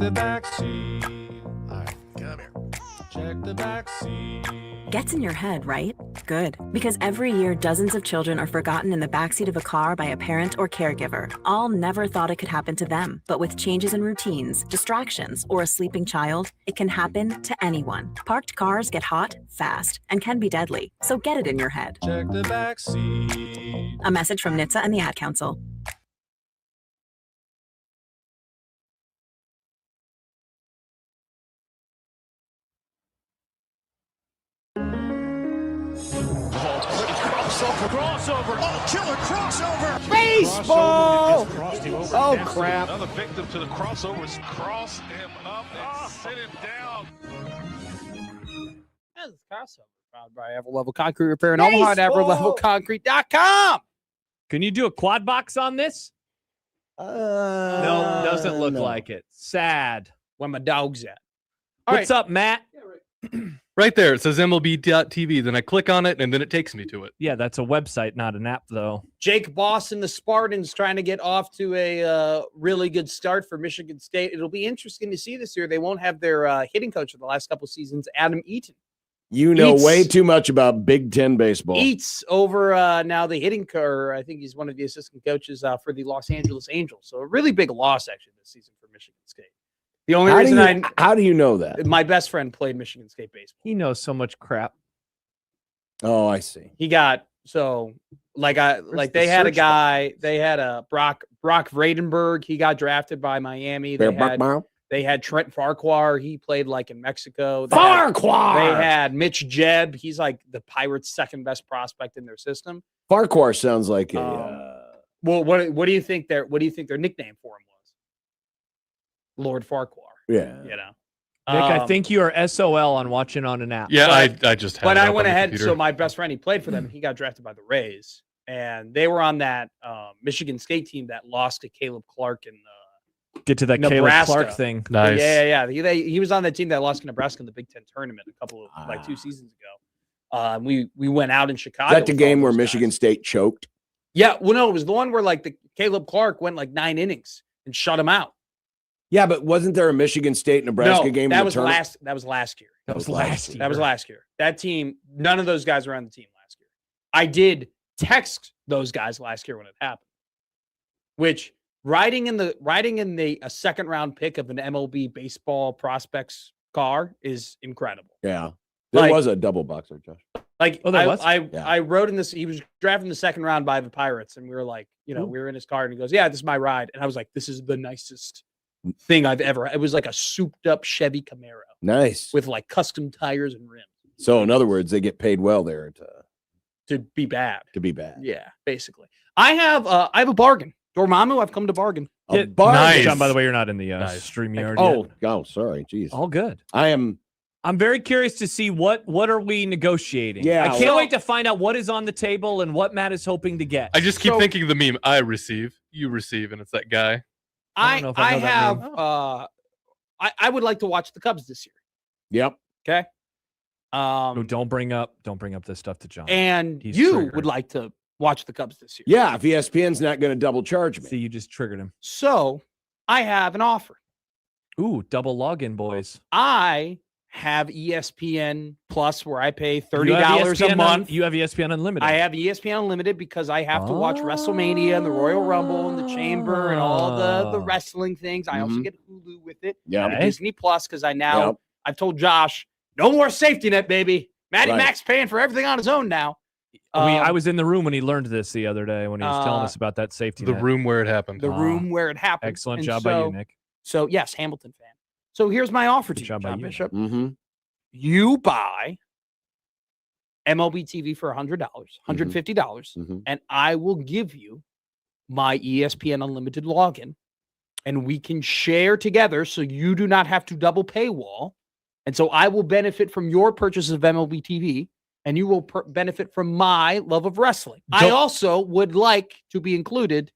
the back seat. All right, come here. Check the back seat. Gets in your head, right? Good. Because every year, dozens of children are forgotten in the backseat of a car by a parent or caregiver. All never thought it could happen to them. But with changes in routines, distractions, or a sleeping child, it can happen to anyone. Parked cars get hot, fast, and can be deadly. So get it in your head. Check the back seat. A message from NHTSA and the Ad Council. Crossover. Oh, killer crossover. Baseball! Oh, That's crap. Another victim to the crossovers. Cross him up and sit him down. That's crossover. Powered by Everlevel Concrete Repair in Omaha at everlevelconcrete.com. Can you do a quad box on this? No, doesn't look like it. Sad. Where my dog's at. All What's up, Matt? Right there, it says MLB.TV. Then I click on it, and then it takes me to it. Yeah, that's a website, not an app, though. Jake Boss and the Spartans trying to get off to a really good start for Michigan State. It'll be interesting to see this year. They won't have their hitting coach for the last couple of seasons, Adam Eaton. You know way too much about Big Ten baseball. Eats over now the hitting coach. I think he's one of the assistant coaches for the Los Angeles Angels. So a really big loss, actually, this season for Michigan State. The only reason how do you know that? My best friend played Michigan State baseball. He knows so much crap. Oh, I see. He got they had a guy. They had a Brock Vradenberg. He got drafted by Miami. They had Trent Farquhar. He played like in Mexico. They had Mitch Jebb. He's like the Pirates' second best prospect in their system. Farquhar sounds like a. Well, what do you think their nickname for him was? Lord Farquhar. Yeah. You know. Nick, I think you are SOL on watching on an app. Yeah, I just had But it I up went on the ahead. computer. So my best friend, he played for them. He got drafted by the Rays. And they were on that Michigan State team that lost to Caleb Clark in Get to that Nebraska. Caleb Clark thing. Nice. Yeah. He was on that team that lost to Nebraska in the Big Ten tournament a couple of 2 seasons ago. We went out in Chicago. Is that the game where Michigan State choked? Yeah. Well, no, it was the one where the Caleb Clark went 9 innings and shut him out. Yeah, but wasn't there a Michigan State Nebraska game? That was last year. That was last year. That was last year. That team, none of those guys were on the team last year. I did text those guys last year when it happened. Which riding in a second round pick of an MLB baseball prospects car is incredible. Yeah. There was a double boxer, Josh. I wrote in this, he was drafted in the second round by the Pirates, and we were we were in his car, and he goes, "Yeah, this is my ride." And I was like, "This is the nicest thing I've ever." It was like a souped up Chevy Camaro. Nice. With custom tires and rims. So in other words, they get paid well there to be bad. To be bad. Yeah, basically. I have a bargain. Dormammu, I've come to bargain. A bargain. Nice. John, by the way, you're not in the StreamYard yet. Sorry. Jeez. All good. I'm very curious to see what are we negotiating. Yeah, I can't wait to find out what is on the table and what Matt is hoping to get. I just keep thinking the meme, I receive, you receive, and it's that guy. I would like to watch the Cubs this year. Yep. Okay. Don't bring up this stuff to John. And He's you triggered. would like to watch the Cubs this year. Yeah, if ESPN's not going to double charge me. See, you just triggered him. So I have an offer. Ooh, double login, boys. I have ESPN Plus where I pay $30 a month. You have ESPN Unlimited. I have ESPN Unlimited because I have to watch WrestleMania and the Royal Rumble and the Chamber and all the wrestling things. I also get Hulu with it. Yeah. And Disney Plus because I've told Josh, no more safety net, baby. Matty Mac's paying for everything on his own now. I was in the room when he learned this the other day when he was telling us about that safety net. room where it happened. The room where it happened. Excellent job by you, Nick. So, yes, Hamilton fan. So, here's my offer to you, John Bishop. You buy MLB TV for $100, $150, and I will give you my ESPN Unlimited login, and we can share together so you do not have to double paywall. And so I will benefit from your purchase of MLB TV, and you will benefit from my love of wrestling. I also would like to be included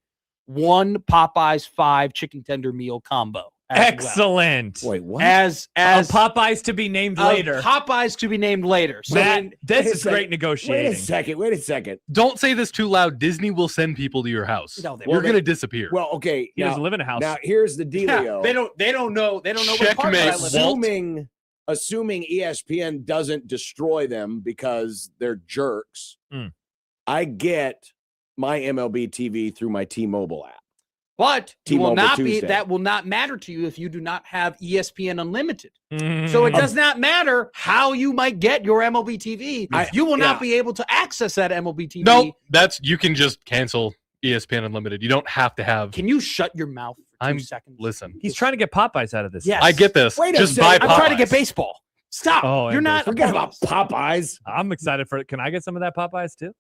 one Popeyes 5 chicken tender meal combo. Excellent. Wait, what? As Popeyes to be named later. Popeyes to be named later. So Matt, this wait a is second. great negotiating. Wait a second. Don't say this too loud. Disney will send people to your house. No, they You're won't. going to disappear. Well, okay. He doesn't live in a house. Now here's the dealio. They don't know. They don't know what part Checkmate, I live in. Walt. Assuming ESPN doesn't destroy them because they're jerks, I get my MLB TV through my T-Mobile app. But T-Mobile Tuesday. that will not matter to you if you do not have ESPN Unlimited. So it does not matter how you might get your MLB TV. You will not be able to access that MLB TV. No, you can just cancel ESPN Unlimited. You don't have to have. Can you shut your mouth for 2 seconds? Listen. He's trying to get Popeyes out of this. Yes. I get this. Wait a just second. buy Popeyes. I'm trying to get baseball. Stop. Oh, You're not. Forget about Popeyes. I'm excited for it. Can I get some of that Popeyes too?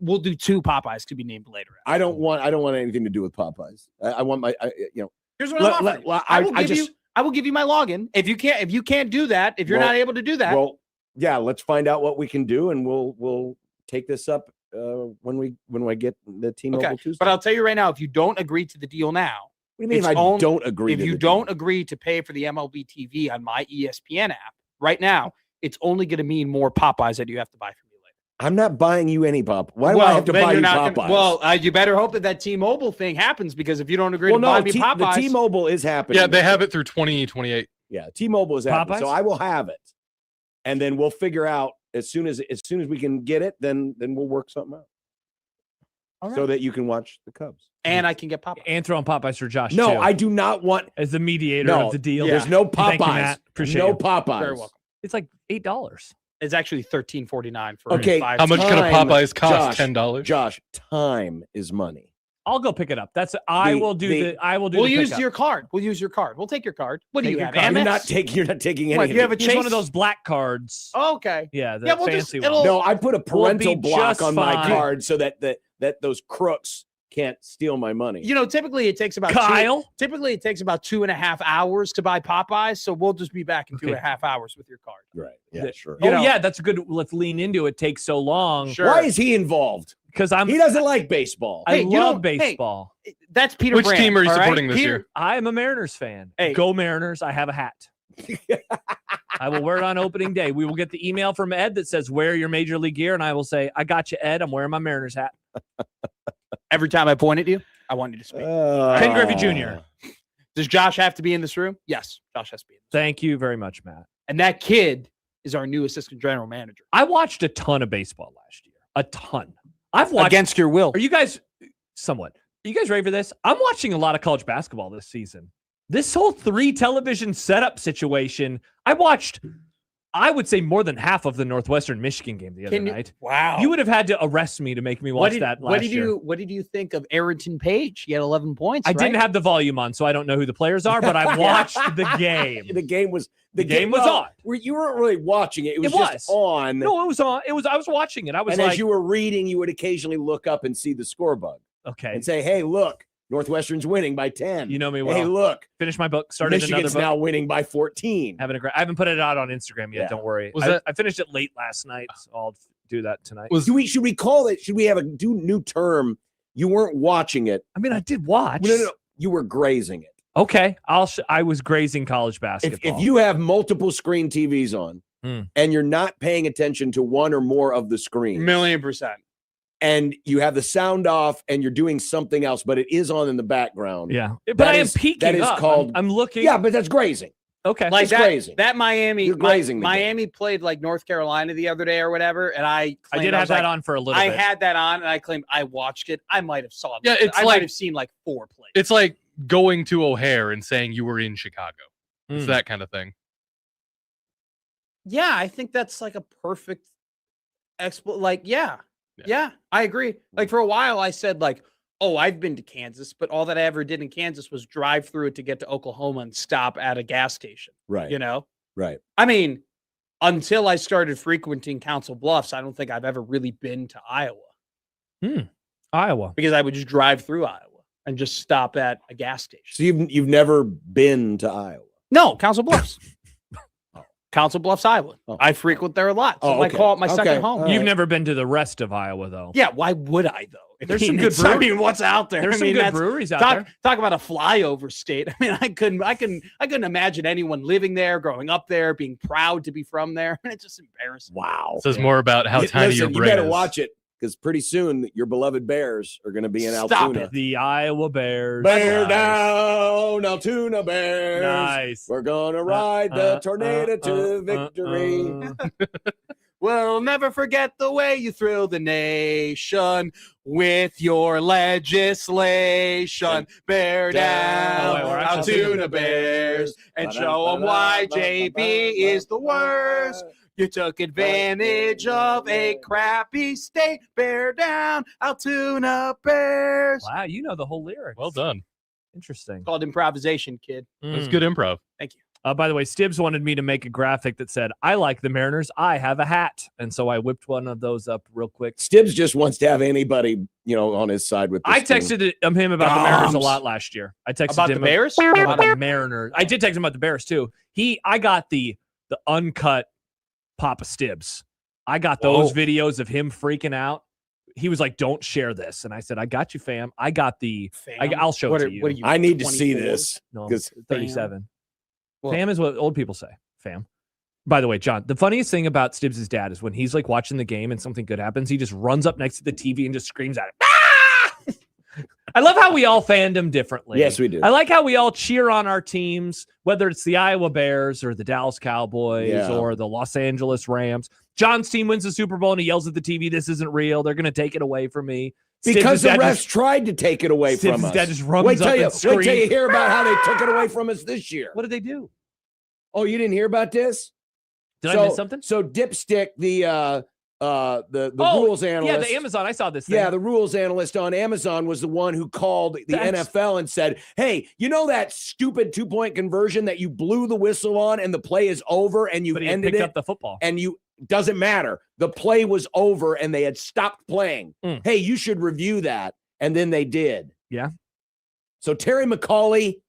We'll do 2 Popeyes to be named later. I don't want anything to do with Popeyes. I want my Here's what I'm offering. I will give you my login. If you can't do that, if you're not able to do that, well, yeah, let's find out what we can do, and we'll take this up when I get the T-Mobile Tuesday. But I'll tell you right now, if you don't agree to the deal now, what do you mean if I don't agree? If you don't agree to pay for the MLB TV on my ESPN app right now, it's only going to mean more Popeyes that you have to buy from me later. I'm not buying you any Pop. Why do I have to buy you Popeyes? You better hope that T-Mobile thing happens, because if you don't agree to buy me Popeyes, the T-Mobile is happening. Yeah, they have it through 2028. Yeah, T-Mobile is happening, Popeyes? so I will have it, and then we'll figure out as soon as we can get it. Then we'll work something out, so that you can watch the Cubs. And I can get Popeyes. And throw on Popeyes for Josh. No, too, I do not want as the mediator of the deal. There's no Thank you, Popeyes. Matt. Appreciate no you. Popeyes. Very welcome. It's like $8. It's actually $13.49 for Okay, 5. How much could a Time, Popeyes cost? Josh, $10. Josh, time is money. I'll go pick it up. I will do. We'll use your card. We'll use your card. We'll take your card. What do Take you your have? card. Amex? You're not taking anything. What, you have a He's Chase? one of those black cards. Oh, okay. Yeah, the we'll fancy just, one. No, I put a parental be block just on my fine. card so that those crooks can't steal my money. Typically it takes about typically it takes about 2.5 hours to buy Popeyes, so we'll just be back in 2.5 hours with your card. Right. Yeah, sure. Yeah, that's a good. Let's lean into it. Takes so long. Sure. Why is he involved? Because he doesn't like baseball. I Hey, love baseball. That's Peter Which Brand, team are you all right? supporting this Peter- year? I am a Mariners fan. Hey. Go Mariners! I have a hat. I will wear it on opening day. We will get the email from Ed that says, "Wear your major league gear," and I will say, "I got you, Ed. I'm wearing my Mariners hat." Every time I point at you, I want you to speak. Ken Griffey Jr. Does Josh have to be in this room? Yes, Josh has to be in this room. Thank you very much, Matt. And that kid is our new assistant general manager. I watched a ton of baseball last year. A ton. I've watched Against your will. Are you guys somewhat? Are you guys ready for this? I'm watching a lot of college basketball this season. This whole 3 television setup situation, I watched, I would say, more than half of the Northwestern Michigan game the other night. Wow. You would have had to arrest me to make me watch that last year. What did you think of Arrington Page? He had 11 points. I didn't have the volume on, so I don't know who the players are, but I watched the game. The game was on. You weren't really watching it. It was just on. No, it was on. I was watching it. I was and like, as you were reading, you would occasionally look up and see the score bug. Okay. And say, "Hey, look, Northwestern's winning by 10." You know me well. Hey, look, finish my book. Started Michigan's another book. now winning by 14. I haven't put it out on Instagram yet. Yeah. Don't worry. I finished it late last night, so I'll do that tonight. Should we call it? Should we have a new term? You weren't watching it. I mean, I did watch. No. You were grazing it. Okay, I was grazing college basketball. If you have multiple screen TVs on and you're not paying attention to one or more of the screens, 1,000,000%. and you have the sound off and you're doing something else, but it is on in the background. Yeah, but I am peeking. That is up. called. I'm looking. Yeah, but that's grazing. Okay, Like That's grazing. that Miami. You're grazing the game. Miami played like North Carolina the other day or whatever, and I did have that on for a little I bit. had that on, and I claimed I watched it. I might have saw it. Yeah, it's I like- might have seen like 4 plays. It's like going to O'Hare and saying you were in Chicago. It's Mm. that kind of thing. Yeah, I think that's like a perfect yeah, I agree. Like for a while I said like, oh, I've been to Kansas, but all that I ever did in Kansas was drive through it to get to Oklahoma and stop at a gas station. Right. You know? Right. I mean, until I started frequenting Council Bluffs, I don't think I've ever really been to Iowa. Iowa. Because I would just drive through Iowa and just stop at a gas station. So you've never been to Iowa? No, Council Bluffs. Council Bluffs, Iowa. Oh. I frequent there a lot. So Oh, I okay. call it my second Okay. home. All You've right. never been to the rest of Iowa, though. Yeah, why would I though? There's some good I mean, what's out there? There's I mean, some good breweries out there. Talk about a flyover state. I mean, I couldn't imagine anyone living there, growing up there, being proud to be from there. It's just embarrassing. Wow. Says more about how tiny your Listen, brain you better is. watch it because pretty soon your beloved Bears are going to be in Stop Altoona. it. The Iowa Bears. Bear down, Altoona Bears. Nice. We're going to ride the tornado to victory. We'll never forget the way you thrill the nation with your legislation. Bear down, Oh, wait, we're actually Altoona Bears, and show them why JB is the worst. You took advantage of a crappy state. Bear down, Altoona Bears. Wow, you know the whole lyrics. Well done. Interesting. Called improvisation, kid. That's good improv. Thank you. By the way, Stibbs wanted me to make a graphic that said, I like the Mariners. I have a hat. And so I whipped one of those up real quick. Stibbs just wants to have anybody, on his side with this I team. texted him about the Mariners a lot last year. I texted About him the Bears? about the Mariners. I did text him about the Bears too. I got the uncut Papa Stibbs. I got those videos of him freaking out. He was like, don't share this. And I said, I got you, fam. I got the I'll show it to you. What are you, I need to 24? see this. No, because 37. Well- Fam is what old people say. Fam. By the way, John, the funniest thing about Stibbs' dad is when he's like watching the game and something good happens, he just runs up next to the TV and just screams at it. Ah! I love how we all fandom differently. Yes, we do. I like how we all cheer on our teams, whether it's the Iowa Bears or the Dallas Cowboys or the Los Angeles Rams. John's team wins the Super Bowl and he yells at the TV, this isn't real. They're going to take it away from me. Because the refs tried to take it away from us. Dad just runs wait up and till screams. you hear about how they took it away from us this year. What did they do? Oh, you didn't hear about this? Did I miss something? So Dipstick, the rules analyst. Yeah, the Amazon. I saw this thing. Yeah, the rules analyst on Amazon was the one who called the NFL and said, hey, you know that stupid 2-point conversion that you blew the whistle on and the play is over and you ended picked it? up the football. And doesn't matter. The play was over and they had stopped playing. Hey, you should review that. And then they did. Yeah. So Terry McCauley,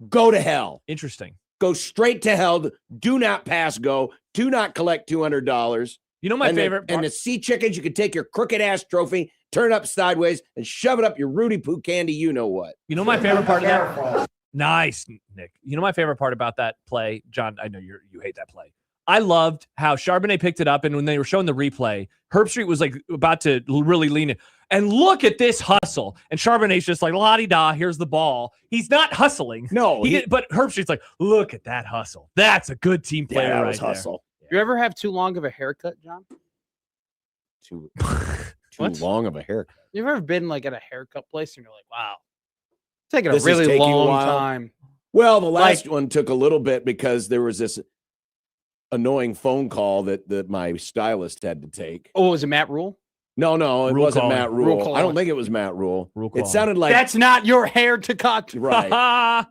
go to hell. Interesting. Go straight to hell. Do not pass go. Do not collect $200. You know my favorite part? And the sea chickens, you can take your crooked ass trophy, turn it up sideways, and shove it up your Rudy Poo candy. You know what? You know my favorite part of that? Nice, Nick. You know my favorite part about that play? John, I know you hate that play. I loved how Charbonnet picked it up, and when they were showing the replay, Herbstreit was like about to really lean in. And look at this hustle. And Charbonnet's just like, la-di-da, here's the ball. He's not hustling. No. But Herbstreit's like, look at that hustle. That's a good team player that right was there. hustle. You ever have too long of a haircut, John? Too long of a haircut. You've ever been like at a haircut place and you're like, wow, it's taking This a is really taking a long while. time. Well, the last one took a little bit because there was this annoying phone call that my stylist had to take. Oh, was it Matt Rule? No, it Rule wasn't calling. Matt Rule Rule. calling. I don't think it was Matt Rule. Rule It calling. sounded like That's not your hair to cut. right.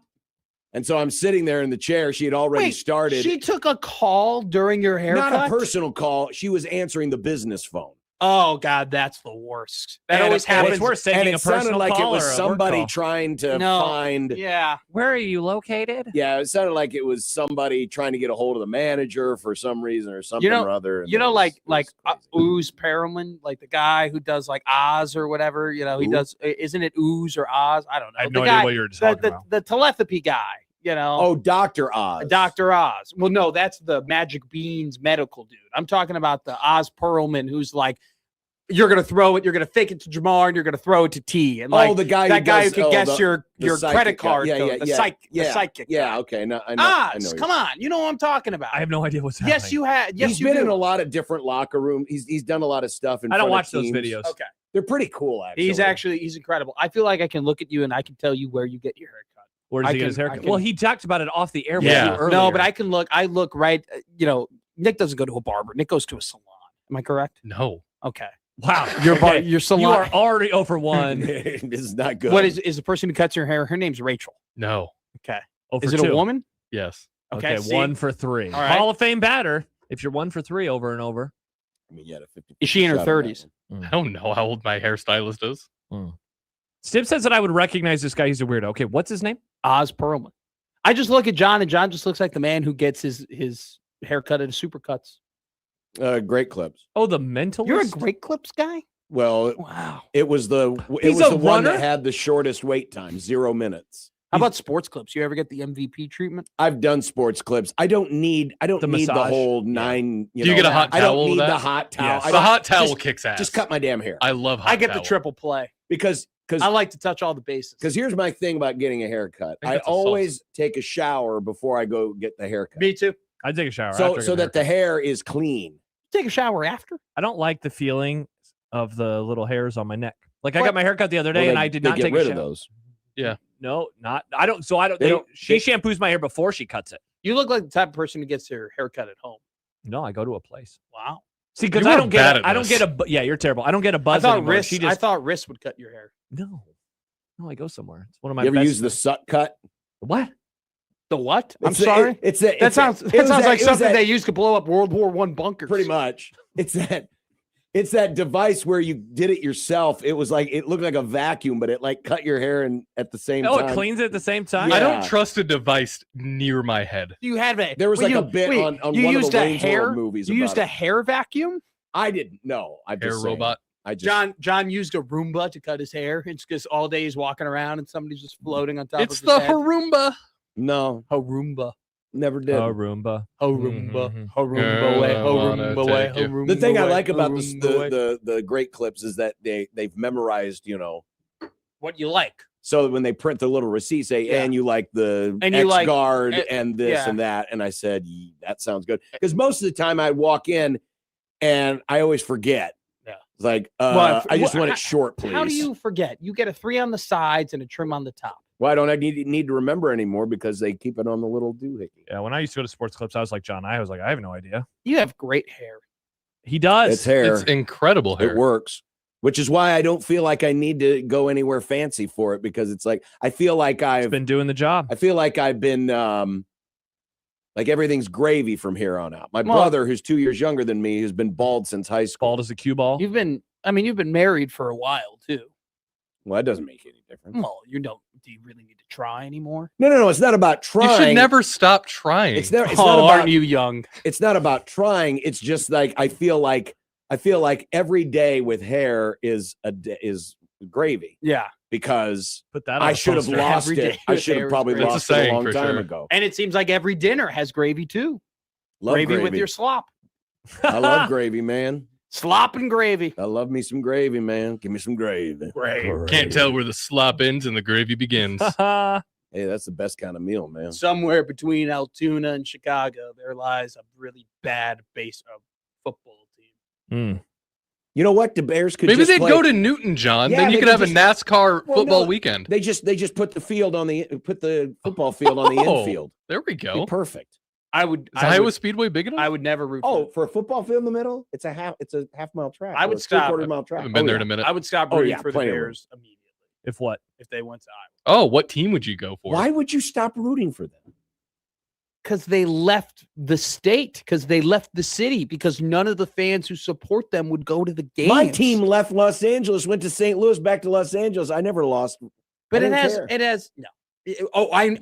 And so I'm sitting there in the chair. She had already Wait, started. She took a call during your haircut? Not a personal call. She was answering the business phone. Oh, God, that's the worst. That And always happens. It's worse And taking it a sounded personal like it call was or a work somebody call. trying to find. Yeah. Where are you located? Yeah, it sounded like it was somebody trying to get a hold of the manager for some reason or something or other. And You know, it was crazy. Ooze Perelman, like the guy who does like Oz or whatever. You know, he Who? does. Isn't it Ooze or Oz? I don't know. I have The no guy, idea what you're talking about. the telepathy guy. You know. Oh, Dr. Oz. Dr. Oz. Well, no, that's the Magic Beans medical dude. I'm talking about the Oz Perlman who's like, you're going to throw it, you're going to fake it to Jamar, and you're going to throw it to T. And like the guy that guy who does- can guess the your psychic credit guy. card Yeah, code, yeah, the yeah, psychic. Yeah, guy. okay. No, I know. I Oz, know come on. You know what I'm talking about. I have no idea what's happening. Yes, you had. Yes, He's you been do. in a lot of different locker rooms. He's done a lot of stuff. I don't watch those videos. Okay. They're pretty cool, actually. He's incredible. I feel like I can look at you and I can tell you where you get your haircut. Where does I he get his can- I haircut? can- Well, he talked about it off the air. Yeah. with you earlier. No, but I can look. I look right. Nick doesn't go to a barber. Nick goes to a salon. Am I correct? No. Okay. Wow. Your salon. You are already over one. this is not good. What is the person who cuts your hair? Her name's Rachel. No. Okay. Over Is it two. a woman? Yes. Okay, see? 1 for 3. All right. Hall of Fame batter. If you're 1 for 3 over and over. I mean, you had a 50 Is she in her shot on that 30s? one. I don't know how old my hairstylist is. Stib says that I would recognize this guy. He's a weirdo. Okay, what's his name? Oz Perlman. I just look at John, and John just looks like the man who gets his haircut at Supercuts. Great clips. Oh, the mentalist. You're a Great Clips guy? Well, Wow. it was the He's a one that runner? had the shortest wait time, 0 minutes. How about sports clips? You ever get the MVP treatment? I've done sports clips. I don't need the massage? whole 9. Do you get a hot I towel don't with need that? the hot towel. Yes. I The don't- hot towel just- kicks ass. Just cut my damn hair. I love hot I get towel. the triple play. because I like to touch all the bases. here's my thing about getting a haircut. I think I that's a always take a shower before I go get the haircut. Me too. I take a shower. So after I get a that the haircut. hair is clean. Take a shower after. I don't like the feeling of the little hairs on my neck. Like I What? got my haircut the other day, Well, and they- I did they not get take rid a of shower. those. No, not. I don't. So I don't. They don't- She they- shampoos my hair before she cuts it. You look like the type of person who gets their haircut at home. No, I go to a place. Wow. See, because You I are don't bad get. at I don't this. get a. Yeah, you're terrible. I don't get a I buzz thought anymore. Riss. She I just thought Riss would cut your hair. no. I go somewhere. It's one of my. You ever best use the Sut cut? what? The what? I'm It's the- sorry. That That sounds like something they used to blow up World War I bunkers. pretty much. It's that device where you did it yourself. It was like it looked like a vacuum, but it like cut your hair and at the same Oh, time. it cleans it at the same time. Yeah. I don't trust a device near my head. You had a. There was wait, like you- a bit wait, on you one of used the a Wayne's hair World movies. You used about a hair vacuum. I didn't know. I just Hair saying. robot. I just John used a Roomba to cut his hair. It's just all day he's walking around and somebody's just floating on top It's of his the head. Harumba. no, Roomba. never did. Oh, Roomba. Roomba. Mhm. Roomba way. Girl, I wanna Roomba way. take you. Roomba The thing I way, like about this, Roomba way. the great clips is that they've memorized, What you like? so when they print the little receipt, say, Yeah. and you like the And you X like- guard and- and this yeah. and that, and I said that sounds good because most of the time I walk in and I always forget. Yeah. It's like Well, I just wha- want how- it short, please. How do you forget? You get a 3 on the sides and a trim on the top. Why don't I need to remember anymore because they keep it on the little doohickey? Yeah, when I used to go to sports clips, I was like John. I was like, I have no idea. You have great hair. He does. It's hair. It's incredible hair. It works, which is why I don't feel like I need to go anywhere fancy for it because it's like I feel like He's been doing the job. I've been like everything's gravy from here on out. My Well- brother, who's 2 years younger than me, has been bald since high school. Bald as a cue ball. You've been married for a while too. Well, that doesn't make any difference. Well, do you really need to try anymore? No. It's not about You trying. should never stop trying. It's never. It's Oh, not about. aren't you young? It's not about trying. It's just like I feel like every day with hair is gravy Yeah. because Put that. On I a should have poster. lost Every it. day I with should hair have is probably gravy. That's a lost it a saying long for time sure. ago. And it seems like every dinner has gravy too. Love gravy with your slop. I love gravy, man. Slop and gravy. I love me some gravy, man. Give me some gravy. Can't tell where the slop ends and the gravy begins. Hey, that's the best kind of meal, man. Somewhere between Altoona and Chicago, there lies a really bad base of football team. Mm. You know what? The Bears could Maybe just they'd play- go to Newton, John. Yeah, then you they could could have a NASCAR Well, football no, weekend. They just put the football field on the Oh, infield. There we It'd go. be perfect. I would. Is I Iowa would, Speedway big enough? I would never root. Oh, for for a football field in the middle, it's a half mile track. I or would a stop. 3/4 mile track. haven't been Oh, there yeah. in a minute. I would stop Oh, rooting yeah, for the plenty of room. Bears immediately If what? if they went to Iowa. Oh, what team would you go for? Why would you stop rooting for them? Because they left the state, because they left the city, because none of the fans who support them would go to the games. My team left Los Angeles, went to St. Louis, back to Los Angeles. I never lost. but I it didn't has care.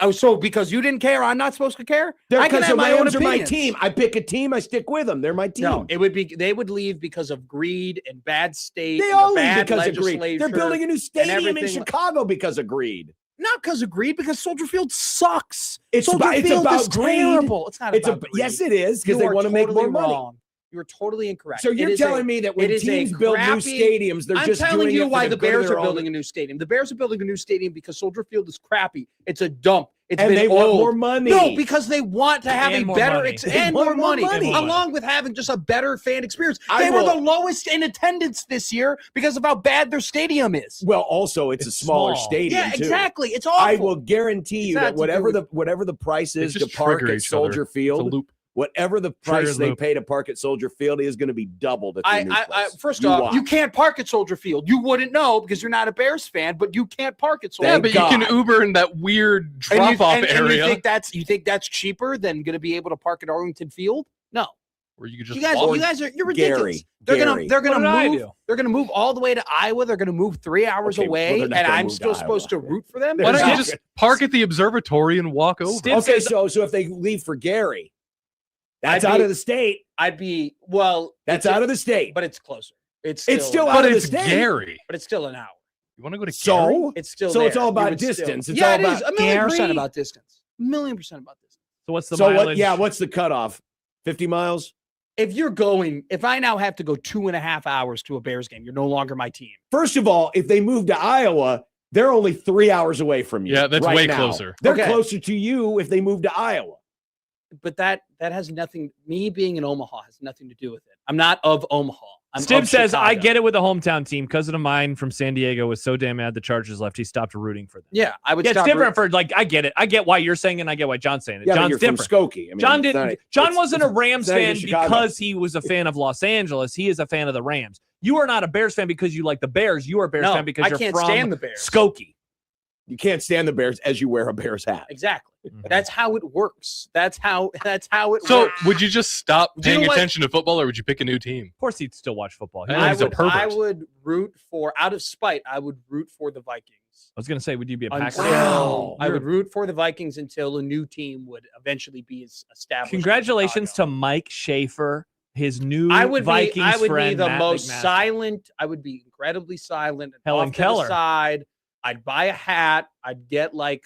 no. So because you didn't care, I'm not supposed to care. I can Because have the my own Rams are my opinions. team. I pick a team. I stick with them. They're my team. No, it would be they would leave because of greed and bad state. they and all leave bad because of greed. They're legislature. building a new stadium in everything- Chicago because of greed. Not because of greed, because Soldier Field sucks. It's Soldier about- it's Field about is greed. terrible. It's not It's about greed. yes, it is because You they are want to make totally more money. wrong. You're totally incorrect. So It you're is telling a- me that when it is a teams build new crappy- stadiums, they're I'm just telling doing you it for why the the good of Bears their are own- building a new stadium. The Bears are building a new stadium because Soldier Field is crappy. It's a dump. It's and been they old. want more money. No, because they want to have And a more better money. They and want more money, more money. along with having just a better fan experience. I They were will- the lowest in attendance this year because of how bad their stadium is. Well, also it's a It's smaller small. stadium. Yeah, too. exactly. It's awful. I will guarantee you It's that not to do whatever the price They is to just park trigger at each other. Soldier It's a Field, loop. whatever the price Trigger they loop. pay to park at Soldier Field is going to be doubled at the new place. First You off, watch. you can't park at Soldier Field. You wouldn't know because you're not a Bears fan, but you can't park at Soldier Yeah, Thank but God. you can Uber in that weird And you- drop-off and area you think that's cheaper than going to be able to park at Arlington Field? No. where you could just You guys, walk. you're ridiculous. Gary, They're Gary. gonna What did I move. do? They're gonna move all the way to Iowa. They're gonna move 3 hours Okay, well, away, they're and not gonna I'm move to still supposed to Iowa. root for them. Why don't you They're just not- park at the observatory and walk over? Stiff Okay, says- so if they leave for Gary, that's I'd out be- of the state. I'd be well. That's it's- out of the state. but it's closer. It's It's still an out But of the it's state. Gary. but it's still an hour. You want to go to Gary? So It's still So it's there. all You about would still- distance. It's yeah, all it is. about 1,000,000% Gary? about distance. 1,000,000% about distance. So what's the So mileage? what? Yeah, what's the cutoff? 50 miles. If I now have to go 2.5 hours to a Bears game, you're no longer my team. First of all, if they move to Iowa, they're only 3 hours away from you. Yeah, that's right way now. closer. They're Okay. closer to you if they move to Iowa. But that has nothing. Me being in Omaha has nothing to do with it. I'm not of Omaha. I'm Stib of says, I Chicago. get it with the hometown team. Cousin of mine from San Diego was so damn mad the Chargers left, he stopped rooting for them. Yeah, I would. Yeah, it's stop different for, like, I get it. I get why you're saying it, and I get why John's saying it. Yeah, but John's you're different. from Skokie. I mean, John it's didn't. not- John it's- wasn't a it's- Rams it's not even fan Chicago. because he was a fan of Los Angeles. He is a fan of the Rams. You are not a Bears fan because you like the Bears. You are a Bears No, fan because I you're can't from stand the Bears. Skokie. You can't stand the Bears as you wear a Bears hat. Exactly. That's how it works. That's how it So works. would you just stop Do you know paying what? attention to football, or would you pick a new team? Of course, he'd still watch football. He Yeah, loves he's a it. pervert. I would root for, out of spite, I would root for the Vikings. I was gonna say, would you be a Packers? Until Wow. I would root for the Vikings until a new team would eventually be established. in Congratulations to Chicago. Mike Schaefer, his new I would Vikings be. I would friend, be the Matt most McMaster. silent. I would be incredibly silent. And Helen off to the Keller. side. I'd buy a hat. I'd get like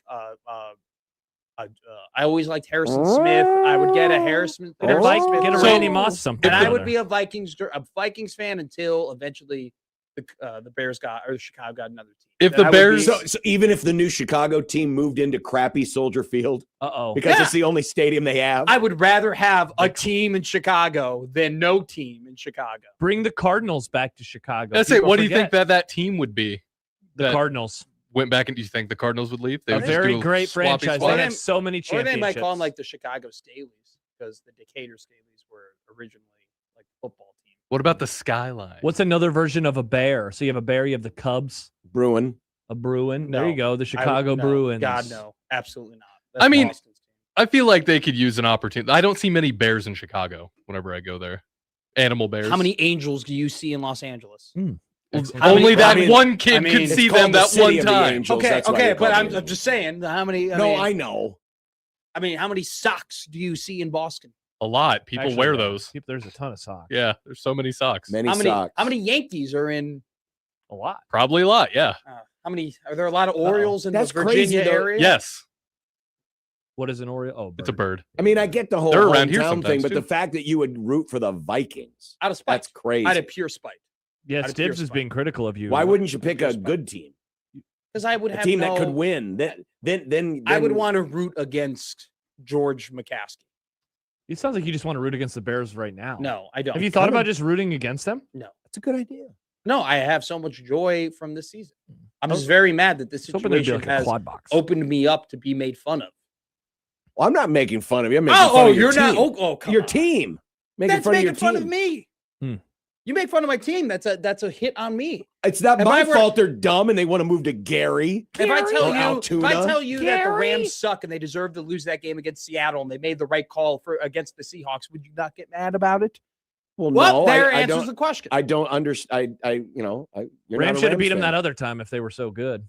I always liked Harrison Smith. I would get a Harrison. Get a, Harrison Smith get a So- Randy Moss something. and I together. would be a Vikings fan until eventually the Bears got, or the Chicago got another team. If Then the I would Bears- be- So even if the new Chicago team moved into crappy Soldier Field Uh-oh. because Yeah. it's the only stadium they have, I would rather have a team in Chicago than no team in Chicago. Bring the Cardinals back to Chicago. That's it. People What do you think forget. that team would be? The that Cardinals. went back, and do you think the Cardinals would leave? They A would just very do great swappy franchise. swap? They Or had they- so many Or championships. they might call them like the Chicago Staleys because the Decatur Staleys were originally like a football team. What about the skyline? What's another version of a bear? So you have a bear, you have the Cubs, Bruin. a Bruin. There No. you go. The I Chicago would- no, Bruins. God, no. Absolutely not. I mean, Boston's team. I feel like they could use an opportunity. I don't see many bears in Chicago whenever I go there. Animal bears. How many Angels do you see in Los Angeles? Excellent. How Only many- that I mean- one kid I mean, could it's see called them the that City one of the time. Angels. Okay, That's why okay, they but call it I'm just saying how many. No, mean, I know. I mean, how many socks do you see in Boston? A lot. People Actually, wear no. those. There's a ton of socks. Yeah, there's so many socks. Many How many? socks. How many Yankees are in? A lot. Probably a lot. Yeah. How many? Are there a lot of Orioles in That's the Virginia crazy, though. area? Yes, What is an Oriole? Oh, it's a bird. I mean, I get the whole They're around here hometown thing, sometimes, but too. the fact that you would root for the Vikings, Out of spite. that's crazy. Out of pure spite. Yeah, Out of pure Stibbs is spite. being critical of you. Why wouldn't you pick Pure a spite. good team? Because I would A have team no, that could win. Then I would want to root against George McCaskey. It sounds like you just want to root against the Bears right now. No, I don't. Have you thought about just rooting against them? That's a good idea. No, I have so much joy from this season. I'm just very mad that this It's hoping there'd be situation like a has quad box. opened me up to be made fun of. Well, I'm not making fun of you. I'm making fun of your you're not. team. Come your on. team. Making That's fun of your making fun team. of me. Hmm. You make fun of my team. That's a hit on me. It's not If my I were- fault they're dumb and they want to move to Gary. If I tell Or you, Altoona. if I tell you that the Gary? Rams suck and they deserve to lose that game against Seattle and they made the right call for against the Seahawks, would you not get mad about it? Well, Well, no, there I answers don't. the question. I don't understand. You're Rams should have beat them fan. that other time if they were so good.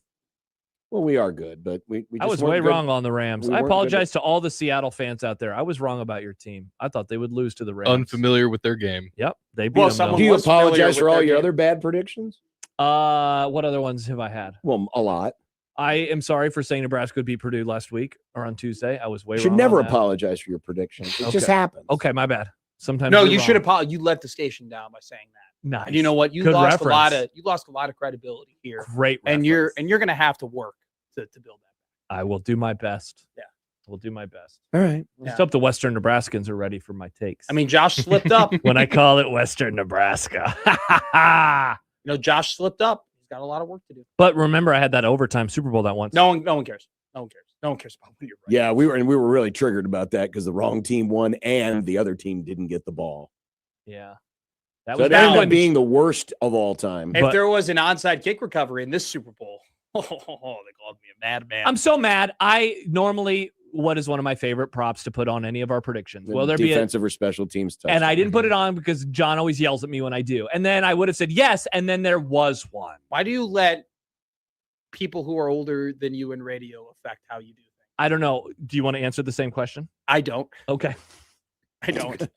Well, we are good, but we I just was way weren't good. wrong on the Rams. we I weren't good apologize to all the Seattle fans out there. I was wrong about your team. I thought they would lose to the Rams. Unfamiliar with their game. Yep, they beat Well, them. someone Do though. you was familiar apologize for with all their your game. other bad predictions? What other ones have I had? Well, a lot. I am sorry for saying Nebraska would beat Purdue last week or on Tuesday. I was way You should wrong. never on that. apologize for your predictions. It just Okay. happens. Okay, my bad. Sometimes No, you're you should wrong. apologize. You let the station down by saying that. Nice. And you know what? You Good lost reference. you lost a lot of credibility here. Great. And you're reference. going to have to work to build that. I will do my best. Yeah. I will do my best. All right. Just hope the Western Nebraskans are ready for my takes. I mean, Josh slipped up. when I call it Western Nebraska. Josh slipped up. He's got a lot of work to do. But remember, I had that overtime Super Bowl that once. No one cares. No one cares. No one cares about when you're right. Yeah, we were really triggered about that because the wrong team won and the other team didn't get the ball. Yeah. That So was it back ended when up being the worst of all time. If But- there was an onside kick recovery in this Super Bowl, they called me a madman. I'm so mad. I normally, what is one of my favorite props to put on any of our predictions? Will there be a, defensive or special teams touchdown? and I didn't put it on because John always yells at me when I do. And then I would have said yes, and then there was one. Why do you let people who are older than you in radio affect how you do things? I don't know. Do you want to answer the same question? I don't. Okay. I don't.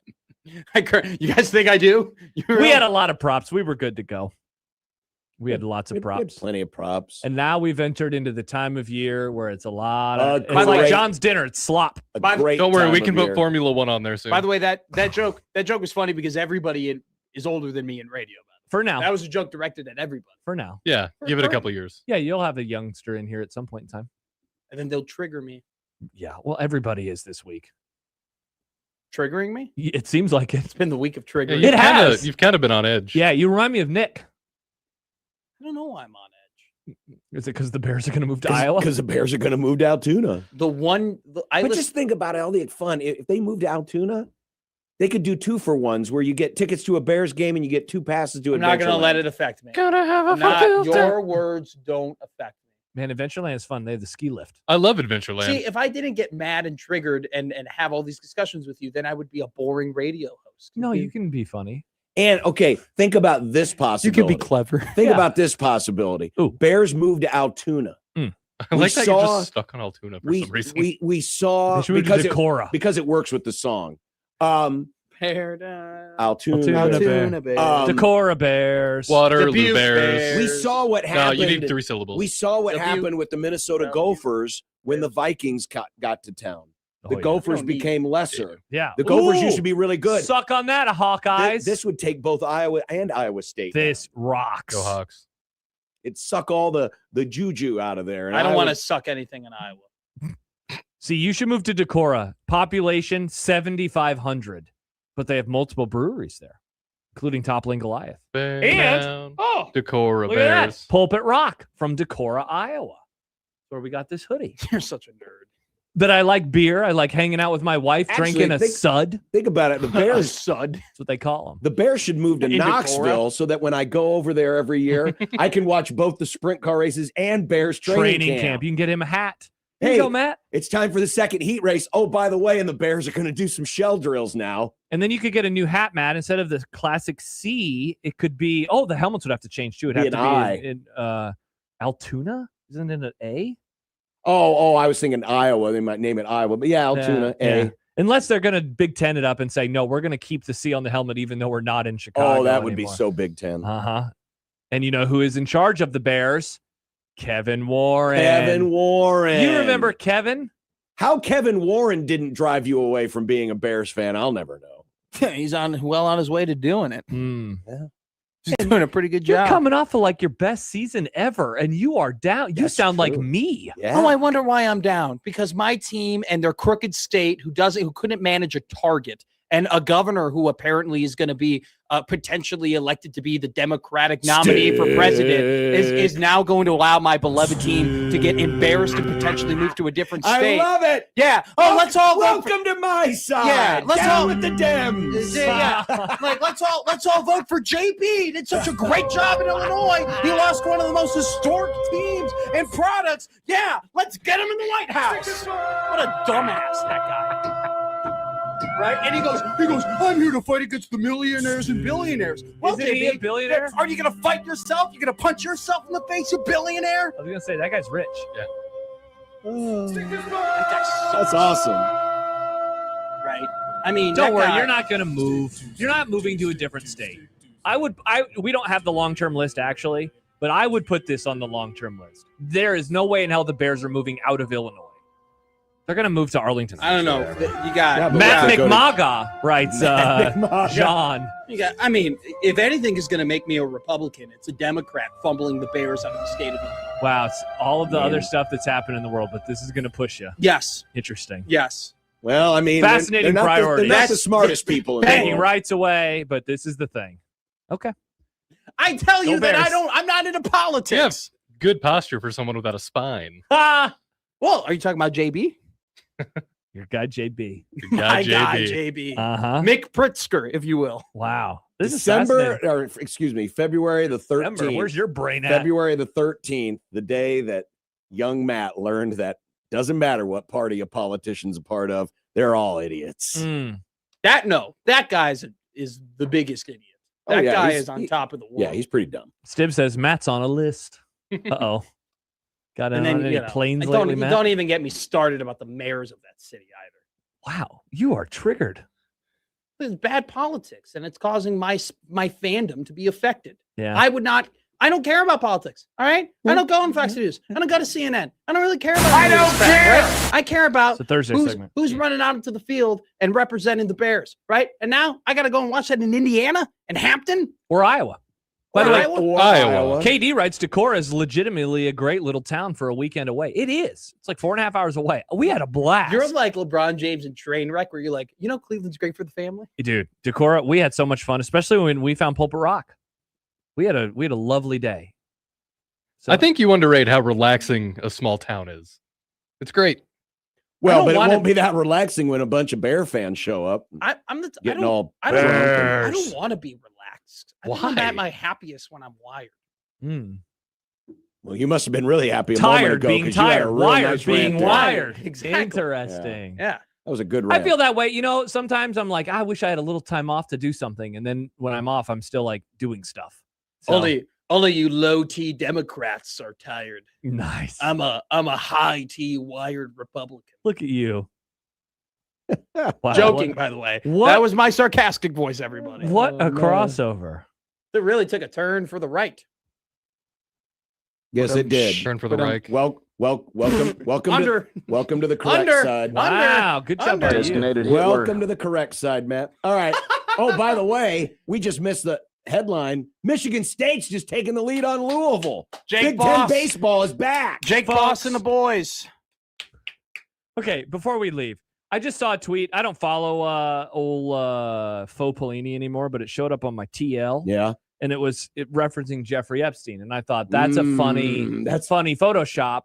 You guys think I do? We had a lot of props. We were good to go. We had lots of We had props. plenty of props. And now we've entered into the time of year where it's a lot of it's by the like way- John's dinner. It's slop. Don't worry, we can put Formula One on there soon. By the way, that joke was funny because everybody is older than me in radio. For now. That was a joke directed at everybody. For now. Yeah, give it a couple years. Yeah, you'll have a youngster in here at some point in time. And then they'll trigger me. Yeah, well, everybody is this week. Triggering me? It seems like it. It's been the week of triggering. Yeah, It has. You've kind of been on edge. Yeah, you remind me of Nick. I don't know why I'm on edge. Is it because the Bears are going to move to Iowa? Because the Bears are going to move to Altoona. But just think about all the fun. If they moved to Altoona, they could do 2-for-1s where you get tickets to a Bears game and you get 2 passes to I'm not going to Adventureland. let it affect me. Gotta have a Your words don't affect me. Man, Adventureland is fun. They have the ski lift. I love Adventureland. See, if I didn't get mad and triggered and have all these discussions with you, then I would be a boring radio host. No, you can be funny. And okay, think about this You possibility. could be clever. Think about this possibility. Ooh. Bears moved to Altoona. I like that you're saw- just stuck on Altoona for some reason. We saw They should move to Decorah. because it works with the song. Paradise. Altoona. Bear. Decorah Bears. Waterloo Dubuque Bears. Bears. We saw what No, happened. you need 3 syllables. We saw what Dubuque. happened with the Minnesota Dubuque. Gophers when the Vikings got to town. Oh, The yeah. Gophers don't need- became lesser. Yeah. The Gophers Ooh, used to be really good. Suck on that, Hawkeyes. This would take both Iowa and Iowa State. This rocks. Go Hawks. It'd suck all the juju out of there. And I don't want to Iowa- suck anything in Iowa. See, you should move to Decorah. Population 7,500, but they have multiple breweries there, including Toppling Goliath. And Oh, Decorah look at that. Bears. Pulpit Rock from Decorah, Iowa. Where we got this hoodie. You're such a nerd. That I like beer. I like hanging out with my wife, Actually, drinking a think- sud. Think about it. The Bears Sud. That's what they call them. The Bears should move to In Decorah? Knoxville so that when I go over there every year, I can watch both the sprint car races and Bears training camp. You can get him a hat. Here Hey, you go, Matt. it's time for the second heat race. Oh, by the way, and the Bears are going to do some shell drills now. And then you could get a new hat, Matt. Instead of the classic C, it could be, the helmets would have to change too. It'd have Be to an I. be in Altoona. Isn't it an A? Oh, I was thinking Iowa. They might name it Iowa, but yeah, Altoona, Yeah, A. yeah. Unless they're going to Big Ten it up and say, no, we're going to keep the C on the helmet, even though we're not in Chicago. Oh, that would be anymore. so Big Ten. Uh-huh. And you know who is in charge of the Bears? Kevin Warren. Kevin Warren. You remember Kevin? How Kevin Warren didn't drive you away from being a Bears fan, I'll never know. He's on his way to doing it. He's doing a pretty good You're job. coming off of like your best season ever, and you are down. You That's sound like true. me. Yeah. Oh, I wonder why I'm down. Because my team and their crooked state who couldn't manage a target and a governor who apparently is going to be potentially elected to be the Democratic nominee for president is now going to allow my beloved team to get embarrassed and potentially move to a different state. I love it. Yeah. Oh, let's all vote for, welcome to my side. Yeah, let's Down all- with the Dems. yeah. Like let's all vote for JB. He did such a great job in Illinois. He lost one of the most historic teams and products. Yeah, let's get him in the White House. What a dumbass that guy. Right? And he goes, I'm here to fight against the millionaires and billionaires. Well, Isn't he a JB, billionaire? Are you gonna fight yourself? You're gonna punch yourself in the face, you billionaire? I was going to say, that guy's rich. That guy sucks, That's awesome. right? I mean, Don't that worry, guy- you're not going to move. You're not moving to a different state. We don't have the long-term list actually, but I would put this on the long-term list. There is no way in hell the Bears are moving out of Illinois. They're going to move to Arlington. I don't know. You got Yeah, but Matt Let's go to- McMaga writes, John. I mean, if anything is going to make me a Republican, it's a Democrat fumbling the Bears out of the state of Illinois. Wow, it's all of the other stuff that's happened in the world, but this is going to push you. Yes. Interesting. Yes. Well, I mean, Fascinating they're not priorities. they're not the smartest people in the Taking world. rights away, but this is the thing. Okay. I tell you Go that Bears. I'm not into politics. Yes. Good posture for someone without a spine. Ah, Well, are you talking about JB? your guy JB. Good guy, My guy, JB. JB. Uh-huh. Mick Pritzker, if you will. Wow. This December, is fascinating. February the 13th. December, where's your brain at? February the 13th, the day that young Matt learned that doesn't matter what party a politician's a part of, they're all idiots. Mm. That guy is the biggest idiot. Oh, That yeah, guy he's- is on he- top of the world. Yeah, he's pretty dumb. Stib says Matt's on a list. Uh-oh. Got and on then any planes don't, lately, Matt? don't even get me started about the mayors of that city either. Wow, you are triggered. It's bad politics, and it's causing my fandom to be affected. Yeah. I don't care about politics. All right. I don't go on Fox News. I don't go to CNN. I don't really care about. I don't care. Right? I care about It's a Thursday segment. who's running out into the field and representing the Bears. Right. And now I got to go and watch that in Indiana and Hampton Or Iowa. By the way, Iowa. KD writes Decorah is legitimately a great little town for a weekend away. It is. It's like 4.5 hours away. We had a blast. You're like LeBron James and Trainwreck, where you're like, Cleveland's great for the family. Dude, Decorah, we had so much fun, especially when we found Pulpit Rock. We had a lovely day. So, I think you underrate how relaxing a small town is. It's great. Well, but it won't be that relaxing when a bunch of Bear fans show up. I don't want to be relaxed. I think I'm at my happiest when I'm wired. Well, you must have been really happy a tired, moment ago being because you had a tired, real wired, nice being rant there. wired. Exactly. Interesting. Yeah. That was a good rant. I feel that way. Sometimes I'm like, I wish I had a little time off to do something. And then when I'm off, I'm still like doing stuff. So, Only you low T Democrats are tired. Nice. I'm a high T wired Republican. Look at you. Wow, Joking, by the way. That was my sarcastic voice, everybody. What a crossover. It really took a turn for the right. Yes, it did. Turn for the right. Welcome to the correct side. Wow, good job by you. Welcome to the correct side, Matt. All right. Oh, by the way, we just missed the headline. Michigan State's just taking the lead on Louisville. Big Ten baseball is back. Jake Boss and the boys. Okay, before we leave, I just saw a tweet. I don't follow old Faux Polini anymore, but it showed up on my TL. Yeah. And it was referencing Jeffrey Epstein. And I thought that's a funny Photoshop.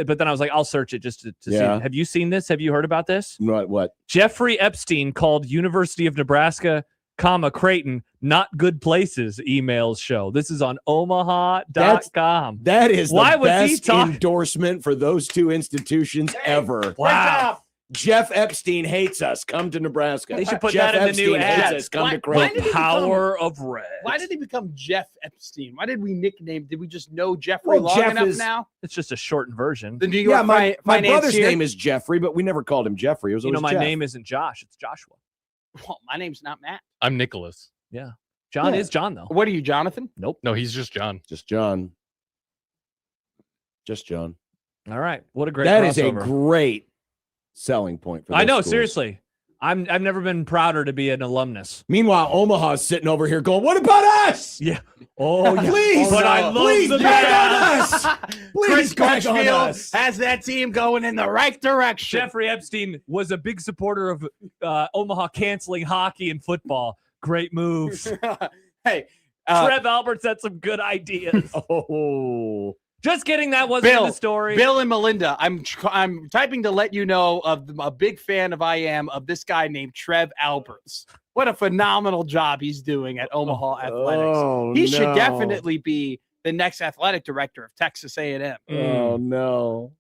But then I was like, I'll search it just to see. Have you seen this? Have you heard about this? What? Jeffrey Epstein called University of Nebraska, Creighton, not good places, emails show. This is on omaha.com. That is the best endorsement for those two institutions ever. Wow. Jeff Epstein hates us. Come to Nebraska. They should put Jeff that in Epstein the new hates ad. us. Come to Creighton. The power of red. Why did he become Jeff Epstein? Why did we nickname? Did we just know Jeffrey long enough now? It's just a shortened version. The New York my brother's name is Jeffrey, but we never called him Jeffrey. It was always my Jeff. name isn't Josh. It's Joshua. Well, my name's not Matt. I'm Nicholas. Yeah. John is John, though. What are you, Jonathan? Nope. No, he's just John. Just John. All right. What a great That crossover. is a great selling point for those I know, schools. seriously. I've never been prouder to be an alumnus. Meanwhile, Omaha's sitting over here going, what about us? Yeah. Oh, yeah. Please. But I love the brag on us. Please Chris brag on Crutchfield us. has that team going in the right direction. Jeffrey Epstein was a big supporter of Omaha canceling hockey and football. Great moves. Hey, Trev Alberts had some good ideas. Just kidding. That wasn't in the story. Bill and Melinda, I'm typing to let you know of a big fan of this guy named Trev Alberts. What a phenomenal job he's doing at Omaha Athletics. He should definitely be the next athletic director of Texas A&M. Oh, no.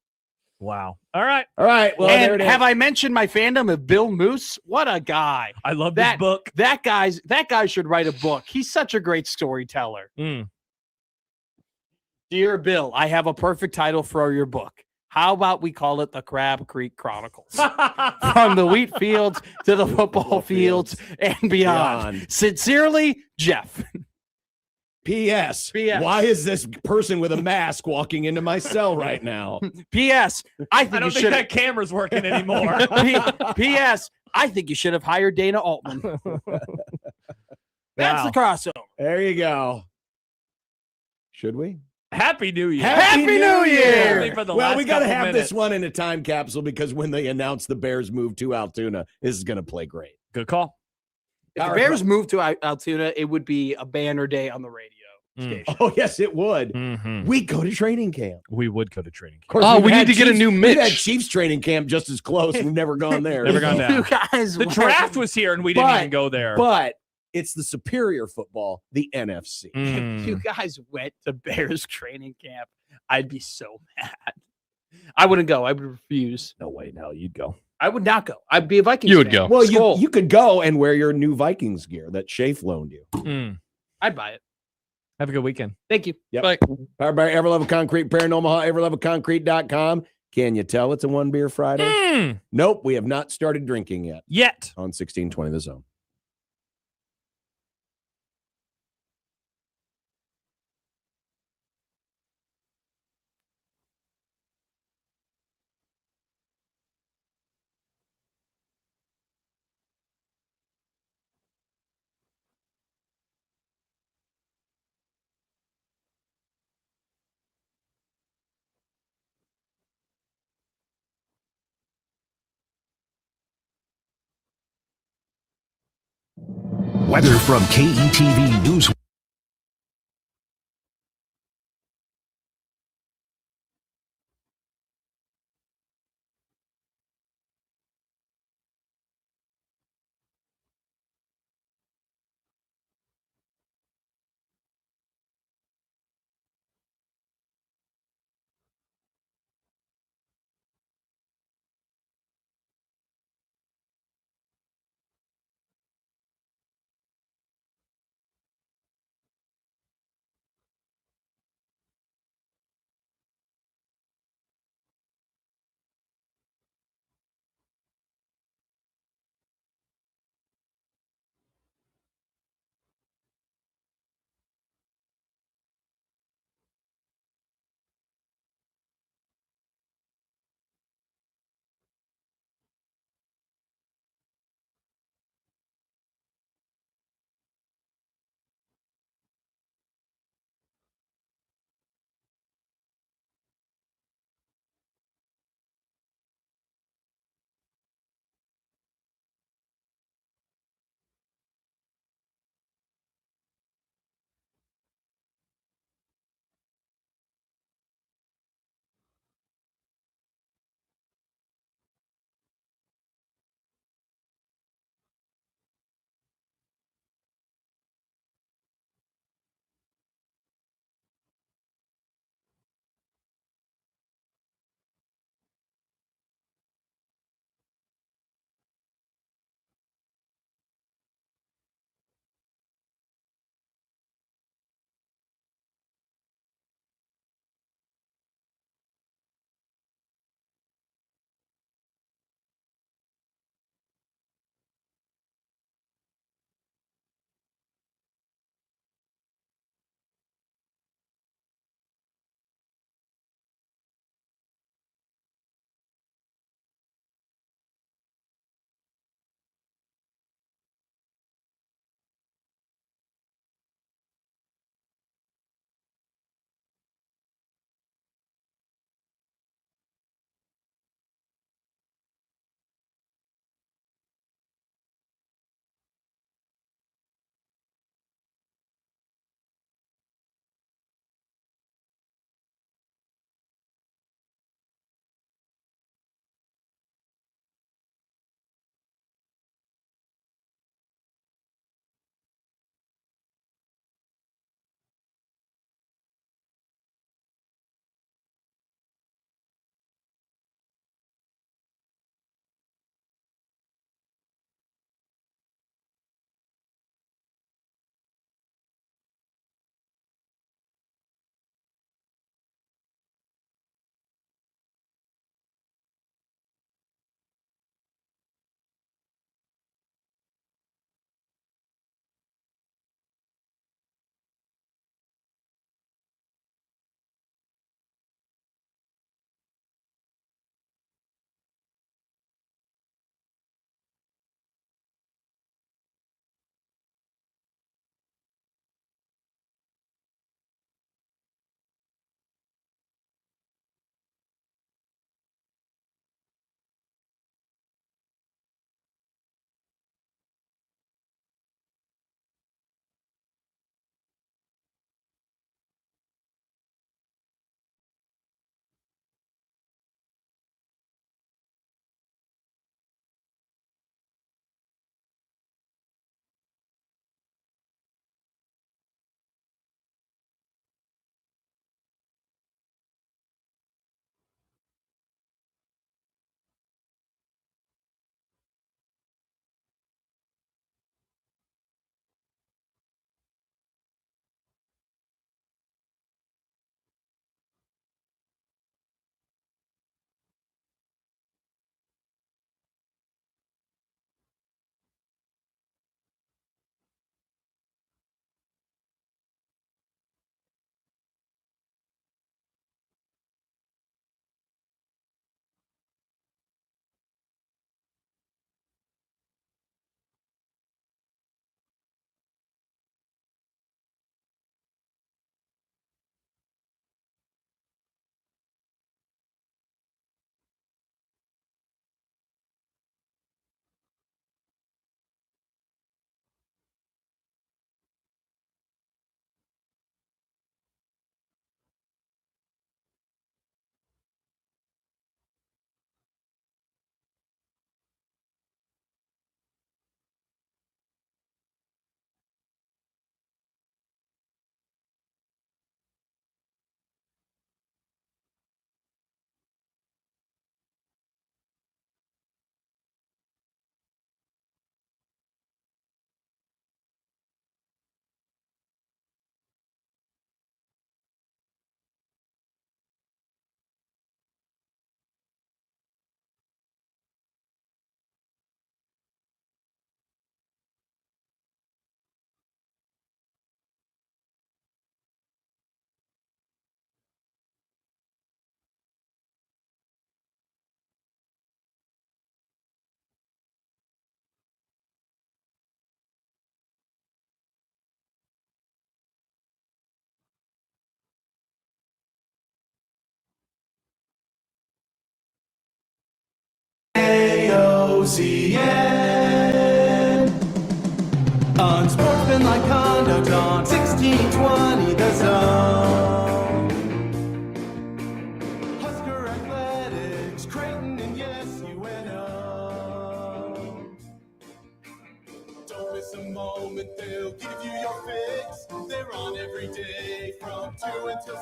Wow. All right. Well, and have I mentioned my fandom of Bill Moose? What a guy. I love this book. That guy should write a book. He's such a great storyteller. Dear Bill, I have a perfect title for your book. How about we call it the Crab Creek Chronicles? From the wheat fields to the football fields and beyond. Sincerely, Jeff. P.S. Why is this person with a mask walking into my cell right now? P.S. I don't think that camera's working anymore. P.S. I think you should have hired Dana Altman. That's the crossover. There you go. Should we? Happy New Year. Happy New Year. Only for the Well, last we got to couple have minutes. this one in a time capsule because when they announce the Bears move to Altoona, this is going to play great. Good call. If the Bears moved to Altoona, it would be a banner day on the radio station. Oh, yes, it would. We go to training camp. We would go to training camp. Of course, Oh, we've we had need to get a new Mitch. We've had Chiefs training camp just as close. We've never gone there. Never gone down. You guys, The draft was here and we didn't even go there. But it's the superior football, the NFC. If you guys went to Bears training camp, I'd be so mad. I wouldn't go. I would refuse. No way. No, you'd go. I would not go. I'd be a Vikings You would fan. go. Well, you could go and wear your new Vikings gear that Shafe loaned you. I'd buy it. Have a good weekend. Thank you. Yep. Bye. Powered by Everlevel Concrete, Pair in Omaha, everlevelconcrete.com. Can you tell it's a one beer Friday? Nope, we have not started drinking yet. Yet. On 1620 The Zone. Weather from KETV News. Unsportsmanlike conduct on 1620 The Zone. Husker Athletics, Creighton, and yes, UNO. Don't miss a moment, they'll give you your fix. They're on every day from 2 until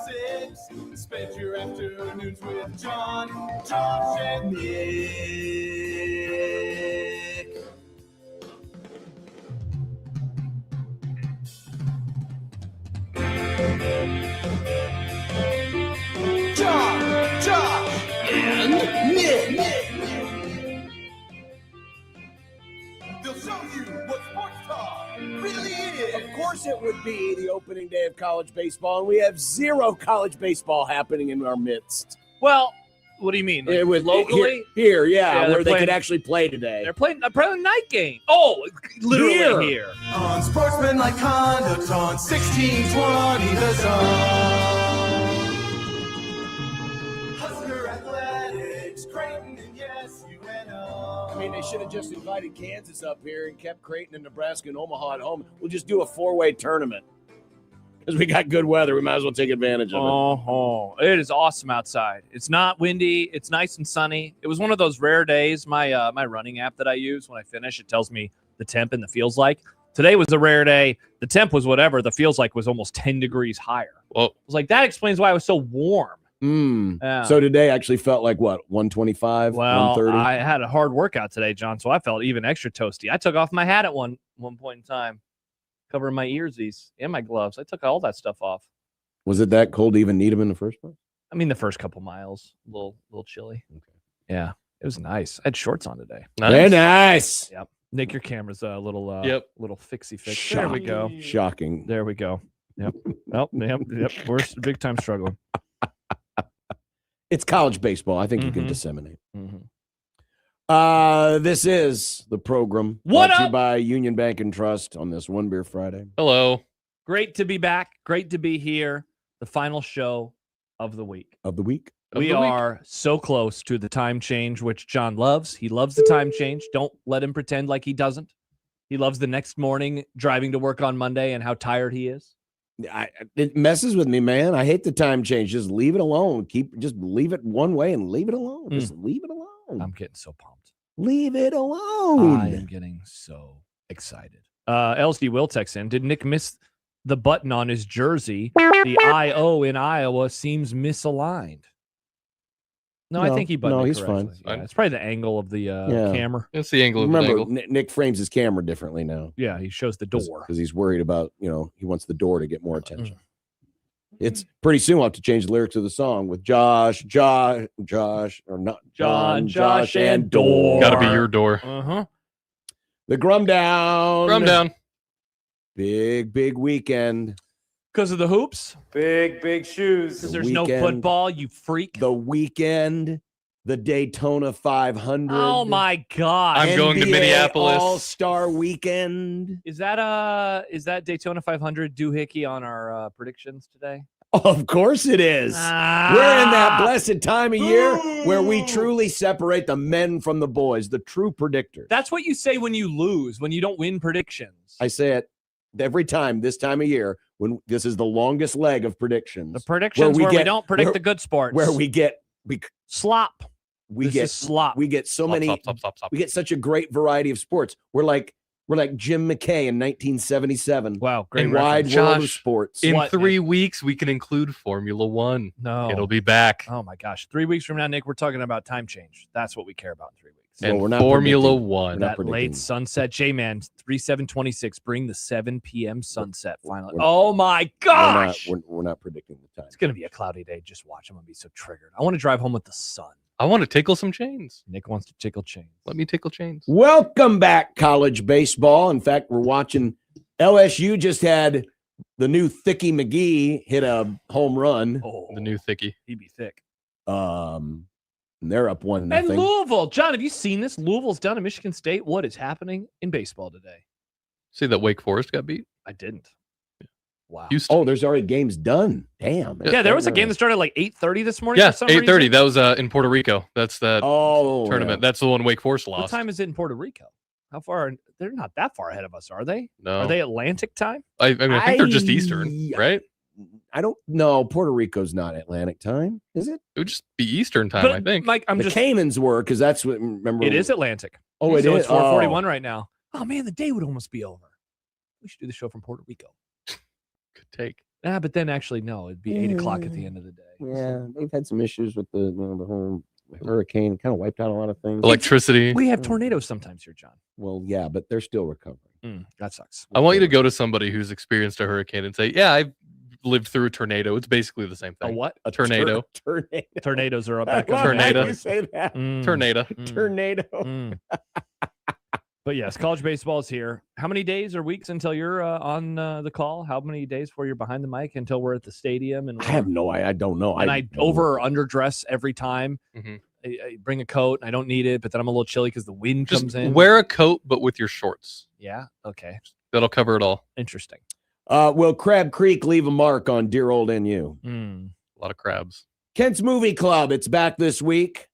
6. Spend your afternoons with John, Josh, and Nick. John, Josh, and Nick. They'll show you what sports talk really is. Of course it would be the opening day of college baseball, and we have zero college baseball happening in our midst. Well, what do you mean? Like, It was locally? here, Yeah, where they playing- could actually play today. They're playing a night game. Oh, literally here. Unsportsmanlike conduct on 1620 The Zone. Husker Athletics, Creighton, and yes, UNO. I mean, they should have just invited Kansas up here and kept Creighton and Nebraska and Omaha at home. We'll just do a 4-way tournament. Because we got good weather, we might as well take advantage of it. Oh, it is awesome outside. It's not windy. It's nice and sunny. It was one of those rare days. My my running app that I use, when I finish, it tells me the temp and the feels like. Today was a rare day. The temp was whatever. The feels like was almost 10 degrees higher. Well, I was like, that explains why it was so warm. Yeah. So today actually felt like what, 125, Well, 130? I had a hard workout today, John, so I felt even extra toasty. I took off my hat at one point in time, covering my earsies and my gloves. I took all that stuff off. Was it that cold to even need them in the first place? I mean, the first couple miles, a little chilly. Okay. Yeah, it was nice. I had shorts on today. Very nice. Yep. Nick, your camera's a little little fixy fix. There Shocking. we go. Shocking. There we go. Yep. Yep. We're big time struggling. It's college baseball. I think you can disseminate. Mm-hmm. This is the program What brought to you up? by Union Bank and Trust on this One Beer Friday. hello. Great to be back. Great to be here. The final show of the week. Of the week. We are so close to the time change, which John loves. He loves the time change. Don't let him pretend like he doesn't. He loves the next morning driving to work on Monday and how tired he is. It messes with me, man. I hate the time change. Just leave it alone. Just leave it one way and leave it alone. Just leave it alone. I'm getting so pumped. Leave it alone. I am getting so excited. LSD will text in. Did Nick miss the button on his jersey? The IO in Iowa seems misaligned. No, I think he buttoned it he's correctly. fine. Yeah, it's probably the angle of the camera. It's the angle of the Remember, angle. Nick frames his camera differently now. Yeah, he shows the door. Because he's worried about, he wants the door to get more attention. It's pretty soon we'll have to change the lyrics of the song with Josh, or not John, Josh, and door. Got to be your door. Uh-huh. The Grum Down. Grum down. Big weekend. Because of the hoops? Big shoes. Because there's no football, you freak. The weekend. The Daytona 500. Oh, my God. I'm going to NBA Minneapolis. All-Star Weekend. Is that Daytona 500 doohickey on our predictions today? Of course it is. We're in that blessed time of year where we truly separate the men from the boys, the true predictors. That's what you say when you lose, when you don't win predictions. I say it every time this time of year when this is the longest leg of predictions. The predictions where we don't predict the good sports. Where we get slop. We This get is slop. We get so Stop, many. stop. We get such a great variety of sports. We're like Jim McKay in 1977. Wow, great in wide reference. world of Josh, sports. In What, 3 weeks, we can include Formula One. No. It'll be back. Oh, my gosh. 3 weeks from now, Nick, we're talking about time change. That's what we care about in 3 weeks. Well, And we're not Formula predicting. One. We're not That predicting. late sunset. J-Man, 3/7/26. Bring the 7 p.m. sunset finally. we're- Oh, my gosh. We're not predicting the time. It's going to be a cloudy day. Just watch. I'm going to be so triggered. I want to drive home with the sun. I want to tickle some chains. Nick wants to tickle chains. Let me tickle chains. Welcome back, college baseball. In fact, we're watching LSU just had the new Thicky McGee hit a home run. Oh, The new thickie. he'd be thick. And they're up 1-0. And Louisville. John, have you seen this? Louisville's down to Michigan State. What is happening in baseball today? See that Wake Forest got beat? I didn't. Wow. Houston. Oh, there's already games done. Damn. Yeah, there was a game that started at like 8:30 this morning. Yeah, for some 8:30. reason. That was in Puerto Rico. That's that tournament. Yeah. That's the one Wake Forest What lost. time is it in Puerto Rico? How far? They're not that far ahead of us, are they? No. Are they Atlantic time? I mean, I think they're just Eastern, right? I don't know. Puerto Rico's not Atlantic time, is it? It would just be Eastern time, But, I think. Mike, The Caymans were, because that's what, remember. It is Atlantic. Oh, it so is? it's 4:41 right now. Oh, man, the day would almost be over. We should do the show from Puerto Rico. Could take. But then actually, no, it'd be 8 o'clock at the end of the day. Yeah, they've had some issues with the whole hurricane. Kind of wiped out a lot of things. Electricity. We have tornadoes sometimes here, John. Well, yeah, but they're still recovering. That sucks. I want you to go to somebody who's experienced a hurricane and say, yeah, I've lived through a tornado. It's basically the same thing. A what? A tornado. Tornado. Tornadoes are up back I on love how Tornado. you say that. Tornado. Tornado. But yes, college baseball is here. How many days or weeks until you're on the call? How many days before you're behind the mic until we're at the stadium? And I have no idea. I don't know. And I over or underdress every time. I bring a coat. I don't need it, but then I'm a little chilly because the wind comes in. Wear a coat, but with your shorts. Yeah. Okay. That'll cover it all. Interesting. Will Crab Creek leave a mark on dear old NU? A lot of crabs. Kent's Movie Club. It's back this week.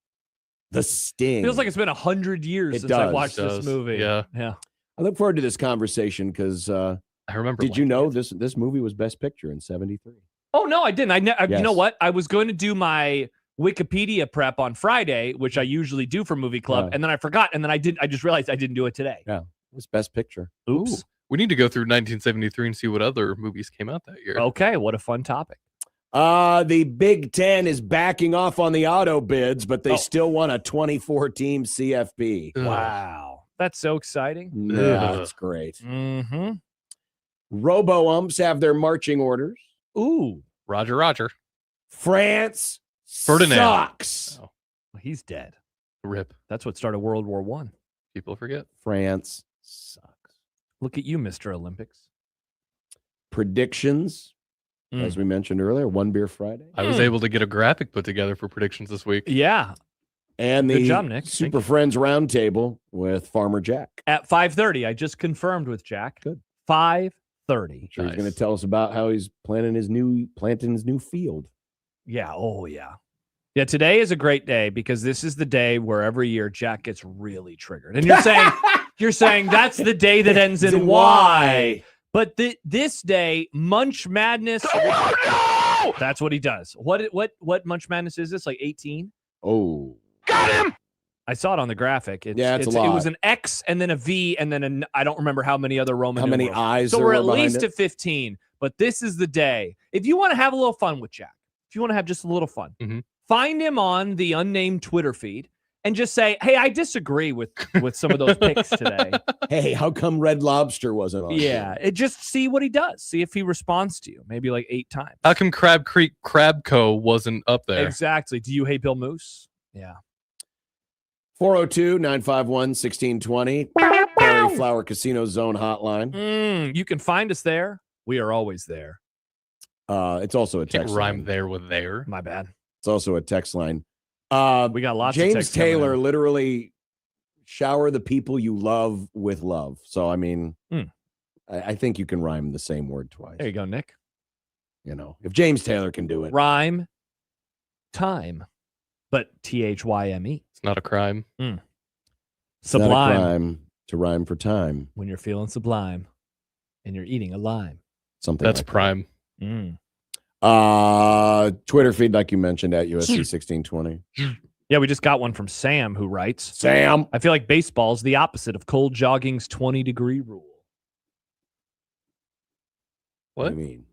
The Sting. Feels like it's been 100 years It since I does. watched It this does. movie. Yeah. I look forward to this conversation because I remember. did you know this movie was Best Picture in '73? Oh no, I didn't. You know Yes. what? I was going to do my Wikipedia prep on Friday, which I usually do for Movie Club, and then I forgot, and then I just realized I didn't do it today. Yeah, it was Best Picture. Oops. We need to go through 1973 and see what other movies came out that year. Okay, what a fun topic. The Big Ten is backing off on the auto bids, but they still want a 24-team CFP. Wow, that's so exciting. Yeah, that's great. Mm-hmm. Robo-umps have their marching orders. Ooh, Roger. France Ferdinand. sucks. Oh, he's dead. rip. That's what started World War One. People forget. France sucks. Look at you, Mr. Olympics. Predictions, as we mentioned earlier, One Beer Friday. I was able to get a graphic put together for predictions this week. Yeah. And the Good job, Nick. Super Friends Roundtable with Farmer Jack. At 5:30, I just confirmed with Jack. Good. 5:30. Sure, he's going to tell us about how he's planting his new field. Yeah. Oh, yeah. Yeah. Today is a great day because this is the day where every year Jack gets really triggered. And you're saying that's the day that ends in Y. But this day, Munch Madness. Oh, no! That's what he does. What Munch Madness is this? Like 18? Oh. Got him! I saw it on the graphic. It's a lot. It was an X and then a V and then I don't remember how many other Roman numerals. How many I's? So there we're at were behind least it? at 15. But this is the day. If you want to have a little fun with Jack, if you want to have just a little fun, find him on the unnamed Twitter feed and just say, hey, I disagree with some of those picks today. Hey, how come Red Lobster wasn't on? Yeah, just see what he does. See if he responds to you. Maybe like 8 times. How come Crab Creek Crab Co. wasn't up there? Exactly. Do you hate Bill Moose? Yeah. 402-951-1620. Prairie Flower Casino Zone hotline. You can find us there. We are always there. It's also a Can't text rhyme line. there with there. My bad. It's also a text line. We got lots of James texts coming Taylor in. literally shower the people you love with love. So, I mean, I think you can rhyme the same word twice. There you go, Nick. You know, if James Taylor can do it. Rhyme time, but THYME. It's not a crime. It's Sublime. not a crime to rhyme for time. When you're feeling sublime and you're eating a lime. Something That's like that. prime. Twitter feed, like you mentioned, at USC 1620. Yeah, we just got one from Sam who writes, Sam. I feel like baseball is the opposite of cold jogging's 20-degree rule. What? do you mean?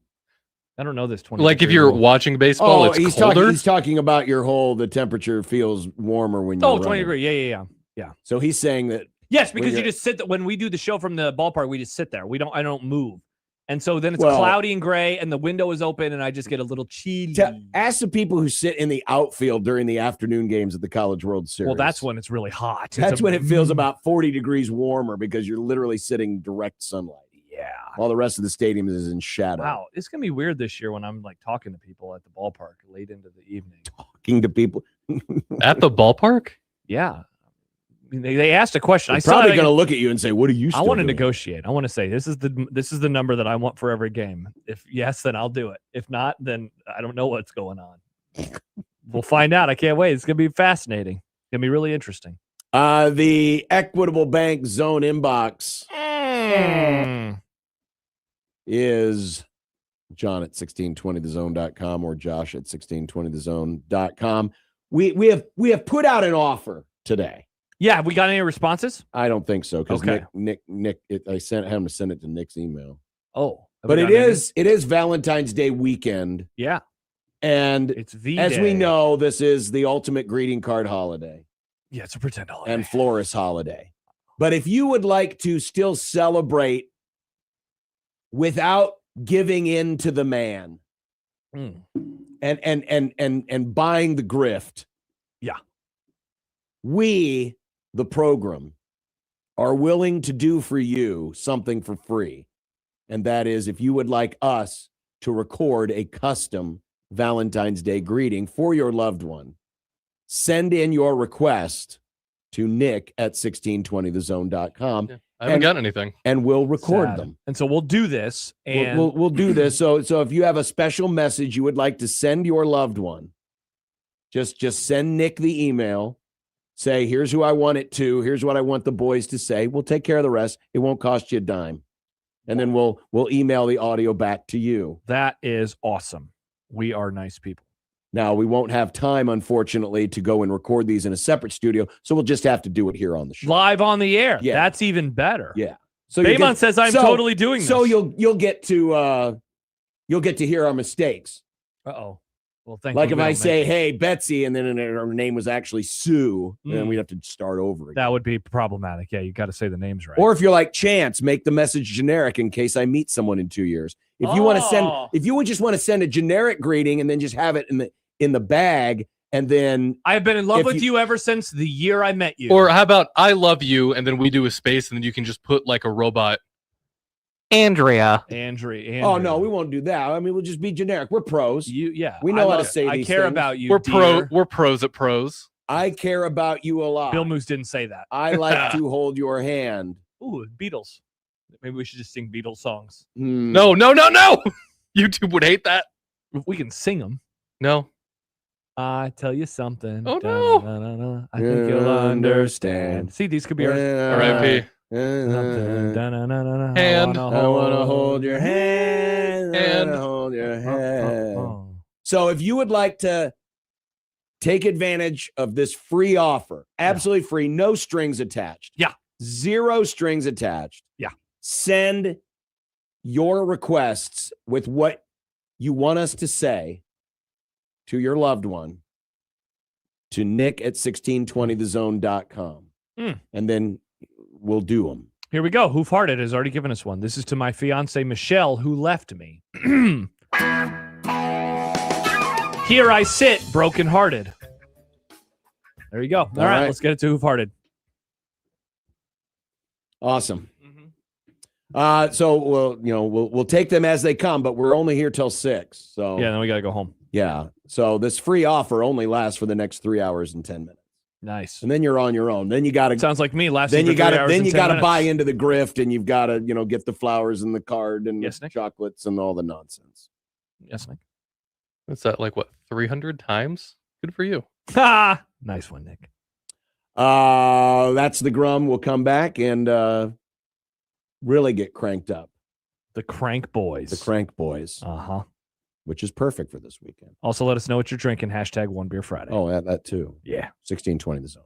I don't know this 20. Like if you're watching baseball, it's he's colder. He's talking about your whole, the temperature feels warmer when you're 20 running. degree. Yeah. So he's saying that. Yes, because When you you're- just sit when we do the show from the ballpark, we just sit there. I don't move. And so then it's Well- cloudy and gray and the window is open and I just get a little chilly. Ask the people who sit in the outfield during the afternoon games at the College World Series. Well, that's when it's really hot. That's when it feels about 40 degrees warmer because you're literally sitting direct sunlight. Yeah. While the rest of the stadium is in shadow. Wow, it's gonna be weird this year when I'm like talking to people at the ballpark late into the evening. Talking to people. At the ballpark? Yeah, They asked a question. They're probably going to look at you and say, "What are you?" I want to doing? negotiate. I want to say this is the number that I want for every game. If yes, then I'll do it. If not, then I don't know what's going on. We'll find out. I can't wait. It's going to be fascinating. It's going to be really interesting. The Equitable Bank Zone inbox is John at 1620thezone.com or Josh at 1620thezone.com. We have put out an offer today. Yeah, we got any responses? I don't think so because Okay. Nick I had him to send it to Nick's email. Oh, but it is Valentine's Day weekend. Yeah, and it's as we know, this is the ultimate greeting card holiday. Yeah, it's a pretend holiday and florist holiday. But if you would like to still celebrate without giving in to the man and buying the grift, yeah, we, the program, are willing to do for you something for free. And that is if you would like us to record a custom Valentine's Day greeting for your loved one, send in your request to Nick at 1620thezone.com. Yeah, I haven't gotten anything. And we'll record them. And so we'll do this. And We'll do this. So if you have a special message you would like to send your loved one, just send Nick the email. Say, here's who I want it to. Here's what I want the boys to say. We'll take care of the rest. It won't cost you a dime. And then we'll email the audio back to you. That is awesome. We are nice people. Now, we won't have time, unfortunately, to go and record these in a separate studio, so we'll just have to do it here on the show. Live on the air. Yeah. That's even better. Yeah. So Baymon says I'm totally doing this. So you'll get to hear our mistakes. Uh-oh. Well, thank like you. if I say, "Hey, Betsy," and then her name was actually Sue, then we'd have to start over again. That would be problematic. Yeah, you got to say the names right. Or if you're like Chance, make the message generic in case I meet someone in 2 years. If you want to send, if you would just want to send a generic greeting and then just have it in the bag, and then I have been in love with you ever since the year I met you. Or how about I love you, and then we do a space, and then you can just put like a robot. Andrea. Oh no, we won't do that. I mean, we'll just be generic. We're pros. We know how to say I these care things. about you. We're pros at pros. I care about you a lot. Bill Moose didn't say that. I like to hold your hand. Ooh, Beatles. Maybe we should just sing Beatles songs. No. YouTube would hate that. We can sing them. No. I tell you something. Oh no. I think you'll understand. See, these could be our R.I.P. Hand. I want to hold your hand. I want to hold your hand. So if you would like to take advantage of this free offer, absolutely free, no strings attached. Yeah. 0 strings attached. Yeah. Send your requests with what you want us to say to your loved one to Nick at 1620thezone.com. And then we'll do them. Here we go. Hoof Hearted has already given us one. This is to my fiance, Michelle, who left me. Here I sit, brokenhearted. There you go. All right, let's get it to Hoof Hearted. Awesome. So we'll take them as they come, but we're only here till 6. So yeah, then we got to go home. Yeah. So this free offer only lasts for the next 3 hours and 10 minutes. Nice. And then you're on your own. Then you got to. Sounds like me. Last. Then you got to buy into the grift, and you've got to get the flowers and the card and the chocolates and all the nonsense. Yes, Nick. What's that, like, what, 300 times? Good for you. Ha! Nice one, Nick. That's the Grum. We'll come back and really get cranked up. The Crank Boys. The Crank Boys. Uh-huh. Which is perfect for this weekend. Also, let us know what you're drinking. Hashtag One Beer Friday. Oh, that too. Yeah. 1620 the zone.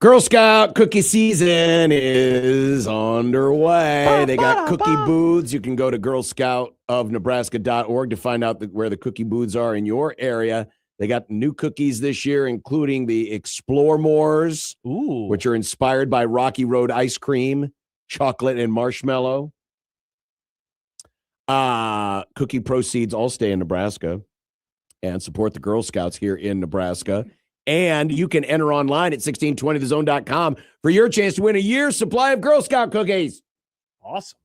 Girl Scout cookie season is underway. They got cookie booths. You can go to girlscoutofnebraska.org to find out where the cookie booths are in your area. They got new cookies this year, including the Explore Mores, which are inspired by Rocky Road ice cream, chocolate, and marshmallow. Cookie proceeds all stay in Nebraska and support the Girl Scouts here in Nebraska. And you can enter online at 1620thezone.com for your chance to win a year's supply of Girl Scout cookies. Awesome.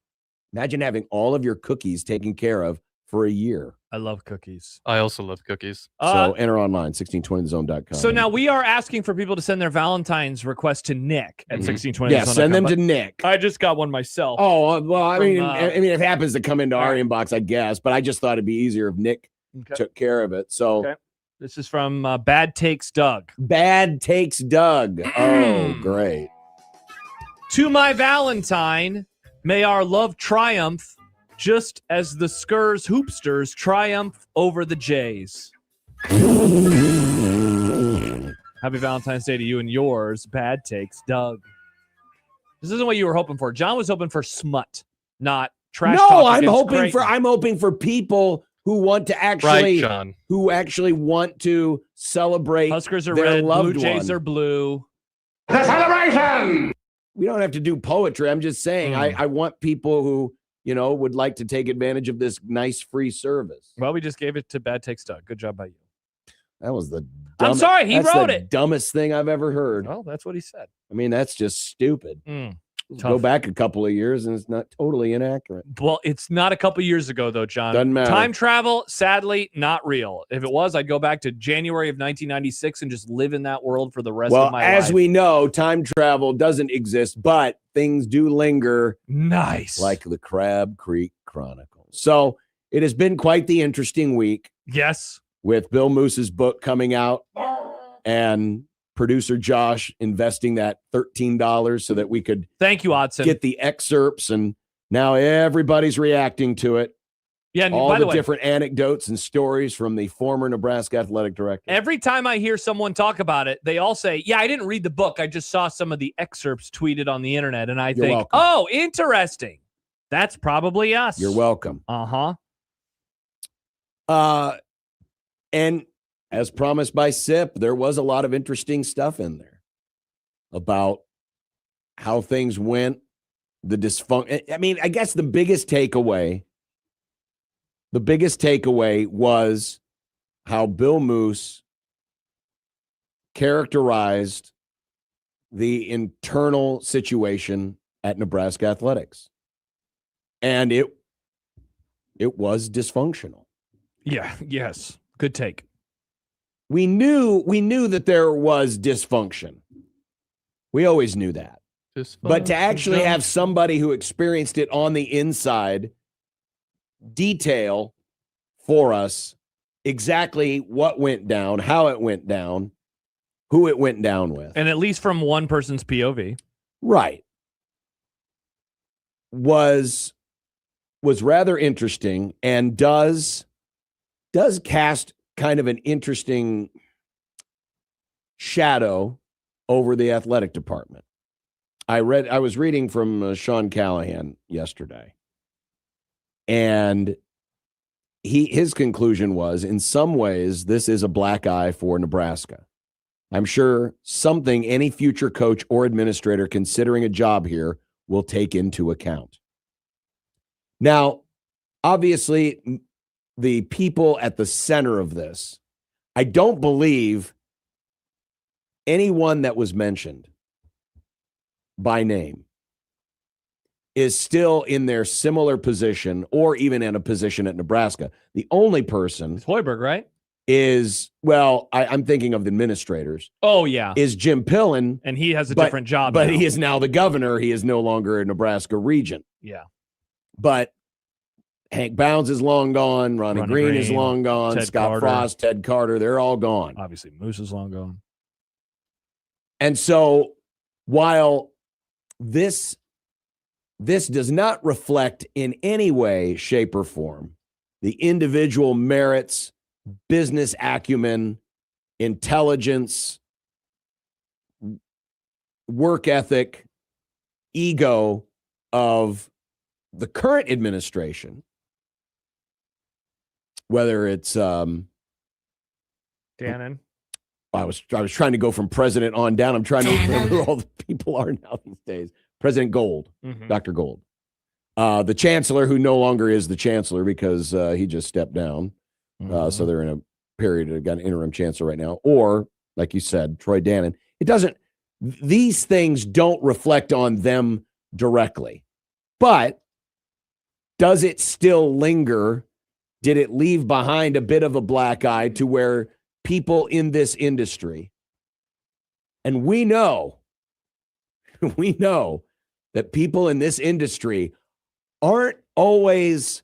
Imagine having all of your cookies taken care of for a year. I love cookies. I also love cookies. So enter online, 1620thezone.com. So now we are asking for people to send their Valentine's request to Nick at 1620. Yeah, send them to Nick. I just got one myself. Oh, well, I mean, it happens to come into our inbox, I guess, but I just thought it'd be easier if Nick took care of it. So this is from Bad Takes Doug. Bad Takes Doug. Oh, great. To my Valentine, may our love triumph just as the Skurs Hoopsters triumph over the Jays. Happy Valentine's Day to you and yours, Bad Takes Doug. This isn't what you were hoping for. John was hoping for smut, not trash talk. No, I'm hoping for people who want to actually want to celebrate. Huskers are their red, loved Blue Jays one. are blue. The celebration. We don't have to do poetry. I'm just saying I want people who, would like to take advantage of this nice free service. Well, we just gave it to Bad Takes Doug. Good job by you. That was the I'm sorry, he wrote it. Dumbest thing I've ever heard. Well, that's what he said. I mean, that's just stupid. Tough. Go back a couple of years and it's not totally inaccurate. Well, it's not a couple years ago, though, John. Doesn't matter. Time travel, sadly, not real. If it was, I'd go back to January of 1996 and just live in that world for the rest of my life. Well, as we know, time travel doesn't exist, but things do linger. Nice. Like the Crab Creek Chronicles. So it has been quite the interesting week. Yes. With Bill Moose's book coming out and producer Josh investing that $13 so that we could thank you, Odson, get the excerpts, and now everybody's reacting to it. Yeah, and all by the way, different anecdotes and stories from the former Nebraska athletic director. Every time I hear someone talk about it, they all say, "Yeah, I didn't read the book. I just saw some of the excerpts tweeted on the internet," and I think, welcome. "Oh, interesting. That's probably us." You're welcome. And as promised by SIP, there was a lot of interesting stuff in there about how things went, the dysfunction. I mean, I guess the biggest takeaway was how Bill Moose characterized the internal situation at Nebraska athletics. And it was dysfunctional. Yeah, yes. Good take. We knew that there was dysfunction. We always knew that. But to actually have somebody who experienced it on the inside detail for us exactly what went down, how it went down, who it went down with. And at least from one person's POV. Right. Was rather interesting and does cast kind of an interesting shadow over the athletic department. I was reading from Sean Callahan yesterday, and his conclusion was, in some ways, this is a black eye for Nebraska. I'm sure something any future coach or administrator considering a job here will take into account. Now, obviously, the people at the center of this, I don't believe anyone that was mentioned by name is still in their similar position or even in a position at Nebraska. The only person it's Hoiberg, right? Is, well, I'm thinking of the administrators. Oh, yeah. Is Jim Pillen. And he has a different job But now. he is now the governor. He is no longer a Nebraska regent. Yeah. But Hank Bounds is long gone. Ronnie Green is long gone. Ted Scott Carter. Frost, Ted Carter, they're all gone. Obviously, Moose is long gone. And so while this does not reflect in any way, shape, or form the individual merits, business acumen, intelligence, work ethic, ego of the current administration, whether it's Dannon. I was trying to go from president on down. I'm trying to remember who all the people are now these days. President Gold, Dr. Gold, the chancellor, who no longer is the chancellor because he just stepped down. So they're in a period of got an interim chancellor right now. Or, like you said, Troy Dannon. These things don't reflect on them directly. But does it still linger? Did it leave behind a bit of a black eye to where people in this industry, and we know that people in this industry aren't always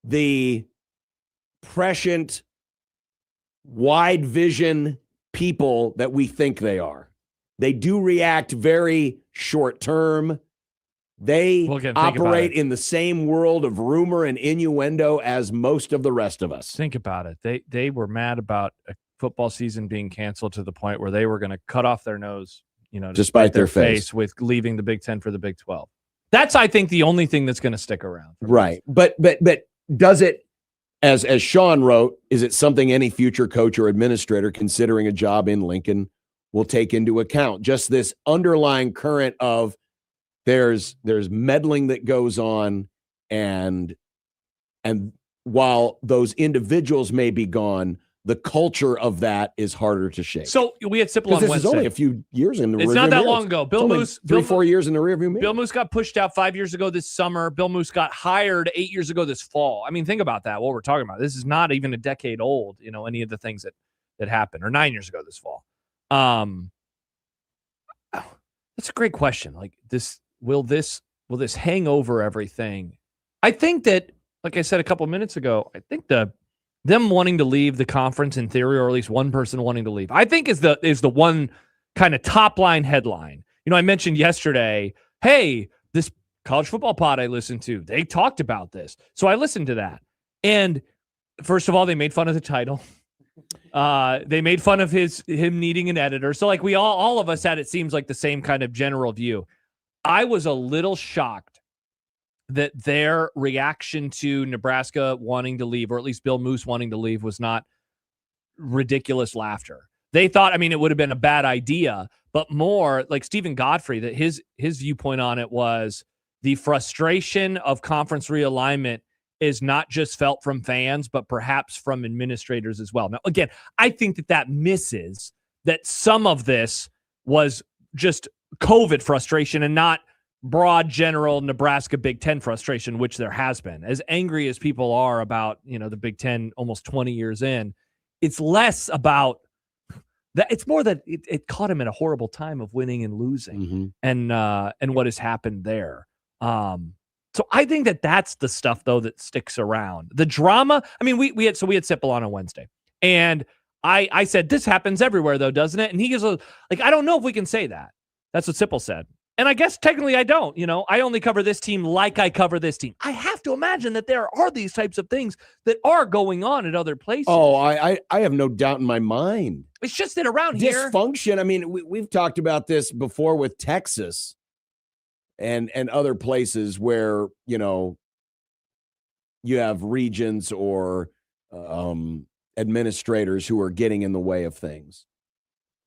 the prescient, wide vision people that we think they are. They do react very short term. They operate in the same world of rumor and innuendo as most of the rest of us. Think about it. They were mad about a football season being canceled to the point where they were going to cut off their nose, despite their face with leaving the Big Ten for the Big 12. That's, I think, the only thing that's going to stick around. Right. But does it, as Sean wrote, is it something any future coach or administrator considering a job in Lincoln will take into account? Just this underlying current of there's meddling that goes on, and while those individuals may be gone, the culture of that is harder to shake. So we had Sipple on Wednesday. This is only a few years in the rearview mirror. It's not that long ago. Bill Moose, 4 years in the rearview mirror. Bill Moose got pushed out 5 years ago this summer. Bill Moose got hired 8 years ago this fall. I mean, think about that. What we're talking about. This is not even a decade old. Any of the things that happened, or 9 years ago this fall. That's a great question. Like this. Will this hang over everything? I think that, like I said a couple of minutes ago, I think them wanting to leave the conference in theory, or at least one person wanting to leave, I think is the one kind of top line headline. I mentioned yesterday, hey, this college football pod I listened to, they talked about this. So I listened to that. And first of all, they made fun of the title. They made fun of him needing an editor. So like we all of us had, it seems like, the same kind of general view. I was a little shocked that their reaction to Nebraska wanting to leave, or at least Bill Moose wanting to leave, was not ridiculous laughter. They thought, it would have been a bad idea, but more like Stephen Godfrey, that his viewpoint on it was the frustration of conference realignment is not just felt from fans, but perhaps from administrators as well. Now, again, I think that misses that some of this was just COVID frustration and not broad general Nebraska Big Ten frustration, which there has been. As angry as people are about, the Big Ten almost 20 years in, it's less about that. It's more that it caught him in a horrible time of winning and losing, and what has happened there. So I think that's the stuff though that sticks around. The drama. We had Sipple on Wednesday, and I said, this happens everywhere though, doesn't it? And he goes, like, I don't know if we can say that. That's what Sipple said. And I guess technically I don't. I only cover this team like I cover this team. I have to imagine that there are these types of things that are going on at other places. Oh, I have no doubt in my mind. It's just that around here. Dysfunction. We've talked about this before with Texas and other places where, you have regions or administrators who are getting in the way of things.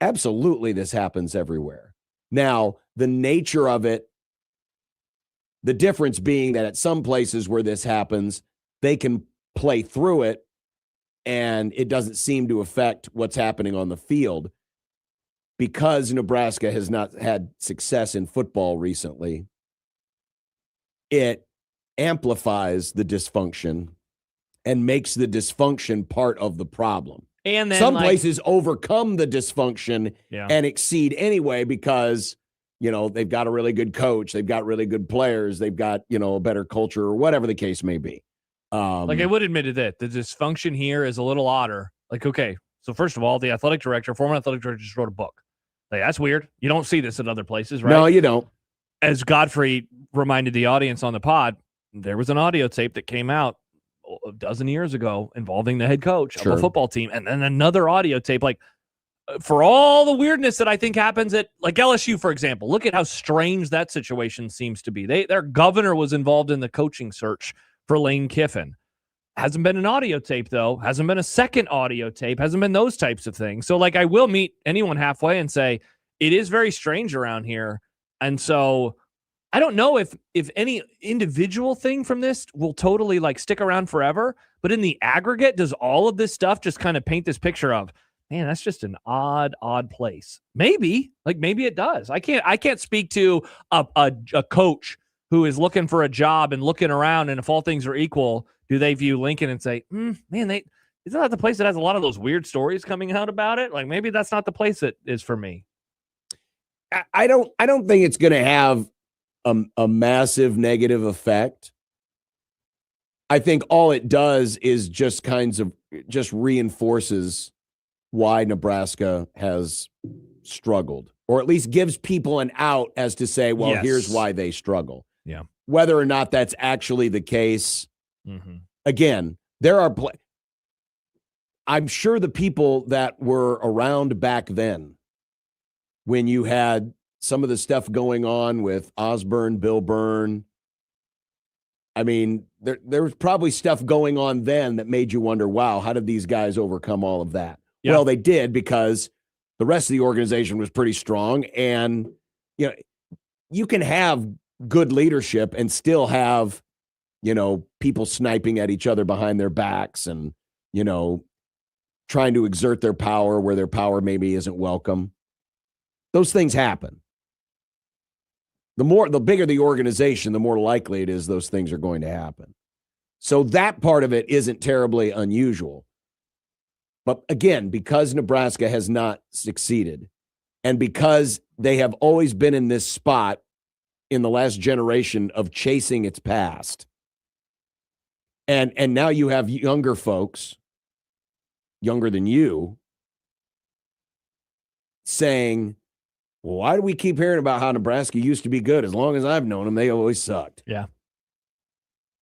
Absolutely, this happens everywhere. Now, the nature of it, the difference being that at some places where this happens, they can play through it and it doesn't seem to affect what's happening on the field. Because Nebraska has not had success in football recently, it amplifies the dysfunction and makes the dysfunction part of the problem. And then some places overcome the dysfunction and exceed anyway because, they've got a really good coach, they've got really good players, they've got, a better culture or whatever the case may be. I would admit to that. The dysfunction here is a little odder. Like, okay, so first of all, the former athletic director just wrote a book. Like, that's weird. You don't see this in other places, right? No, you don't. As Godfrey reminded the audience on the pod, there was an audio tape that came out a dozen years ago involving the head coach of a football team, and then another audio tape. Like, for all the weirdness that I think happens at like LSU, for example, look at how strange that situation seems to be. Their governor was involved in the coaching search for Lane Kiffin. Hasn't been an audio tape, though. Hasn't been a second audio tape. Hasn't been those types of things. So, like, I will meet anyone halfway and say, it is very strange around here. And so I don't know if any individual thing from this will totally, like, stick around forever. But in the aggregate, does all of this stuff just kind of paint this picture of, man, that's just an odd place? Maybe. Like, maybe it does. I can't speak to a coach who is looking for a job and looking around, and if all things are equal, do they view Lincoln and say, man, isn't that the place that has a lot of those weird stories coming out about it? Like, maybe that's not the place that is for me. I don't think it's going to have a massive negative effect. I think all it does is just reinforces why Nebraska has struggled, or at least gives people an out as to say, well, Yes. Here's why they struggle. Yeah. Whether or not that's actually the case. Mm-hmm. Again, there are I'm sure the people that were around back then, when you had some of the stuff going on with Osborne, Bill Byrne, I mean, there was probably stuff going on then that made you wonder, wow, how did these guys overcome all of that? Yeah. Well, they did, because the rest of the organization was pretty strong. And, you know, you can have good leadership and still have, you know, people sniping at each other behind their backs and, you know, trying to exert their power where their power maybe isn't welcome. Those things happen. The bigger the organization, the more likely it is those things are going to happen. So that part of it isn't terribly unusual. But again, because Nebraska has not succeeded, and because they have always been in this spot in the last generation of chasing its past, and now you have younger folks, younger than you, saying, well, why do we keep hearing about how Nebraska used to be good? As long as I've known them, they always sucked. Yeah.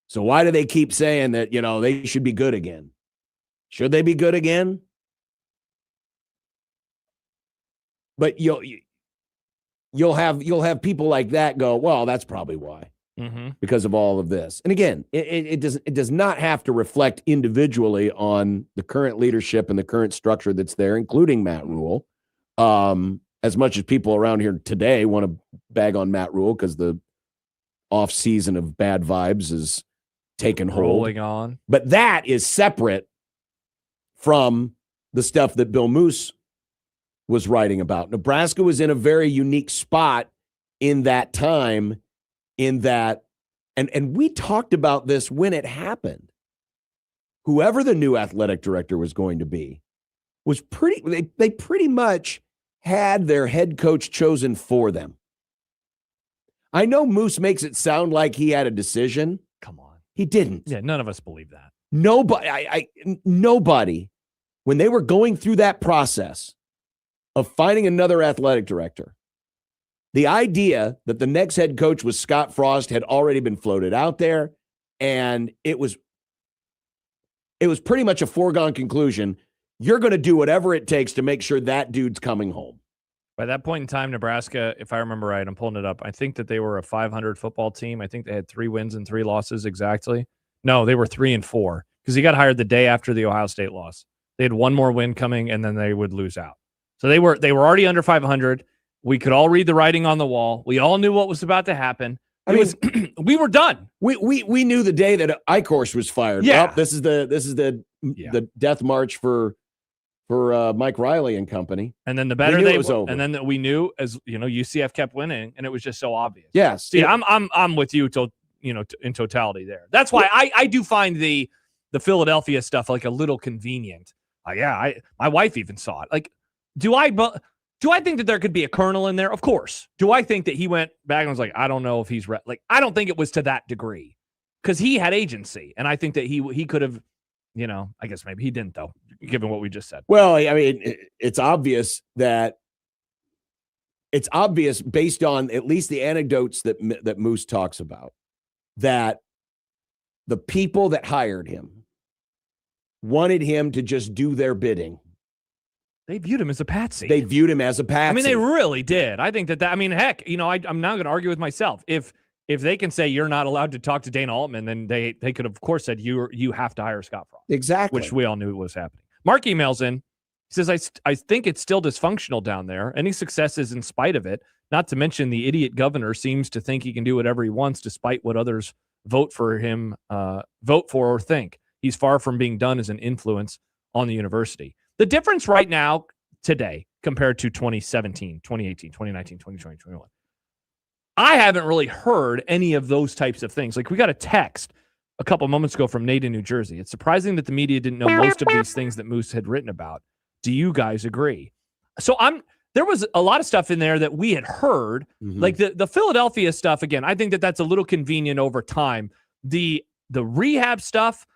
So why do they keep saying that, you know, they should be good again? Should they be good again? But you'll have people like that go, well, that's probably why. Mm-hmm. Because of all of this. And again, it does not have to reflect individually on the current leadership and the current structure that's there, including Matt Rule. As much as people around here today want to bag on Matt Rule because the off season of bad vibes is taken hold. Rolling on. But that is separate from the stuff that Bill Moose was writing about. Nebraska was in a very unique spot in that time, in that, and we talked about this when it happened. Whoever the new athletic director was going to be was they pretty much had their head coach chosen for them. I know Moose makes it sound like he had a decision. Come on. He didn't. Yeah, none of us believe that. Nobody, when they were going through that process of finding another athletic director, the idea that the next head coach was Scott Frost had already been floated out there, and it was pretty much a foregone conclusion. You're going to do whatever it takes to make sure that dude's coming home. By that point in time, Nebraska, if I remember right, I'm pulling it up, I think that they were a 500 football team. I think they had 3 wins and 3 losses exactly. No, they were 3-4 because he got hired the day after the Ohio State loss. They had one more win coming, and then they would lose out. So they were already under 500. We could all read the writing on the wall. We all knew what was about to happen. We were done. We knew the day that Eichhorst was fired. Yeah. Well, this is the death march for Mike Riley and company. And then the better they was over. And then we knew, as you know, UCF kept winning, and it was just so obvious. Yes. See, I'm with you till in totality there. That's why I do find the Philadelphia stuff like a little convenient. My wife even saw it. Like, do I think that there could be a kernel in there? Of course. Do I think that he went back and was like, I don't know if he's like, I don't think it was to that degree, because he had agency, and I think that he could have, I guess maybe he didn't, though, given what we just said. Well, I mean, it's obvious based on at least the anecdotes that Moose talks about, that the people that hired him wanted him to just do their bidding. They viewed him as a patsy. They viewed him as a patsy. I mean, they really did. I think that I mean, heck, I'm not going to argue with myself. If they can say you're not allowed to talk to Dana Altman, then they could have, of course, said you have to hire Scott Frost. Exactly. Which we all knew was happening. Mark emails in. He says, I think it's still dysfunctional down there. Any success is in spite of it. Not to mention the idiot governor seems to think he can do whatever he wants despite what others vote for or think. He's far from being done as an influence on the university. The difference right now, today, compared to 2017, 2018, 2019, 2020, 2021, I haven't really heard any of those types of things. Like, we got a text a couple moments ago from Nate in New Jersey. It's surprising that the media didn't know most of these things that Moose had written about. Do you guys agree? So there was a lot of stuff in there that we had heard, like the Philadelphia stuff. Again, I think that's a little convenient over time. The rehab stuff,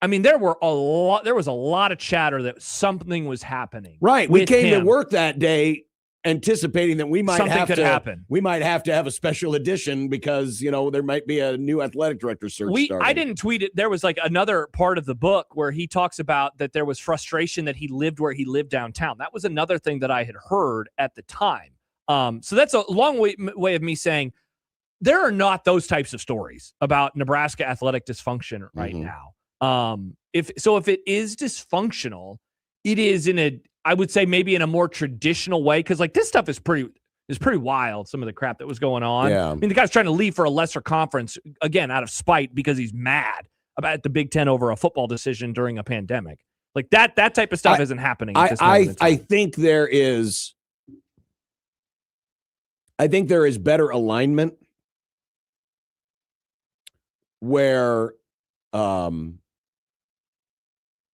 I mean, there was a lot of chatter that something was happening. Right. We came to work that day anticipating that we might have to have a special edition because, there might be a new athletic director search starting. I didn't tweet it. There was like another part of the book where he talks about that there was frustration that he lived where he lived downtown. That was another thing that I had heard at the time. So that's a long way of me saying there are not those types of stories about Nebraska athletic dysfunction right now. If it is dysfunctional, it is I would say maybe in a more traditional way, because like this stuff is pretty wild, some of the crap that was going on. Yeah. I mean, the guy's trying to leave for a lesser conference, again, out of spite because he's mad about the Big Ten over a football decision during a pandemic. Like that type of stuff isn't happening. I think there is better alignment where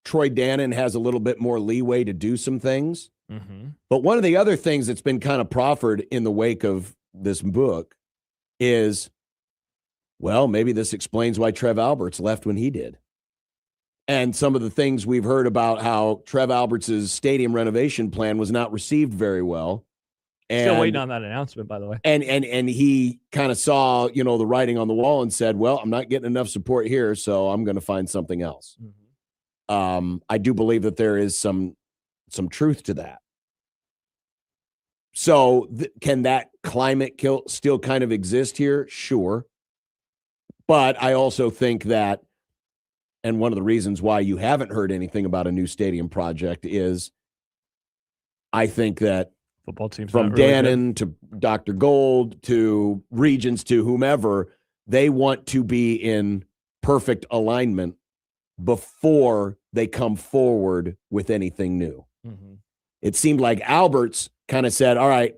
Troy Dannon has a little bit more leeway to do some things. But one of the other things that's been kind of proffered in the wake of this book is, well, maybe this explains why Trev Alberts left when he did. And some of the things we've heard about how Trev Alberts' stadium renovation plan was not received very well. And, still waiting on that announcement, by the way. And he kind of saw, the writing on the wall and said, well, I'm not getting enough support here, so I'm going to find something else. I do believe that there is some truth to that. So can that climate still kind of exist here? Sure. But I also think that, and one of the reasons why you haven't heard anything about a new stadium project is I think that football teams from really Dannon to Dr. Gold to Regents to whomever, they want to be in perfect alignment before they come forward with anything new. It seemed like Alberts kind of said, all right,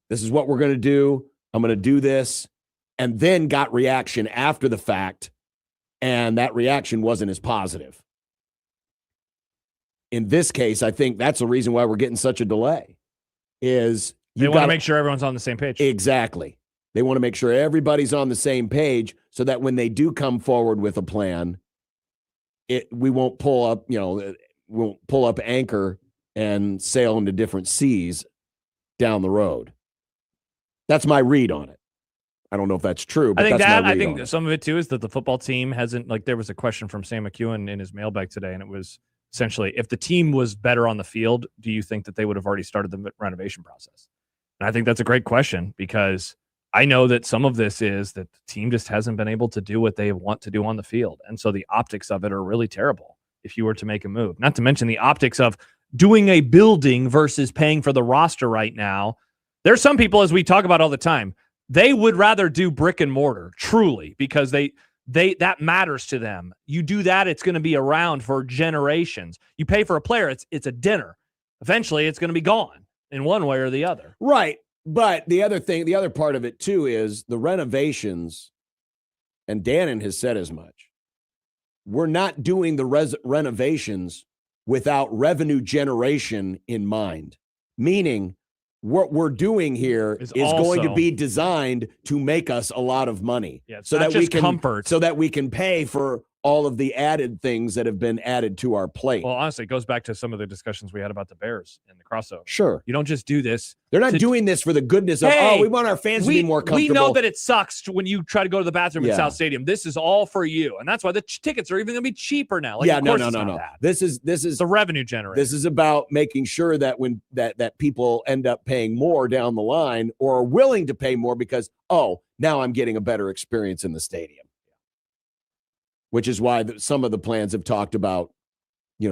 this is what we're going to do. I'm going to do this. And then got reaction after the fact. And that reaction wasn't as positive. In this case, I think that's the reason why we're getting such a delay is they want to make sure everyone's on the same page. Exactly. They want to make sure everybody's on the same page so that when they do come forward with a plan, we won't pull up anchor and sail into different seas down the road. That's my read on it. I don't know if that's true, but I think some of it too is that the football team hasn't, like, there was a question from Sam McEwen in his mailbag today, and it was essentially, if the team was better on the field, do you think that they would have already started the renovation process? And I think that's a great question, because I know that some of this is that the team just hasn't been able to do what they want to do on the field. And so the optics of it are really terrible if you were to make a move. Not to mention the optics of doing a building versus paying for the roster right now. There's some people, as we talk about all the time, they would rather do brick and mortar, truly, because that matters to them. You do that, it's going to be around for generations. You pay for a player, it's a dinner. Eventually, it's going to be gone in one way or the other. Right. But the other part of it too is the renovations, and Dannon has said as much. We're not doing the renovations without revenue generation in mind, meaning what we're doing here is going to be designed to make us a lot of money. Yeah, so that we can pay for all of the added things that have been added to our plate. Well, honestly, it goes back to some of the discussions we had about the Bears and the crossover. Sure. You don't just do this. They're not doing this for the goodness of, we want our fans to be more comfortable. We know that it sucks when you try to go to the bathroom at South Stadium. This is all for you. And that's why the tickets are even going to be cheaper now. Like, no. That. This is the revenue generator. This is about making sure that when that people end up paying more down the line or are willing to pay more because, now I'm getting a better experience in the stadium. Which is why some of the plans have talked about,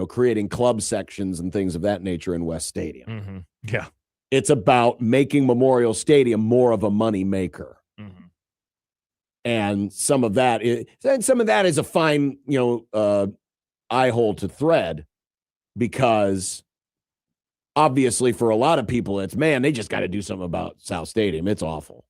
creating club sections and things of that nature in West Stadium. Mm-hmm. Yeah. It's about making Memorial Stadium more of a money maker. Mm-hmm. And some of that is a fine, eye hole to thread because obviously for a lot of people, it's, man, they just got to do something about South Stadium. It's awful.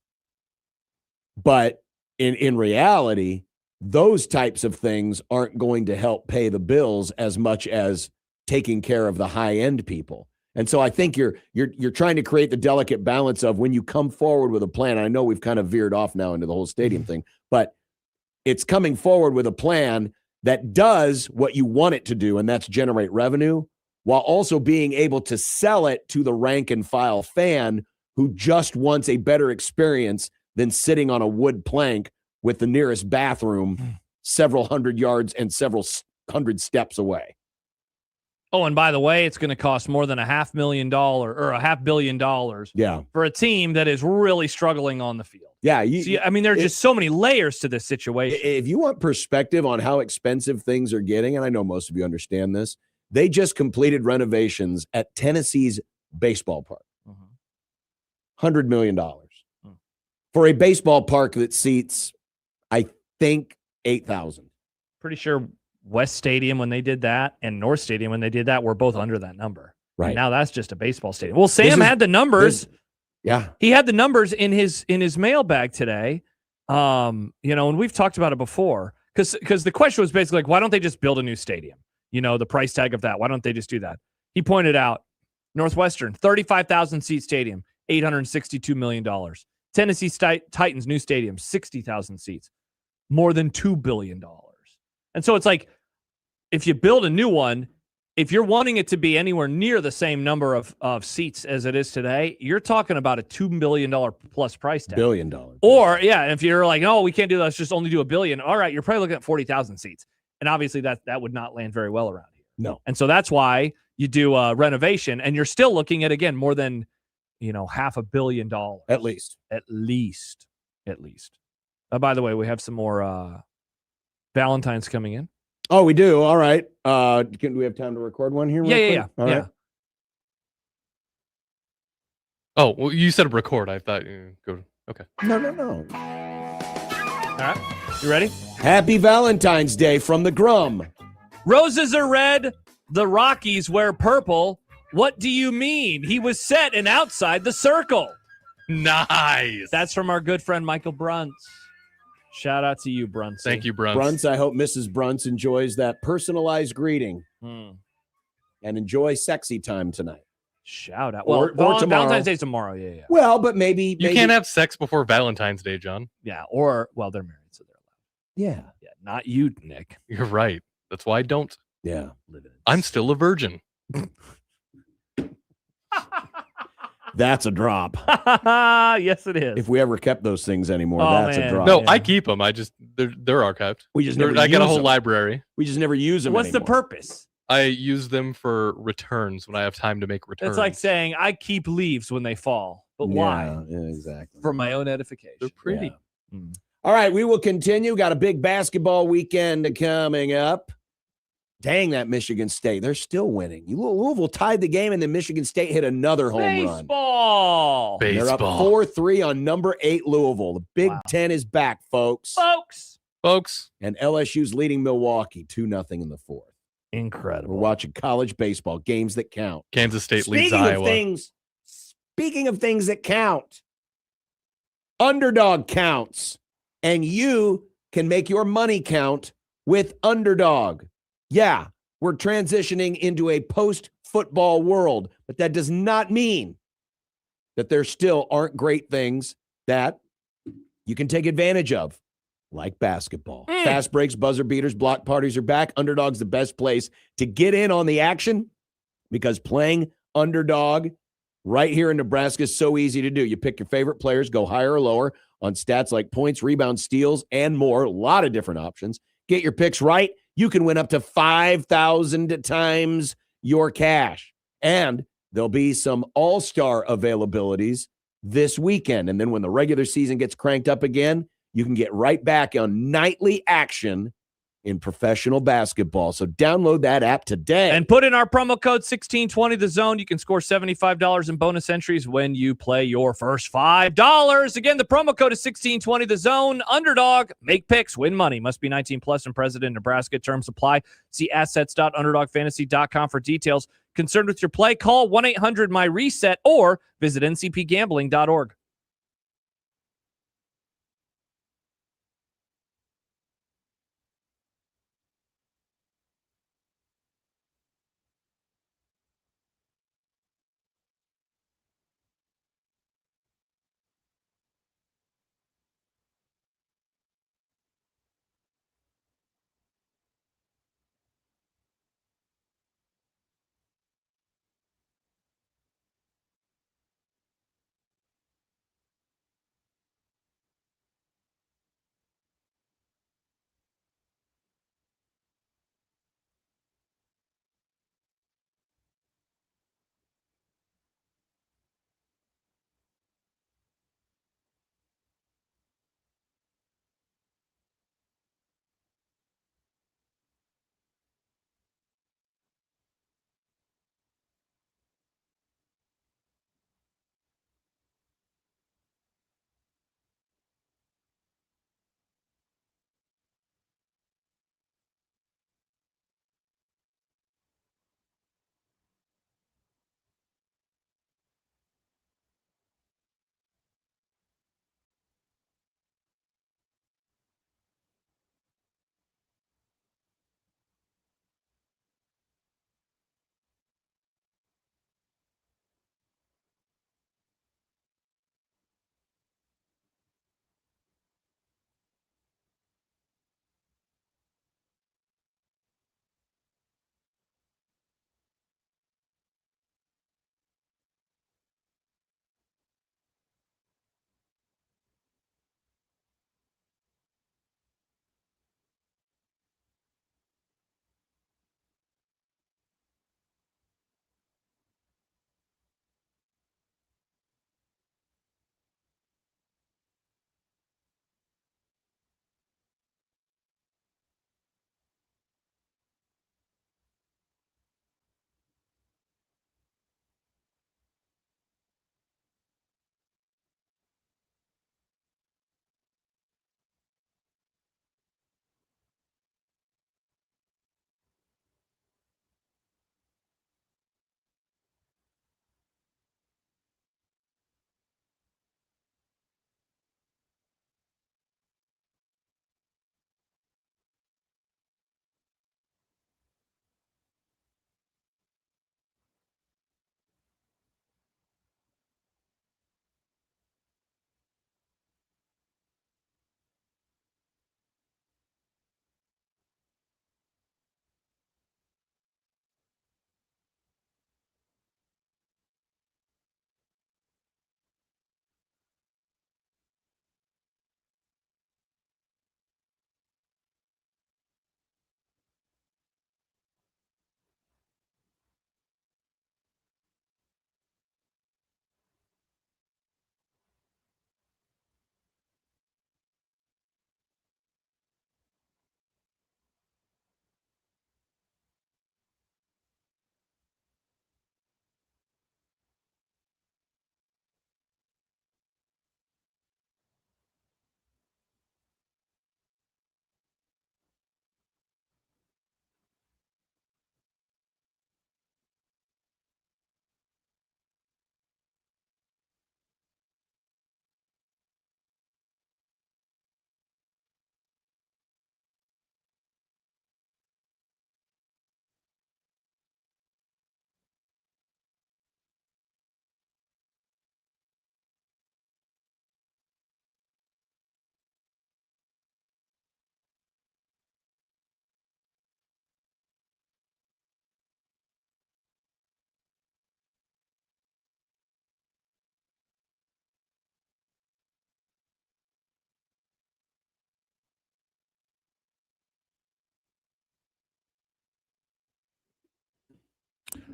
But in reality, those types of things aren't going to help pay the bills as much as taking care of the high-end people. And so I think you're trying to create the delicate balance of when you come forward with a plan. I know we've kind of veered off now into the whole stadium thing, but it's coming forward with a plan that does what you want it to do, and that's generate revenue, while also being able to sell it to the rank and file fan who just wants a better experience than sitting on a wood plank with the nearest bathroom several hundred yards and several hundred steps away. Oh, and by the way, it's going to cost more than $500,000 or $500 million for a team that is really struggling on the field. Yeah. There are just so many layers to this situation. If you want perspective on how expensive things are getting, and I know most of you understand this, they just completed renovations at Tennessee's baseball park. $100 million for a baseball park that seats, I think, 8,000. Pretty sure West Stadium when they did that and North Stadium when they did that were both under that number. Right. And now that's just a baseball stadium. Well, Sam had the numbers. He had the numbers in his mailbag today. And we've talked about it before because the question was basically like, why don't they just build a new stadium? The price tag of that. Why don't they just do that? He pointed out Northwestern, 35,000 seat stadium, $862 million. Tennessee Titans new stadium, 60,000 seats, more than $2 billion. And so it's like, if you build a new one, if you're wanting it to be anywhere near the same number of seats as it is today, you're talking about a $2 billion plus price tag. $1 billion. Or, if you're like, no, we can't do that, let's just only do $1 billion. All right, you're probably looking at 40,000 seats. And obviously that would not land very well around here. No. And so that's why you do a renovation, and you're still looking at, again, more than $500 million. At least. By the way, we have some more Valentine's coming in. Oh, we do. All right. Do we have time to record one here? Yeah. All right. Oh, well, you said record. I thought you go. Okay. No. All right. You ready? Happy Valentine's Day from the Grum. Roses are red. The Rockies wear purple. What do you mean? He was set and outside the circle. Nice. That's from our good friend Michael Bruntz. Shout out to you, Bruntz. Thank you, Bruntz. Bruntz, I hope Mrs. Bruntz enjoys that personalized greeting and enjoy sexy time tonight. Shout out. Or tomorrow. Valentine's Day's tomorrow. Yeah. Well, but maybe you can't have sex before Valentine's Day, John. Yeah. Or, they're married, so they're allowed. Yeah. Yeah. Not you, Nick. You're right. That's why I don't. Yeah. I'm still a virgin. That's a drop. Yes, it is. If we ever kept those things anymore, that's a drop. No, I keep them. I just they're archived. I got a whole library. We just never use them. What's the purpose? I use them for returns when I have time to make returns. It's like saying I keep leaves when they fall. But why? Yeah, exactly. For my own edification. They're pretty. Yeah. All right, we will continue. Got a big basketball weekend coming up. Dang, that Michigan State. They're still winning. Louisville tied the game, and then Michigan State hit another home run. Baseball. They're up 4-3 on number 8 Louisville. The Big Ten is back, folks. And LSU's leading Milwaukee 2-0 in the fourth. Incredible. We're watching college baseball, games that count. Kansas State leads Iowa. Speaking of things that count, Underdog counts, and you can make your money count with Underdog. Yeah, we're transitioning into a post-football world, but that does not mean that there still aren't great things that you can take advantage of. like basketball. Fast breaks, buzzer beaters, block parties are back. Underdog's the best place to get in on the action because playing Underdog right here in Nebraska is so easy to do. You pick your favorite players, go higher or lower on stats like points, rebounds, steals, and more. A lot of different options. Get your picks right. You can win up to 5,000 times your cash. And there'll be some all-star availabilities this weekend. And then when the regular season gets cranked up again, you can get right back on nightly action in professional basketball. So download that app today. And put in our promo code 1620 the zone. You can score $75 in bonus entries when you play your first $5. Again, the promo code is 1620 the zone. Underdog, make picks, win money. Must be 19 plus and present in Nebraska. Terms apply. See assets.underdogfantasy.com for details. Concerned with your play? Call 1-800-MY-RESET or visit ncpgambling.org.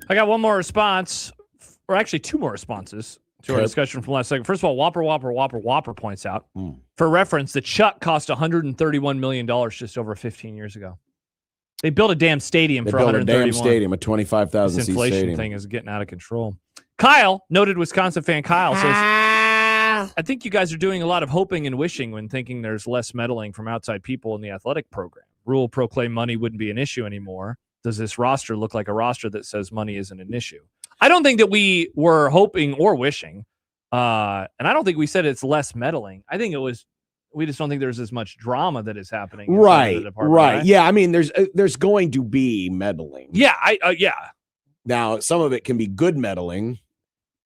I got one more response, or actually two more responses to our discussion from last second. First of all, Whopper points out, for reference, the Chuck cost $131 million just over 15 years ago. They built a damn stadium for $131 million. A stadium, a 25,000 This seat inflation stadium. thing is getting out of control. Kyle, noted Wisconsin fan Kyle, says, I think you guys are doing a lot of hoping and wishing when thinking there's less meddling from outside people in the athletic program. Rule proclaimed money wouldn't be an issue anymore. Does this roster look like a roster that says money isn't an issue? I don't think that we were hoping or wishing. And I don't think we said it's less meddling. I think it was, we just don't think there's as much drama that is happening. Right. Yeah. I mean, there's going to be meddling. Yeah. Yeah. Now, some of it can be good meddling.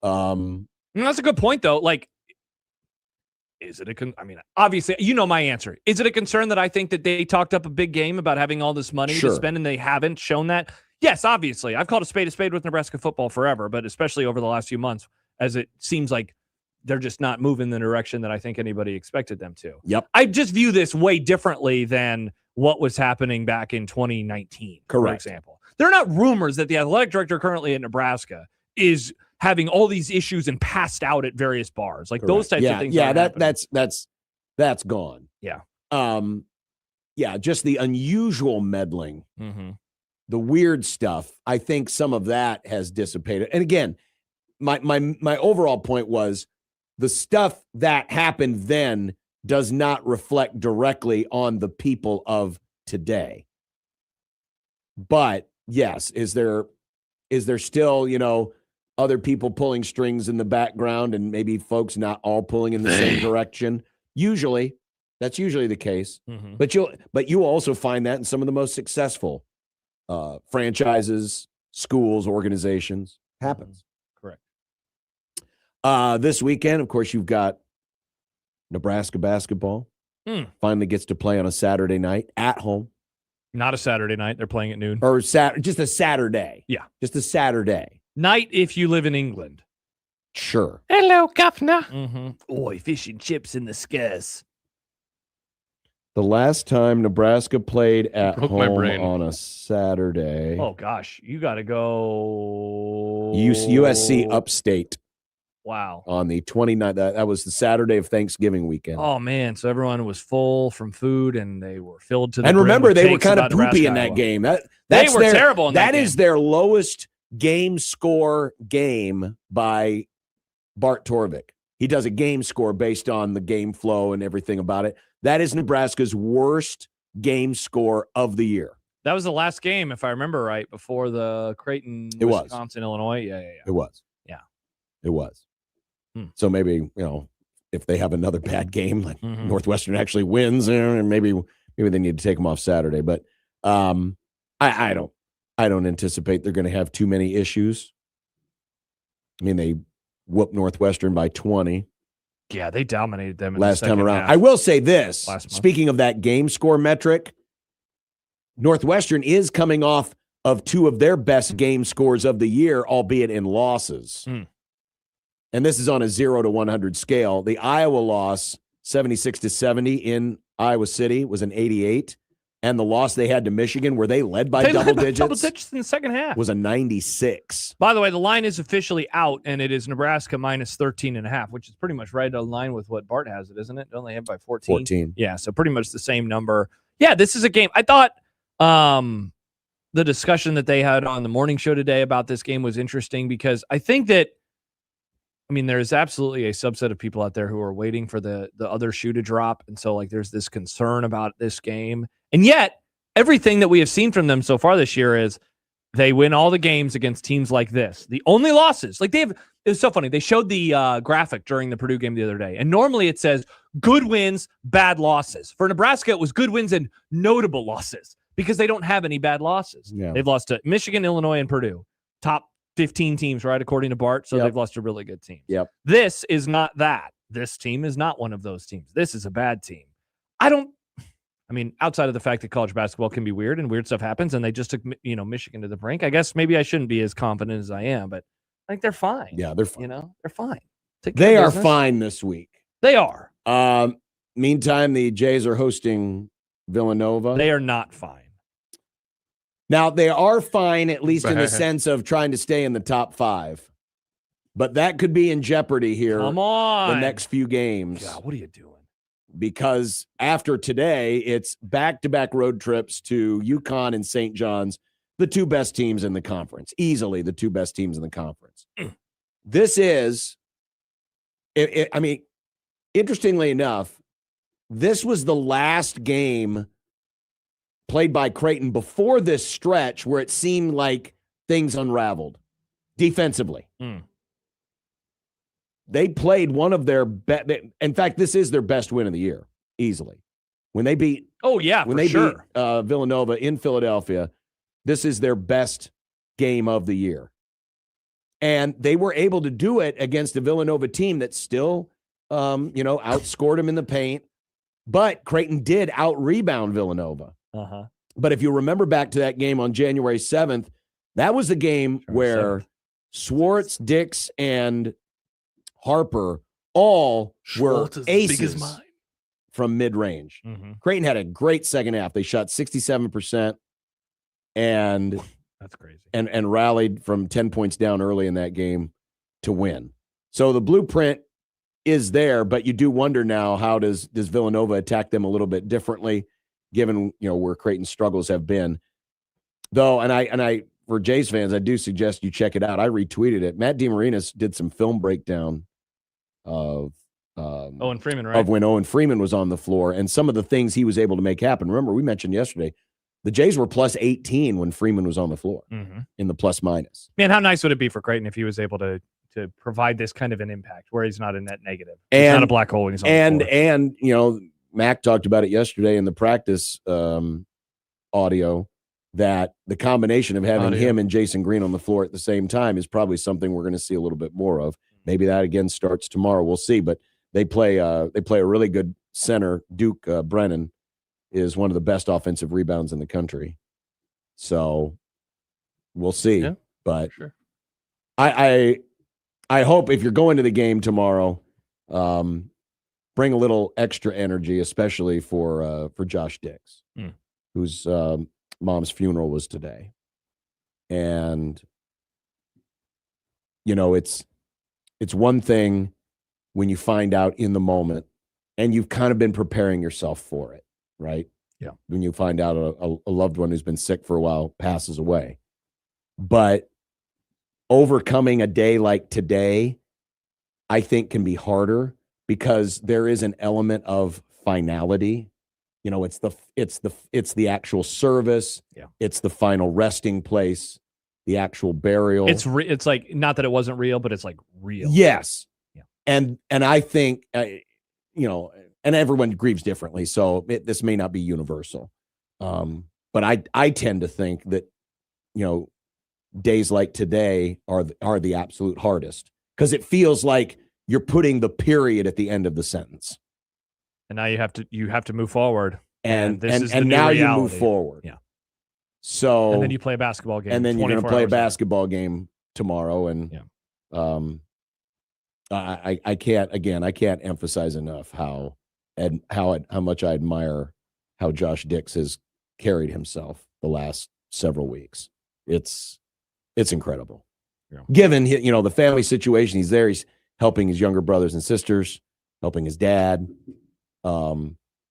That's a good point, though. Like, is it I mean, obviously, you know my answer. Is it a concern that I think that they talked up a big game about having all this money to spend and they haven't shown that? Yes, obviously. I've called a spade with Nebraska football forever, but especially over the last few months, as it seems like they're just not moving the direction that I think anybody expected them to. Yep. I just view this way differently than what was happening back in 2019, for example. There are not rumors that the athletic director currently at Nebraska is having all these issues and passed out at various bars. Like those types of things. Yeah, that's gone. Yeah. Yeah, just the unusual meddling. Mm-hmm. The weird stuff. I think some of that has dissipated. And again, my overall point was the stuff that happened then does not reflect directly on the people of today. But yes, is there still, other people pulling strings in the background and maybe folks not all pulling in the same direction? That's usually the case. Mm-hmm. But you also find that in some of the most successful franchises, schools, organizations. Happens. Correct. This weekend, of course, you've got Nebraska basketball. Finally gets to play on a Saturday night at home. Not a Saturday night. They're playing at noon. Or just a Saturday. Yeah. Just a Saturday. Night if you live in England. Sure. Hello, governor. Mm-hmm. Oi, fish and chips in the skirs. The last time Nebraska played at home on a Saturday. Oh, gosh. You got to go. USC Upstate. Wow. On the 29th. That was the Saturday of Thanksgiving weekend. Oh, man. So everyone was full from food and they were filled to the And brim remember, with they were takes kind of about poopy Nebraska, in that Iowa. game. They were terrible in that game. That is their lowest game score game by Bart Torvik. He does a game score based on the game flow and everything about it. That is Nebraska's worst game score of the year. That was the last game, if I remember right, before the Creighton, Wisconsin, Illinois. Yeah. It was. Yeah. It was. So maybe, if they have another bad game, like Northwestern actually wins, and maybe they need to take them off Saturday. But I don't anticipate they're going to have too many issues. I mean, they whooped Northwestern by 20. Yeah, they dominated them in last the second time around. half. I will say this, Last month. speaking of that game score metric, Northwestern is coming off of two of their best game scores of the year, albeit in losses. And this is on a 0 to 100 scale. The Iowa loss, 76-70 in Iowa City, was an 88. And the loss they had to Michigan, where they led by double digits in the second half, was a 96. By the way, the line is officially out, and it is Nebraska minus 13.5, which is pretty much right in line with what Bart has it, isn't it? Don't they have by 14? 14. Yeah, so pretty much the same number. Yeah, this is a game. I thought the discussion that they had on the morning show today about this game was interesting because I think that, there's absolutely a subset of people out there who are waiting for the other shoe to drop. And so, there's this concern about this game. And yet, everything that we have seen from them so far this year is they win all the games against teams like this. The only losses, it was so funny. They showed the graphic during the Purdue game the other day. And normally it says good wins, bad losses. For Nebraska, it was good wins and notable losses because they don't have any bad losses. Yeah. They've lost to Michigan, Illinois, and Purdue. Top 15 teams, right, according to Bart. So they've lost to really good teams. Yep. This is not that. This team is not one of those teams. This is a bad team. Outside of the fact that college basketball can be weird and weird stuff happens, and they just took, Michigan to the brink, I guess maybe I shouldn't be as confident as I am, but they're fine. Yeah, they're fine. They're fine. They are fine this week. They are. Meantime, the Jays are hosting Villanova. They are not fine. Now, they are fine, at least in the sense of trying to stay in the top 5. But that could be in jeopardy here. Come on. The next few games. God, what are you doing? Because after today, it's back-to-back road trips to UConn and St. John's, the 2 best teams in the conference. Easily the 2 best teams in the conference. This is, I mean, interestingly enough, this was the last game played by Creighton before this stretch where it seemed like things unraveled defensively. They played one of their best. In fact, this is their best win of the year, easily. When they beat, beat Villanova in Philadelphia, this is their best game of the year. And they were able to do it against a Villanova team that still, outscored them in the paint. But Creighton did out-rebound Villanova. But if you remember back to that game on January 7th, that was the game where Swartz, Dix, and Harper all were aces from mid-range. Creighton had a great second half. They shot 67%, and that's crazy. And rallied from 10 points down early in that game to win. So the blueprint is there, but you do wonder now, how does Villanova attack them a little bit differently, given where Creighton's struggles have been. Though, and I for Jays fans, I do suggest you check it out. I retweeted it. Matt DeMarinis did some film breakdown of Owen Freeman, right? Of when Owen Freeman was on the floor and some of the things he was able to make happen. Remember, we mentioned yesterday, the Jays were plus 18 when Freeman was on the floor in the plus minus. Man, how nice would it be for Creighton if he was able to provide this kind of an impact where he's not a net negative. He's not a black hole when he's on the floor. And Mac talked about it yesterday in the practice audio, that the combination of having him and Jason Green on the floor at the same time is probably something we're going to see a little bit more of. Maybe that again starts tomorrow. We'll see. But they play a really good center. Duke Brennan is one of the best offensive rebounds in the country. So we'll see. Yeah, but sure. I hope if you're going to the game tomorrow, bring a little extra energy, especially for Josh Dix, whose mom's funeral was today. And it's one thing when you find out in the moment and you've kind of been preparing yourself for it, right? Yeah. When you find out a loved one who's been sick for a while passes away. But overcoming a day like today, I think, can be harder because there is an element of finality. It's the actual service. Yeah. It's the final resting place, the actual burial. It's like, not that it wasn't real, but it's like real. Yes. Yeah. And I think, and everyone grieves differently. So this may not be universal. But I tend to think that, days like today are the absolute hardest because it feels like you're putting the period at the end of the sentence. And now you have to move forward. And this is the now reality. You move forward. Yeah. So and then you play a basketball game. And then you're going to play a hours later. basketball game tomorrow. And I can't emphasize enough how much I admire how Josh Dix has carried himself the last several weeks. It's incredible. Yeah. Given the family situation, he's there. He's helping his younger brothers and sisters, helping his dad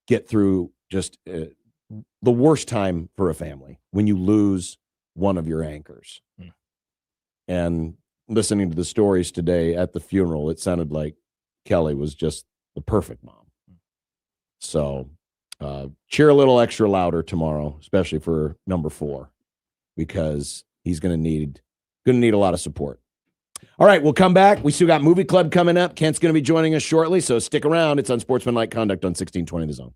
get through just the worst time for a family when you lose one of your anchors. And listening to the stories today at the funeral, it sounded like Kelly was just the perfect mom. So cheer a little extra louder tomorrow, especially for number 4, because he's going to need a lot of support. All right, we'll come back. We still got Movie Club coming up. Kent's going to be joining us shortly, so stick around. It's Unsportsmanlike Conduct on 1620 The Zone.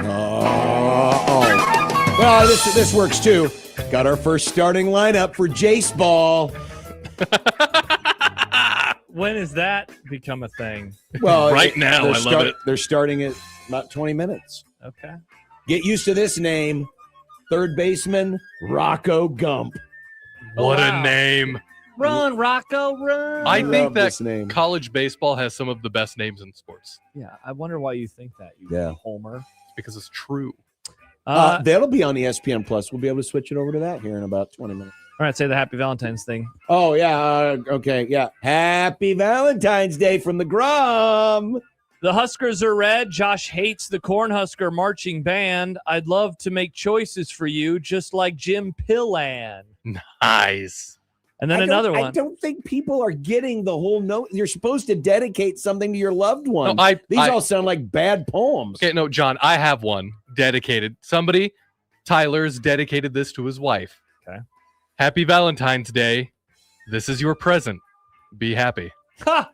Oh. Well, this works too. Got our first starting lineup for Jace Ball. When has that become a thing? Well, right now, I love it. They're starting at about 20 minutes. Okay. Get used to this name. Third baseman, Rocco Gump. What a name. Run, Rocco, run. I think that this name. college baseball has some of the best names in sports. Yeah, I wonder why you think that, you homer. It's because it's true. That'll be on ESPN Plus. We'll be able to switch it over to that here in about 20 minutes. All right, say the Happy Valentine's thing. Oh, yeah. Okay, yeah. Happy Valentine's Day from the Grum. The Huskers are red. Josh hates the Cornhusker marching band. I'd love to make choices for you, just like Jim Pillan. Nice. And then another one. I don't think people are getting the whole note. You're supposed to dedicate something to your loved one. No, These all sound like bad poems. Okay, no, John, I have one dedicated. Tyler's dedicated this to his wife. Okay. Happy Valentine's Day. This is your present. Be happy. Ha!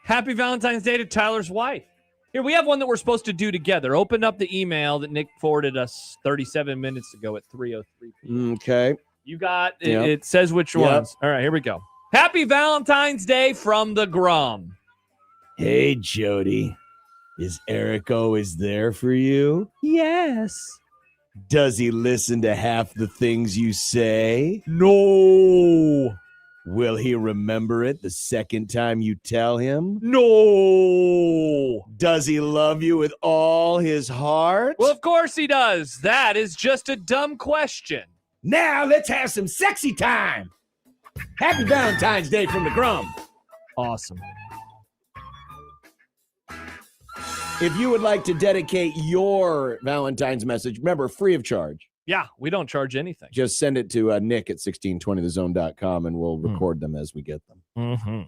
Happy Valentine's Day to Tyler's wife. Here, we have one that we're supposed to do together. Open up the email that Nick forwarded us 37 minutes ago at 3:03 p.m. Okay. You got it. Yep. It says which ones. All right, here we go. Happy Valentine's Day from the Grum. Hey, Jody. Is Eric always there for you? Yes. Does he listen to half the things you say? No. Will he remember it the second time you tell him? No. Does he love you with all his heart? Well, of course he does. That is just a dumb question. Now let's have some sexy time. Happy Valentine's Day from the Grum. Awesome. If you would like to dedicate your Valentine's message, remember, free of charge. Yeah, we don't charge anything. Just send it to Nick at 1620thezone.com and we'll record them as we get them. Mm-hmm.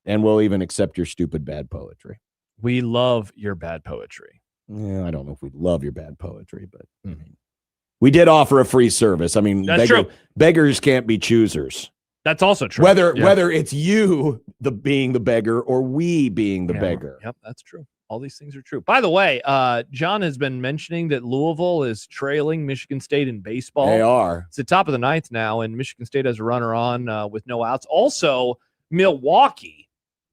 And we'll even accept your stupid bad poetry. We love your bad poetry. Yeah, I don't know if we love your bad poetry, but we did offer a free service. I mean, that's true. Beggars can't be choosers. That's also true. Whether it's you being the beggar or we being the beggar. Yep, that's true. All these things are true. By the way, John has been mentioning that Louisville is trailing Michigan State in baseball. They are. It's the top of the ninth now, and Michigan State has a runner on with no outs. Also, Milwaukee,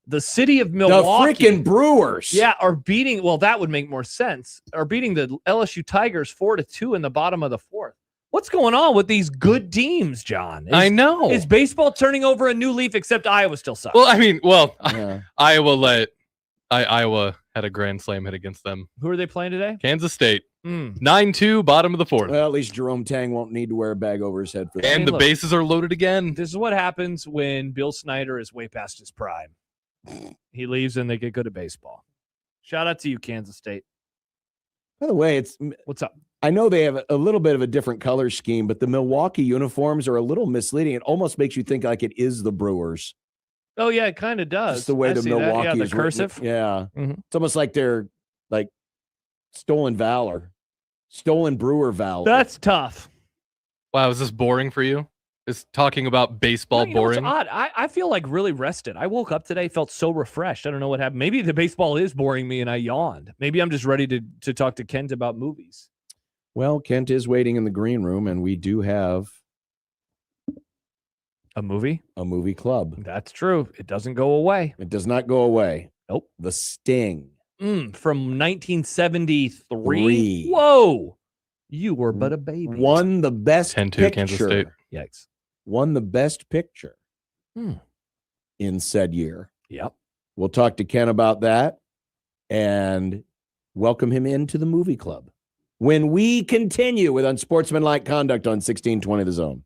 the city of Milwaukee. The freaking Brewers. Yeah, are beating, well, that would make more sense, are beating the LSU Tigers 4-2 in the bottom of the fourth. What's going on with these good teams, John? I know. Is baseball turning over a new leaf, except Iowa still sucks? Well, I mean, Iowa had a grand slam hit against them. Who are they playing today? Kansas State. 9-2, bottom of the fourth. Well, at least Jerome Tang won't need to wear a bag over his head for that. And the bases are loaded again. This is what happens when Bill Snyder is way past his prime. He leaves and they get good at baseball. Shout out to you, Kansas State. By the way, what's up? I know they have a little bit of a different color scheme, but the Milwaukee uniforms are a little misleading. It almost makes you think like it is the Brewers. Oh, yeah, it kind of does. It's the way the Milwaukee yeah, the is cursive. Written. Yeah. Mm-hmm. It's almost like they're like stolen valor. Stolen Brewer valor. That's tough. Wow, is this boring for you? Is talking about baseball boring? It's odd. I feel like really rested. I woke up today, felt so refreshed. I don't know what happened. Maybe the baseball is boring me and I yawned. Maybe I'm just ready to talk to Kent about movies. Well, Kent is waiting in the green room, and we do have a movie club. That's true. It doesn't go away. It does not go away. Nope. The Sting. From 1973. Whoa. You were but a baby. Won the best 10-2 picture. Kansas State. Yikes. Won the best picture in said year. Yep. We'll talk to Ken about that and welcome him into the movie club when we continue with Unsportsmanlike Conduct on 1620 The Zone.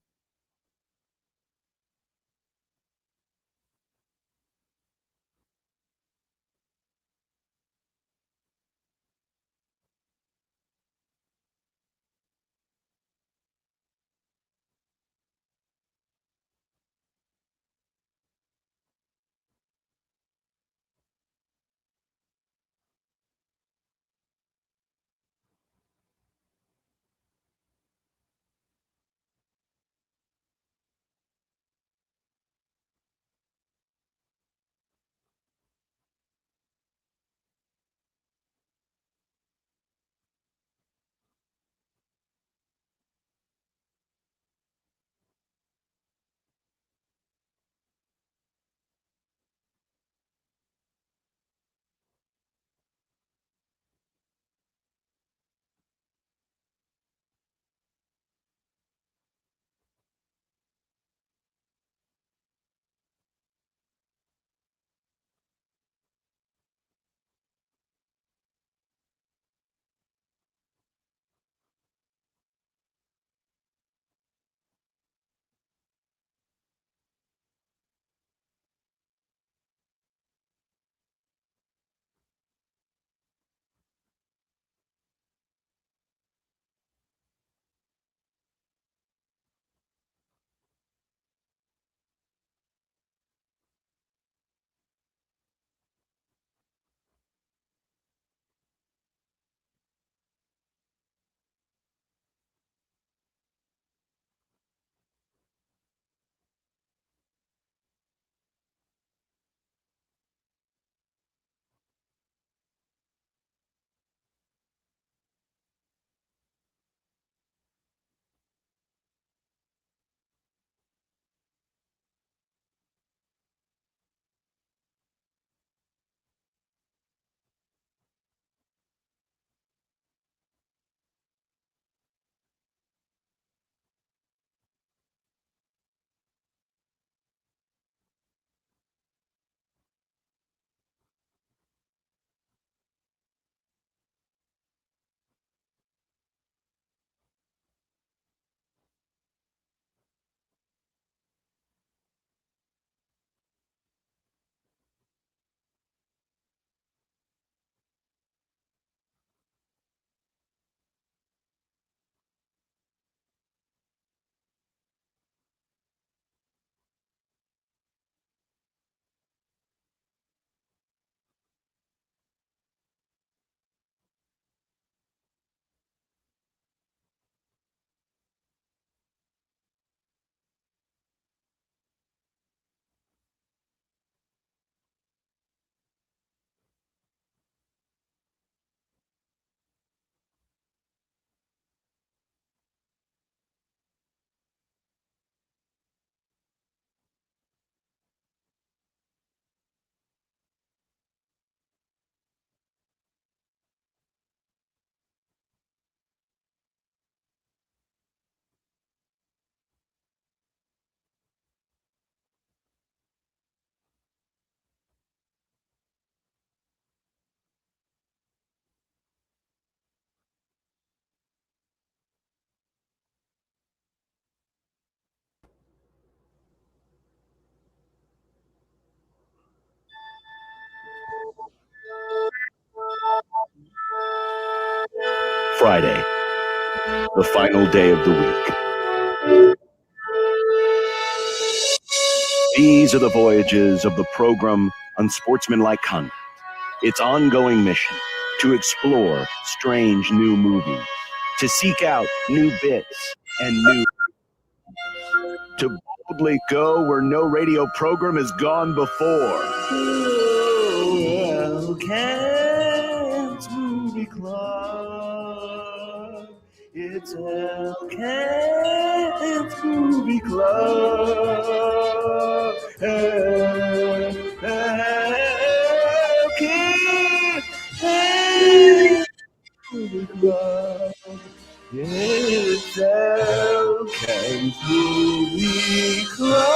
Friday, the final day of the week. These are the voyages of the program Unsportsmanlike Conduct. Its ongoing mission to explore strange new movies, to seek out new bits and new, to boldly go where no radio program has gone before. Elkins Movie Club. It's Elkins Movie Club. Elkins Movie Club. It's Elkins Movie Club.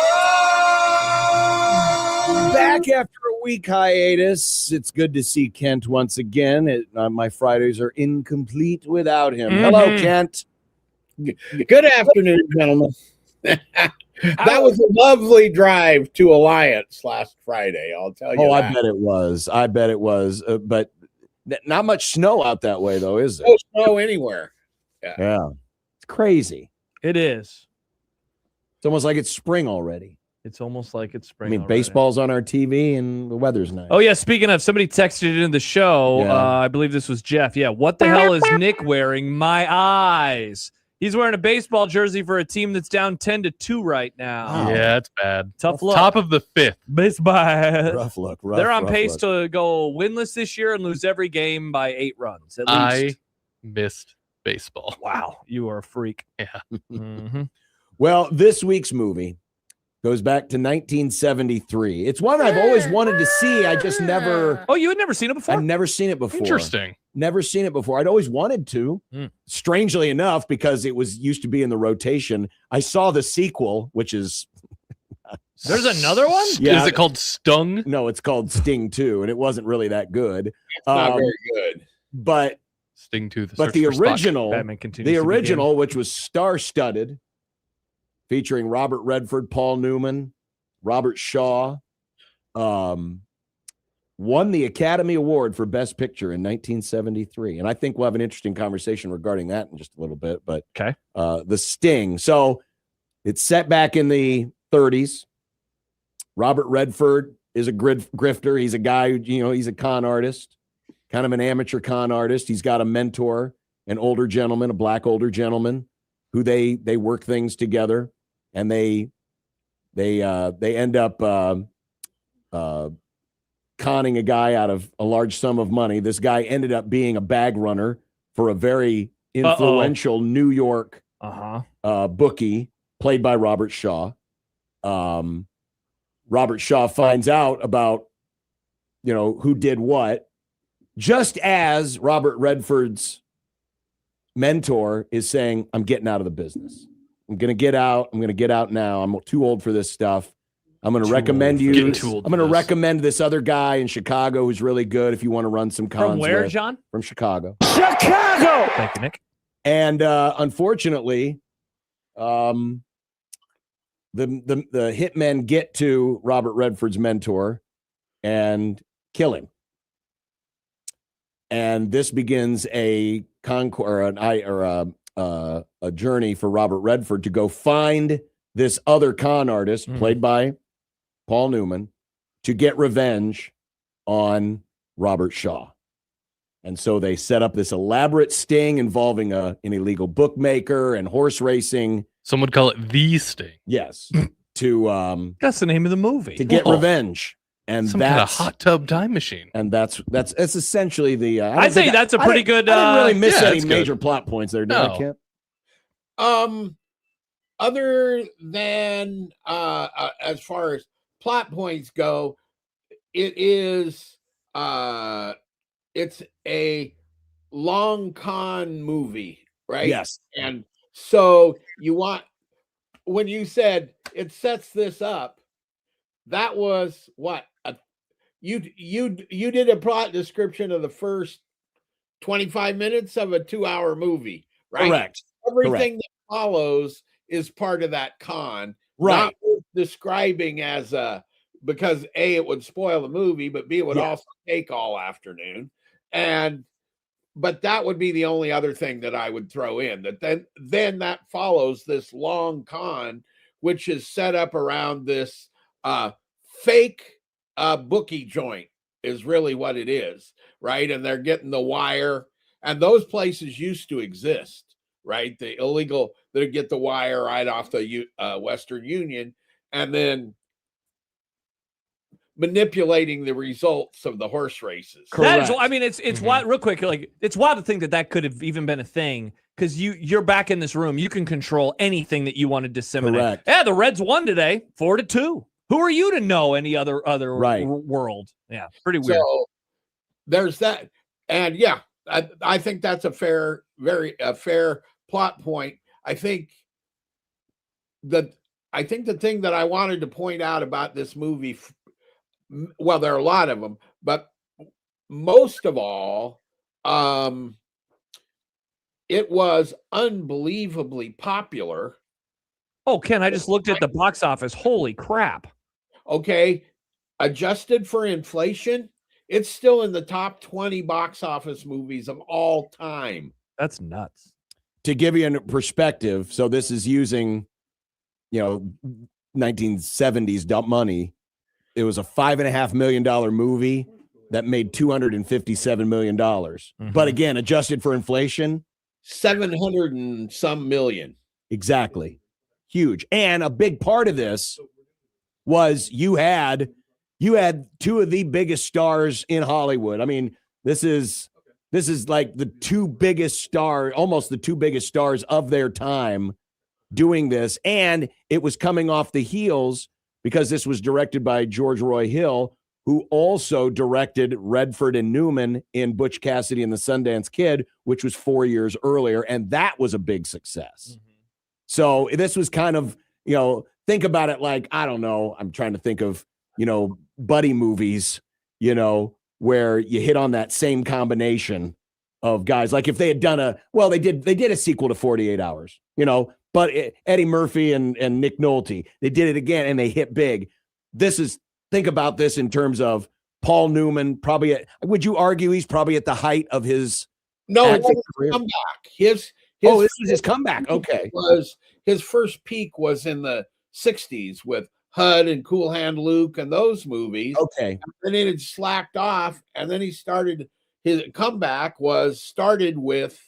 Back after a week hiatus. It's good to see Kent once again. My Fridays are incomplete without him. Hello, Kent. Good afternoon, gentlemen. That was a lovely drive to Alliance last Friday, I'll tell you. I bet it was. But not much snow out that way, though, is there? No snow anywhere. Yeah. It's crazy. It is. It's almost like it's spring already. It's almost like it's spring. I mean, already. baseball's on our TV and the weather's nice. Oh, yeah. Speaking of, somebody texted it in the show. Yeah. I believe this was Jeff. Yeah. What the hell is Nick wearing? My eyes. He's wearing a baseball jersey for a team that's down 10-2 right now. Yeah, it's bad. Tough luck. Top of the 5th. Baseball. Rough luck. They're on pace to go winless this year and lose every game by 8 runs. At least. I missed baseball. Wow. You are a freak. Yeah. Mm-hmm. Well, this week's movie goes back to 1973. It's one I've always wanted to see. I just never. Oh, you had never seen it before? I've never seen it before. Interesting. Never seen it before. I'd always wanted to. Strangely enough, because it used to be in the rotation. I saw the sequel, which is. There's another one? Yeah. Is it called Stung? No, it's called Sting 2, and it wasn't really that good. It's not very good. But Sting 2. But the original, which was star-studded, featuring Robert Redford, Paul Newman, Robert Shaw, won the Academy Award for Best Picture in 1973. And I think we'll have an interesting conversation regarding that in just a little bit. But okay, The Sting. So it's set back in the 30s. Robert Redford is a grifter. He's a guy who, he's a con artist, kind of an amateur con artist. He's got a mentor, an older gentleman, a black older gentleman, who they work things together, and they end up conning a guy out of a large sum of money. This guy ended up being a bag runner for a very influential New York bookie, played by Robert Shaw. Robert Shaw finds out about, who did what, just as Robert Redford's mentor is saying, I'm getting out of the business. I'm going to get out. I'm going to get out now. I'm too old for this stuff. I'm going to recommend you. I'm going to recommend this other guy in Chicago who's really good if you want to run some cons. From where, John? From Chicago. Chicago! Thank you, Nick. And unfortunately, the hitmen get to Robert Redford's mentor and kill him. And this begins a journey for Robert Redford to go find this other con artist, played by Paul Newman, to get revenge on Robert Shaw. And so they set up this elaborate sting involving an illegal bookmaker and horse racing. Some would call it the Sting. Yes. To that's the name of the movie. To get revenge. And some that's kind of hot tub time machine. And that's essentially the I'd say that's a pretty good I didn't really miss any good. major plot points there, did I, Kent? Other than as far as plot points go, it's a long con movie, right? Yes. And so when you said it sets this up, that was what you did a plot description of the first 25 minutes of a 2-hour movie, right? Correct. Everything that follows is part of that con, right? Not describing as because A, it would spoil the movie, but B, it would also take all afternoon. And but that would be the only other thing that I would throw in. That then that follows this long con, which is set up around this fake bookie joint is really what it is, right? And they're getting the wire, and those places used to exist, right? The illegal that get the wire right off the Western Union, and then manipulating the results of the horse races. That is, I mean, it's wild. Real quick, like it's wild to think that could have even been a thing because you're back in this room. You can control anything that you want to disseminate. Correct. Yeah, the Reds won today, 4-2. Who are you to know any other right. world? Yeah, pretty weird. So there's that, and yeah, I think that's a fair plot point. I think the thing that I wanted to point out about this movie. Well, there are a lot of them, but most of all, it was unbelievably popular. Oh, Ken, I just looked at the box office. Holy crap. Okay. Adjusted for inflation, it's still in the top 20 box office movies of all time. That's nuts. To give you a perspective, so this is using, 1970s money. It was a $5.5 million movie that made $257 million. But again, adjusted for inflation, 700 and some million. Exactly. Huge. And a big part of this was you had two of the biggest stars in Hollywood. I mean, this is like the two biggest stars, almost the two biggest stars of their time doing this. And it was coming off the heels because this was directed by George Roy Hill, who also directed Redford and Newman in Butch Cassidy and the Sundance Kid, which was 4 years earlier. And that was a big success. So this was kind of, think about it like, I don't know, I'm trying to think of, buddy movies, where you hit on that same combination of guys. Like if they had done they did a sequel to 48 Hours, but Eddie Murphy and Nick Nolte, they did it again and they hit big. Think about this in terms of Paul Newman, would you argue he's probably at the height of his comeback? This was his comeback. Okay. His first peak was in the 60s with HUD and Cool Hand Luke and those movies. Okay. And then it had slacked off, and then his comeback started with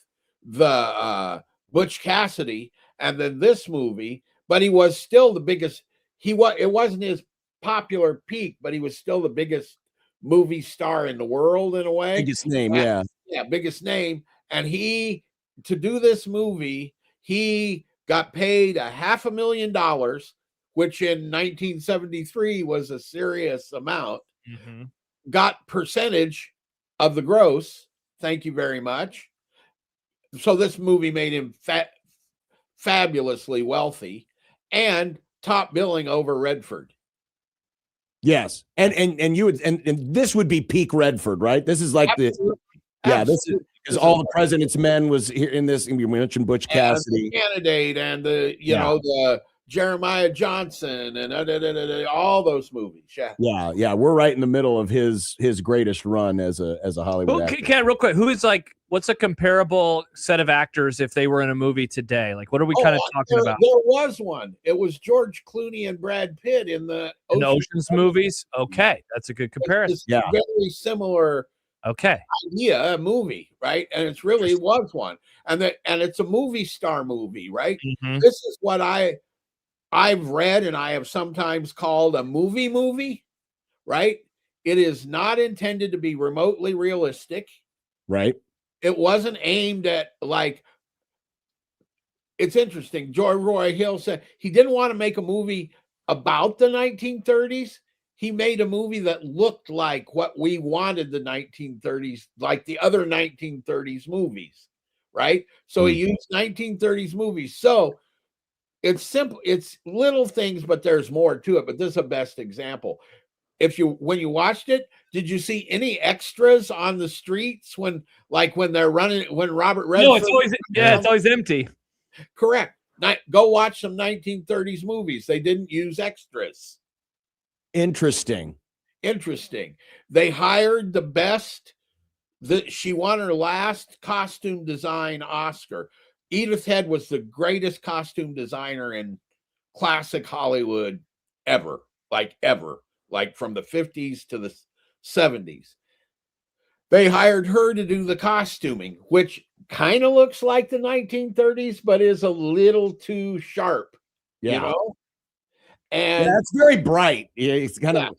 the Butch Cassidy and then this movie, but he was still the biggest. It wasn't his popular peak, but he was still the biggest movie star in the world in a way. Biggest name, biggest name. And to do this movie, he got paid $500,000, which in 1973 was a serious amount. Got percentage of the gross. Thank you very much. So this movie made him fabulously wealthy and top billing over Redford. Yes. And you would, and this would be peak Redford, right? This is like this is because All the President's Men was here in this. And we mentioned Butch Cassidy, the Candidate, and the Jeremiah Johnson, and all those movies. Yeah. We're right in the middle of his greatest run as a Hollywood actor. Ken, real quick, what's a comparable set of actors if they were in a movie today? Like, what are we kind of talking about? There was one. It was George Clooney and Brad Pitt in the Ocean's movies. Okay, that's a good comparison. It's very similar. Okay, idea, a movie, right? And it really was one, and it's a movie star movie, right? This is what I've read, and I have sometimes called a movie, right? It is not intended to be remotely realistic, right? It wasn't aimed at it's interesting. George Roy Hill said he didn't want to make a movie about the 1930s. He made a movie that looked like what we wanted the 1930s, like the other 1930s movies, right? So he used 1930s movies. So it's simple. It's little things, but there's more to it. But this is the best example. When you watched it, did you see any extras on the streets when they're running, when Robert Redford? No, it's always empty. Correct. Go watch some 1930s movies. They didn't use extras. Interesting. They hired the best She won her last costume design Oscar. Edith Head was the greatest costume designer in classic Hollywood ever, like from the 50s to the 70s. They hired her to do the costuming, which kind of looks like the 1930s, but is a little too sharp, you know? And that's very bright. Yeah, it's kind of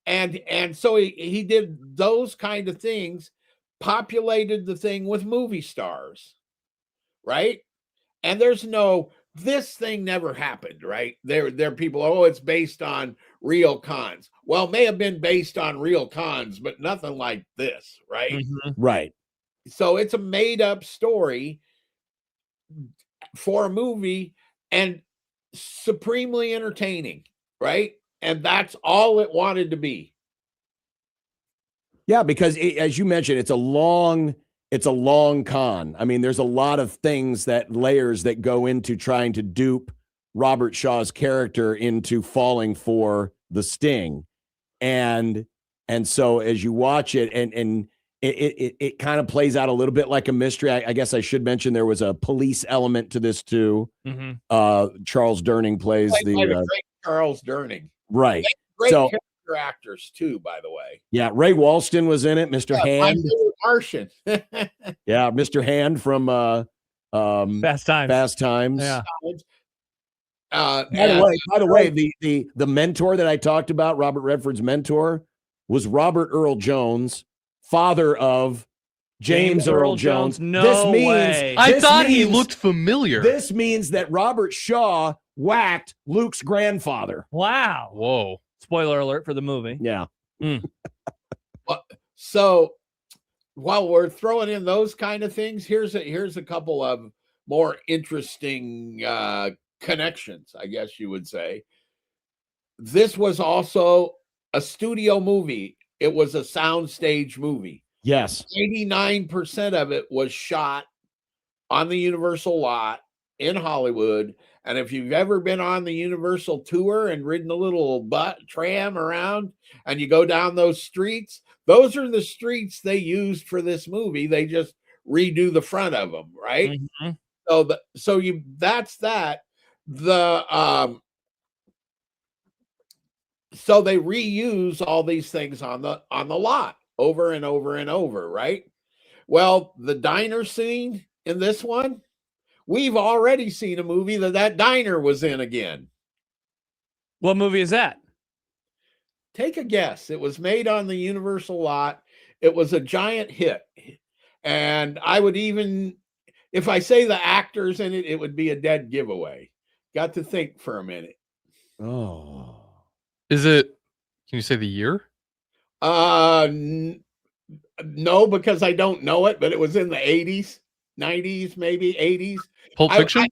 and so he did those kind of things, populated the thing with movie stars, right? And this thing never happened, right? There are people, it's based on real cons. Well, may have been based on real cons, but nothing like this, right? Mm-hmm. Right. So it's a made up story for a movie and supremely entertaining, right? And that's all it wanted to be. Yeah, because as you mentioned, it's a long con. I mean, there's a lot of layers that go into trying to dupe Robert Shaw's character into falling for the sting. And so as you watch it and it kind of plays out a little bit like a mystery. I guess I should mention there was a police element to this too. Mm-hmm. Charles Durning plays the great Charles Durning. Right. Great character actors too, by the way. Yeah, Ray Walston was in it. Mr. Hand, Martian. Yeah, Mr. Hand from Fast Times. Yeah. By the way, the mentor that I talked about, Robert Redford's mentor, was Robert Earl Jones, father of James Earl Jones. No way. I thought he looked familiar. This means that Robert Shaw whacked Luke's grandfather. Wow. Whoa. Spoiler alert for the movie. Yeah. So while we're throwing in those kind of things, here's a couple of more interesting connections, I guess you would say. This was also a studio movie. It was a soundstage movie. Yes. 89% of it was shot on the Universal lot in Hollywood. And if you've ever been on the Universal tour and ridden a little tram around and you go down those streets, those are the streets they used for this movie. They just redo the front of them, right? Mm-hmm. That's that. So they reuse all these things on the lot over and over and over, right? Well, the diner scene in this one, we've already seen a movie that diner was in again. What movie is that? Take a guess. It was made on the Universal lot. It was a giant hit. And I would even, if I say the actors in it, it would be a dead giveaway. Got to think for a minute. Oh. Is it, can you say the year? No, because I don't know it, but it was in the 80s, 90s, maybe 80s. Pulp Fiction?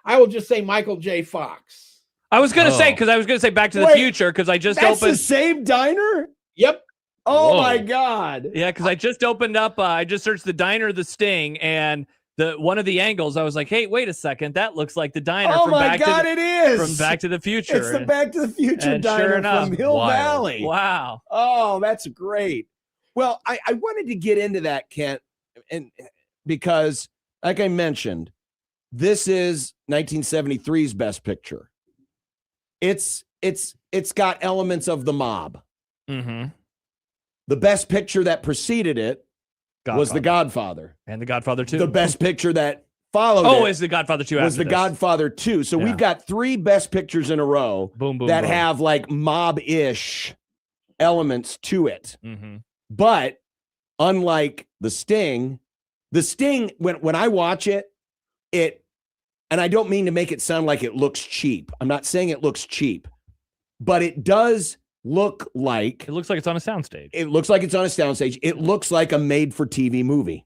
I will just say Michael J. Fox. I was going to say, because I was going to say Back to the Future, because I just That's opened. the same diner? Yep. Oh, Whoa. my God. Yeah, because I just opened up, I just searched the diner, the Sting, and one of the angles, I was like, hey, wait a second, that looks like the diner Oh, from my God, it is. From Back to the Future. It's the Back to the Future and diner sure enough, from Hill wild. Valley. Wow. Oh, that's great. Well, I wanted to get into that, Kent, and because, like I mentioned, this is 1973's Best Picture. It's got elements of The Mob. Mm-hmm. The Best Picture that preceded it was The Godfather. And The Godfather 2. The Best Picture that followed it is The Godfather 2 was after The this. Godfather 2. So we've got 3 Best Pictures in a row Boom, boom, that boom. have like mob-ish elements to it. Mm-hmm. But unlike The Sting, when I watch it, and I don't mean to make it sound like it looks cheap. I'm not saying it looks cheap, but it does look like It looks like it's on a soundstage. it looks like it's on a soundstage. It looks like a made-for-TV movie.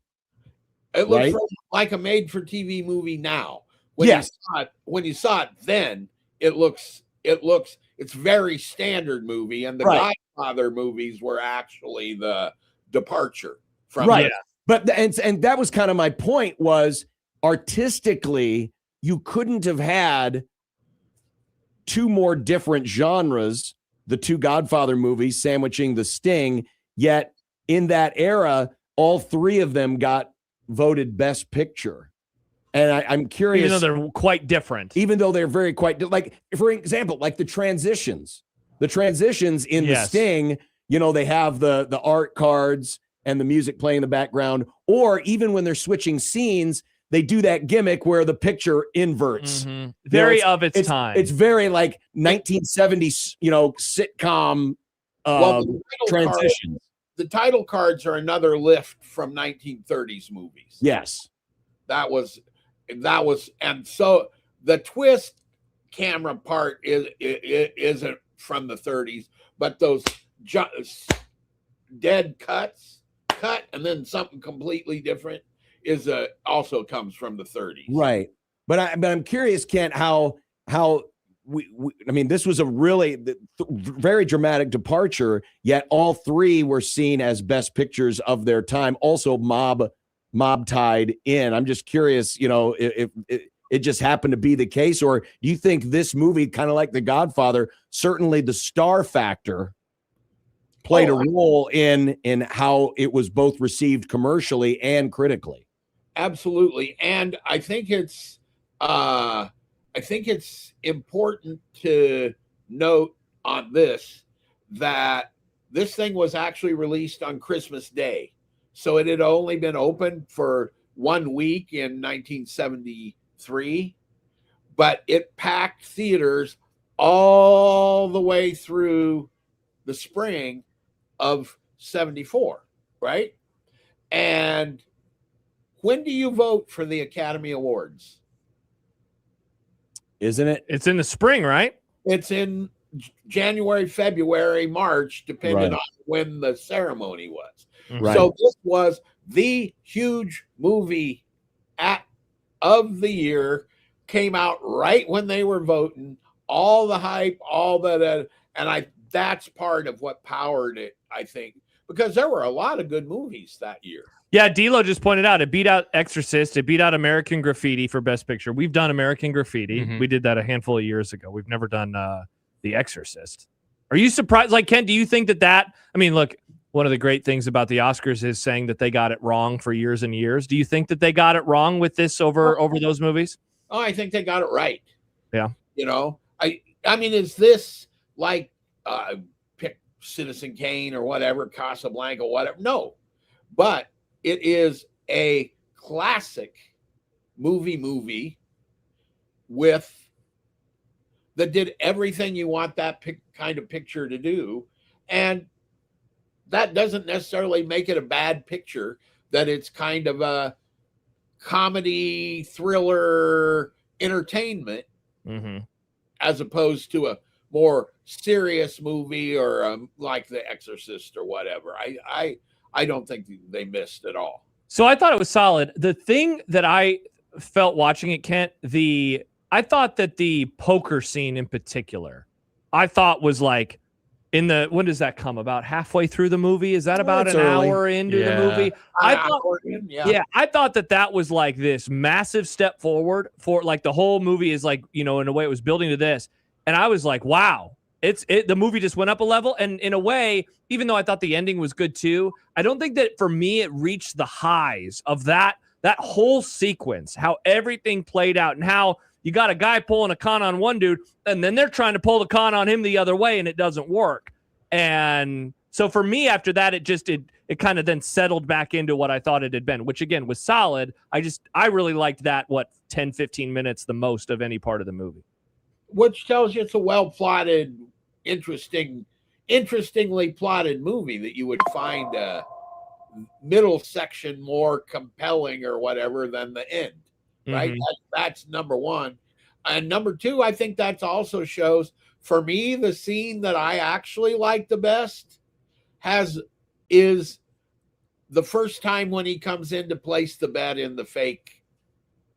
It looks Right? like a made-for-TV movie now. Yes. When you saw it then, it's very standard movie, and the Right. Godfather movies were actually the departure from Right. it. But and that was kind of my point, was artistically you couldn't have had 2 more different genres, the 2 Godfather movies sandwiching The Sting, yet in that era all three of them got voted Best Picture. And I'm curious. Even though they're quite different. Even though they're very quite, like, for example, like the transitions in The Sting, you know, they have the art cards and the music playing in the background, or even when they're switching scenes, they do that gimmick where the picture inverts. Very of its time. It's very like 1970s, you know, sitcom transitions. The title cards are another lift from 1930s movies. Yes. That was, and so the twist camera part isn't from the 30s, but those dead cut and then something completely different is also comes from the 30s. Right. But I'm curious, Kent, how we I mean, this was a really very dramatic departure, yet all three were seen as best pictures of their time, also mob tied in. I'm just curious, you know, if it just happened to be the case, or do you think this movie, kind of like The Godfather, certainly the star factor played a role in how it was both received commercially and critically? Absolutely. And I think it's important to note on this that this thing was actually released on Christmas Day. So it had only been open for 1 week in 1973, but it packed theaters all the way through the spring of 74, right? And when do you vote for the Academy Awards? Isn't it? It's in the spring, right? It's in January, February, March, depending on when the ceremony was. Right. So this was the huge movie of the year, came out right when they were voting, all the hype, all that. And that's part of what powered it, I think, because there were a lot of good movies that year. Yeah, D'Lo just pointed out it beat out Exorcist. It beat out American Graffiti for Best Picture. We've done American Graffiti. We did that a handful of years ago. We've never done The Exorcist. Are you surprised? Like, Ken, do you think that I mean, look, one of the great things about the Oscars is saying that they got it wrong for years and years. Do you think that they got it wrong with this over those movies? Oh, I think they got it right. Yeah. You know, I mean, is this like pick Citizen Kane or whatever, Casablanca, whatever? No, but it is a classic movie that did everything you want that kind of picture to do. And that doesn't necessarily make it a bad picture, that it's kind of a comedy, thriller, entertainment, as opposed to a more serious movie or like The Exorcist or whatever. I don't think they missed at all. So I thought it was solid. The thing that I felt watching it, Kent, I thought that the poker scene in particular, I thought was like when does that come? About halfway through the movie? Is that about an hour into the movie? I thought that was like this massive step forward for like the whole movie is like, you know, in a way it was building to this. And I was like, wow, the movie just went up a level. And in a way, even though I thought the ending was good too, I don't think that for me, it reached the highs of that whole sequence, how everything played out and how you got a guy pulling a con on one dude and then they're trying to pull the con on him the other way and it doesn't work. And so for me, after that, it kind of then settled back into what I thought it had been, which again was solid. I really liked that, 10, 15 minutes the most of any part of the movie. Which tells you it's a well-plotted, interestingly plotted movie that you would find a middle section more compelling or whatever than the end, right? That's number one. And number two, I think that also shows, for me, the scene that I actually like the best is the first time when he comes in to place the bet in the fake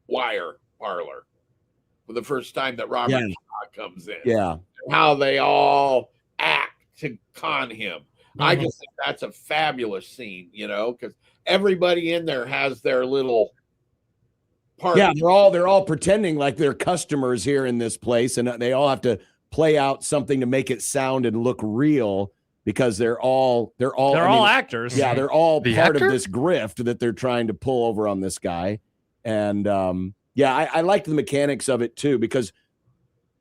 wire parlor. For the first time that Robert Shaw comes in. Yeah. How they all act to con him. I just think that's a fabulous scene, you know, because everybody in there has their little part. Yeah, they're all pretending like they're customers here in this place, and they all have to play out something to make it sound and look real. because they're all actors. Yeah, they're all The part actor? of this grift that they're trying to pull over on this guy. And I liked the mechanics of it too, because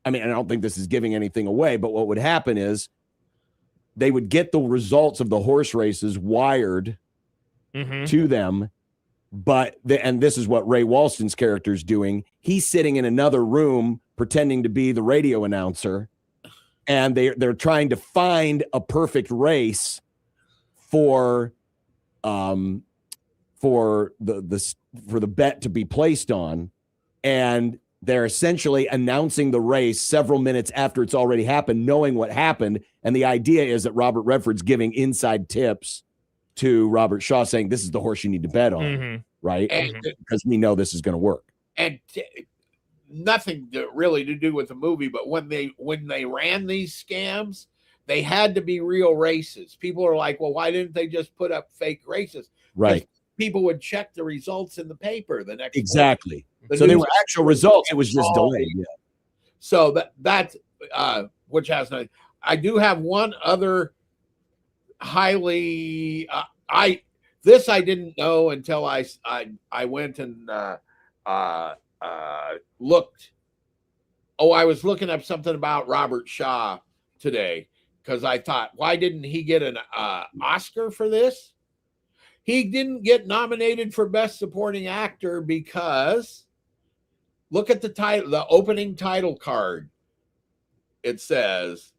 I mean, I don't think this is giving anything away, but what would happen is they would get the results of the horse races wired to them. And this is what Ray Walston's character is doing. He's sitting in another room pretending to be the radio announcer, and they're trying to find a perfect race for the bet to be placed on, and they're essentially announcing the race several minutes after it's already happened, knowing what happened. And the idea is that Robert Redford's giving inside tips to Robert Shaw, saying, this is the horse you need to bet on, right? Because we know this is going to work. And nothing really to do with the movie, but when they ran these scams, they had to be real races. People are like, well, why didn't they just put up fake races? Right. People would check the results in the paper the next Exactly. morning. So they were actual results. It was just delayed. Yeah. So that's which has no. I do have one other highly. I didn't know until I went and looked. Oh, I was looking up something about Robert Shaw today because I thought, why didn't he get an Oscar for this? He didn't get nominated for Best Supporting Actor because. Look at the title, the opening title card. It says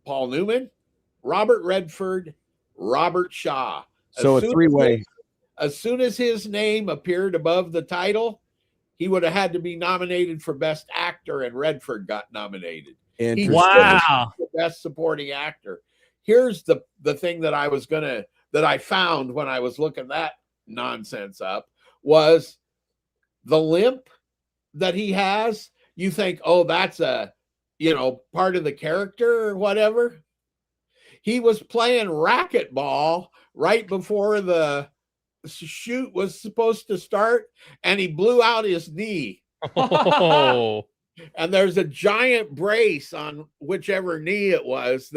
Paul Newman, Robert Redford, Robert Shaw. So a three-way. As soon as his name appeared above the title, he would have had to be nominated for Best Actor, and Redford got nominated. Wow. Best Supporting Actor. Here's the thing that I found when I was looking that nonsense up was the limp that he has. You think, oh, that's a, part of the character or whatever. He was playing racquetball right before the shoot was supposed to start, and he blew out his knee. Oh. And there's a giant brace on whichever knee it was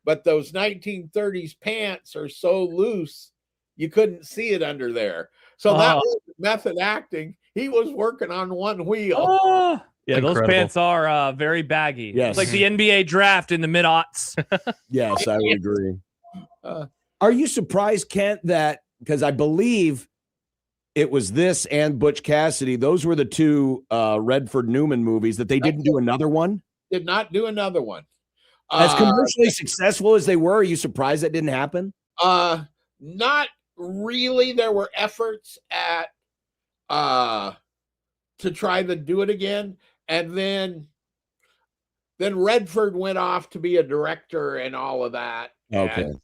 but those 1930s pants are so loose, you couldn't see it under there. So that was method acting. He was working on one wheel. Oh, yeah, Incredible. those pants are very baggy. Yes. It's like the NBA draft in the mid-aughts. Yes, I would agree. Are you surprised, Kent, that because I believe it was this and Butch Cassidy, those were the two Redford Newman movies, that they didn't do another one? Did not do another one. As commercially successful as they were, are you surprised that didn't happen? Not really. There were efforts at to try to do it again, and then Redford went off to be a director and all of that. Okay. And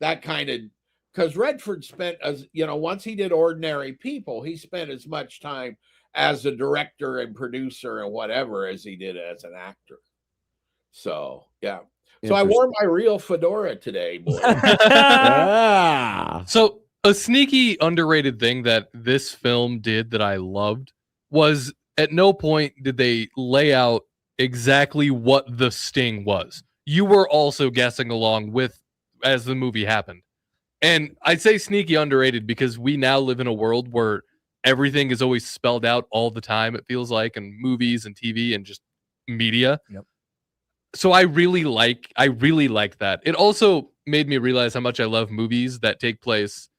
that kind of, because Redford spent, as once he did Ordinary People, he spent as much time as a director and producer and whatever as he did as an actor. So yeah. So I wore my real fedora today, boy. So a sneaky underrated thing that this film did that I loved was at no point did they lay out exactly what the sting was. You were also guessing along with as the movie happened. And I'd say sneaky underrated because we now live in a world where everything is always spelled out all the time, it feels like, in movies and TV and just media. Yep. So I really like that. It also made me realize how much I love movies that take place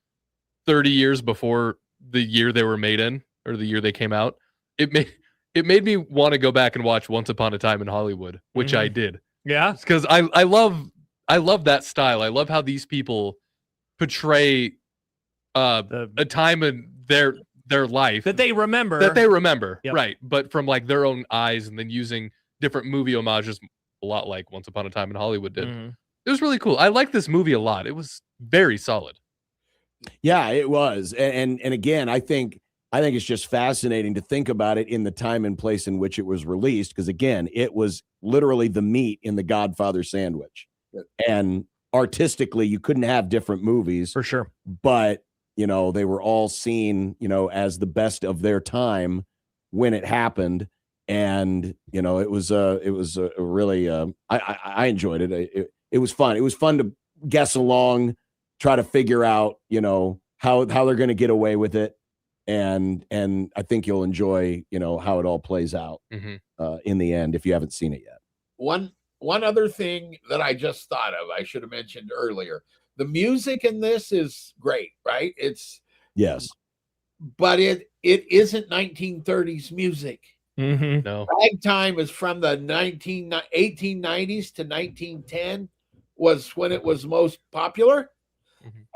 30 years before the year they were made in or the year they came out. It made me want to go back and watch Once Upon a Time in Hollywood, which I did. Yeah. Because I love that style. I love how these people portray a time in their life that they remember. Yep. Right? But from like their own eyes, and then using different movie homages, a lot like Once Upon a Time in Hollywood did. It was really cool. I like this movie a lot. It was very solid. Yeah, it was. And again, I think it's just fascinating to think about it in the time and place in which it was released, because again, it was literally the meat in the Godfather sandwich. And artistically, you couldn't have different movies for sure, but they were all seen as the best of their time when it happened. And it was a really I enjoyed it. it was fun. It was fun to guess along, try to figure out, you know, how they're going to get away with it. And I think you'll enjoy, you know, how it all plays out in the end, if you haven't seen it yet. One other thing that I just thought of, I should have mentioned earlier. The music in this is great, right? Yes. But it isn't 1930s music. No. Ragtime is from the 1890s to 1910 was when it was most popular.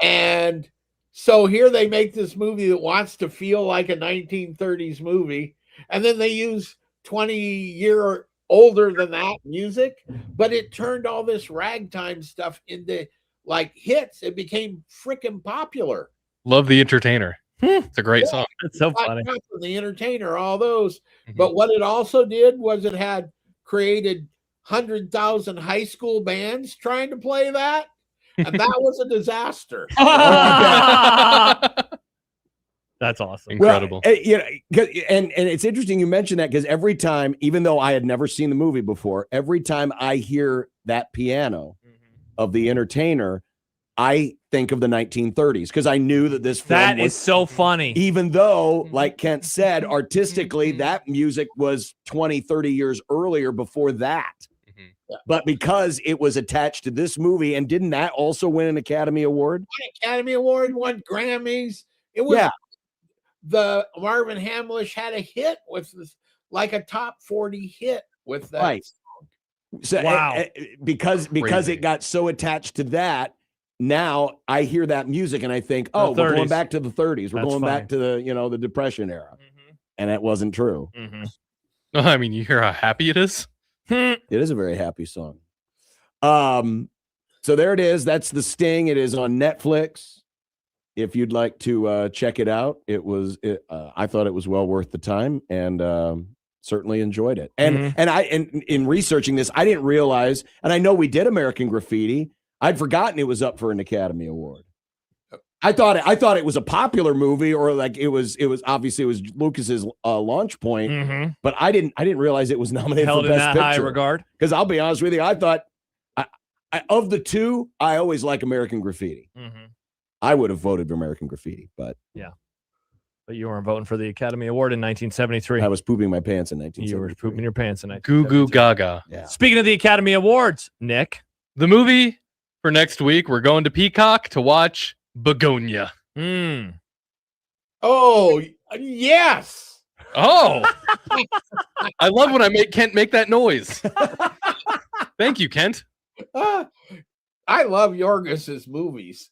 And so here they make this movie that wants to feel like a 1930s movie. And then they use 20-year older than that music, but it turned all this ragtime stuff into like hits. It became freaking popular. Love the Entertainer. It's a great song. That's so funny. The Entertainer, all those. But what it also did was it had created 100,000 high school bands trying to play that. And that was a disaster. That's awesome. Incredible. Well, you know, and it's interesting you mentioned that, because every time, even though I had never seen the movie before, every time I hear that piano of the Entertainer, I think of the 1930s, because I knew that this film is so funny. Even though, like Kent said, artistically, that music was 20, 30 years earlier before that. But because it was attached to this movie, and didn't that also win an Academy Award? Academy Award, won Grammys. It was the Marvin Hamlish had a hit with this, like a top 40 hit with that. Right. So Wow. Because it got so attached to that, now I hear that music and I think, oh, we're going back to the 30s. We're going back to the, you know, the Depression era. And that wasn't true. I mean, you hear how happy it is? It is a very happy song. So there it is. That's The Sting. It is on Netflix. If you'd like to check it out, I thought it was well worth the time, and certainly enjoyed it. And in researching this, I didn't realize, and I know we did American Graffiti. I'd forgotten it was up for an Academy Award. I thought it was a popular movie, or like it was obviously it was Lucas's launch point, but I didn't realize it was nominated Held for Best in that Picture. high regard. Because I'll be honest with you, I thought of the two, I always like American Graffiti. I would have voted for American Graffiti, but But you weren't voting for the Academy Award in 1973. I was pooping my pants in 1973. You were pooping your pants in Goo 1973. Goo Gaga. Yeah. Speaking of the Academy Awards, Nick. The movie for next week, we're going to Peacock to watch Begonia. Oh, yes. Oh. I love when I make Kent make that noise. Thank you, Kent. I love Yorgos's movies.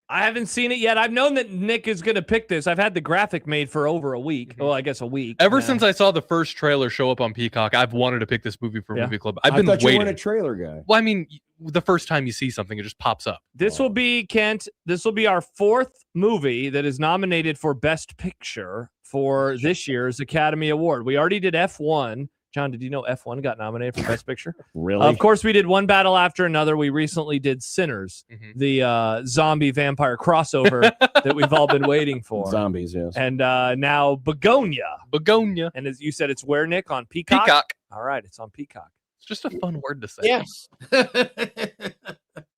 I haven't seen it yet. I've known that Nick is going to pick this. I've had the graphic made for over a week. Well, I guess a week. Ever since I saw the first trailer show up on Peacock, I've wanted to pick this movie for Movie Club. I've been thought waiting. You weren't a trailer guy. Well, I mean, the first time you see something, it just pops up. This will be, Kent, this will be our fourth movie that is nominated for Best Picture for this year's Academy Award. We already did F1. John, did you know F1 got nominated for Best Picture? Really? Of course, we did One Battle After Another. We recently did Sinners, the zombie vampire crossover that we've all been waiting for. Zombies, yes. And now Begonia. Begonia. And as you said, it's where, Nick? On Peacock? Peacock. All right, it's on Peacock. It's just a fun word to say. Yes.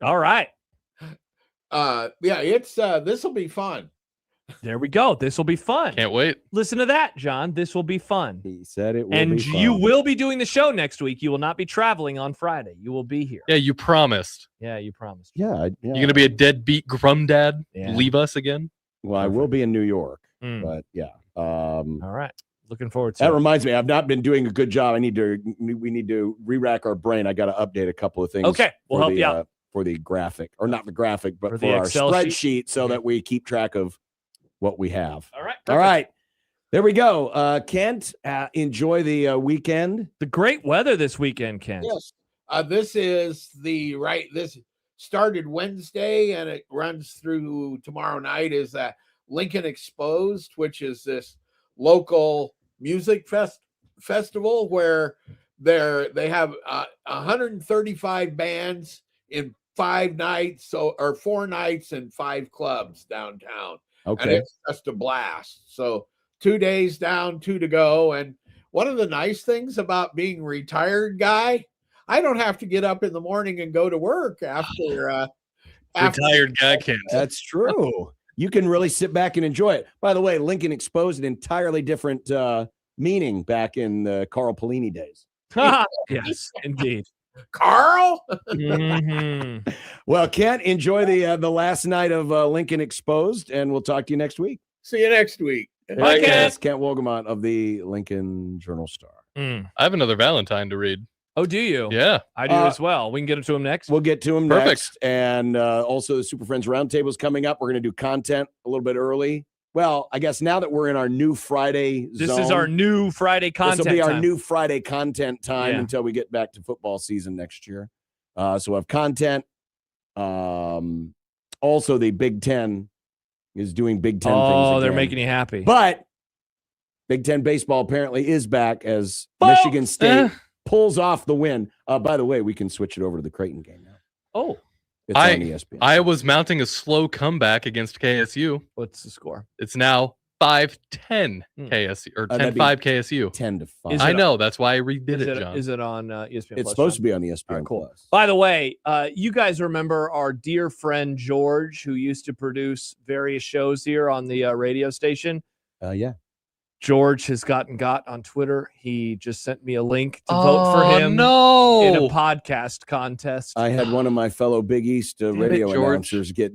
All right. It's this will be fun. There we go. This will be fun. Can't wait. Listen to that, John. This will be fun. He said it will and be fun. you will be doing the show next week. You will not be traveling on Friday. You will be here. Yeah, you promised. Yeah, you promised. Yeah. You're going to be a deadbeat grum dad? Yeah. Leave us again? Well, I will be in New York, but yeah. All right. Looking forward to that it. reminds me, I've not been doing a good job. We need to re-rack our brain. I got to update a couple of things. Okay, we'll help you out. For the graphic, or not the graphic, but For for the our Excel spreadsheet, so that we keep track of what we have. All right. All right. There we go. Kent, enjoy the weekend. The great weather this weekend, Kent. Yes. This is this started Wednesday and it runs through tomorrow night, is that Lincoln Exposed, which is this local music festival where they have 135 bands in 5 nights, or 4 nights and 5 clubs downtown. Okay. And it's just a blast. So 2 days down, 2 to go. And one of the nice things about being a retired guy, I don't have to get up in the morning and go to work after. Retired guy can't. That's true. You can really sit back and enjoy it. By the way, Lincoln Exposed, an entirely different meaning back in the Carl Pelini days. Yes, indeed. Carl. Mhm. Well, Kent, enjoy the last night of Lincoln Exposed, and we'll talk to you next week. See you next week. Bye, Kent. Kent Wogamont of the Lincoln Journal-Star. Mm. I have another Valentine to read. Oh, do you? Yeah. I do as well. We can get it to him next. We'll get to him Perfect. next. And also the Super Friends Roundtable is coming up. We're going to do content a little bit early. Well, I guess now that we're in our new Friday This zone, is our new Friday content. This will be our time. new Friday content time Yeah. until we get back to football season next year. So we'll have content. Also, the Big Ten is doing Big Ten things Oh, again. they're making you happy. But Big Ten baseball apparently is back as Michigan State pulls off the win. By the way, we can switch it over to the Creighton game now. Oh, it's on ESPN. I was mounting a slow comeback against KSU. What's the score? It's now 5-10 KSU or 10-5 KSU. 10-5. I know. That's why I redid it, John. Is it on ESPN? It's supposed to be on ESPN cool. Plus. By the way, you guys remember our dear friend George, who used to produce various shows here on the radio station? Yeah. George has got on Twitter. He just sent me a link to vote for him in a podcast contest. I had one of my fellow Big East radio announcers get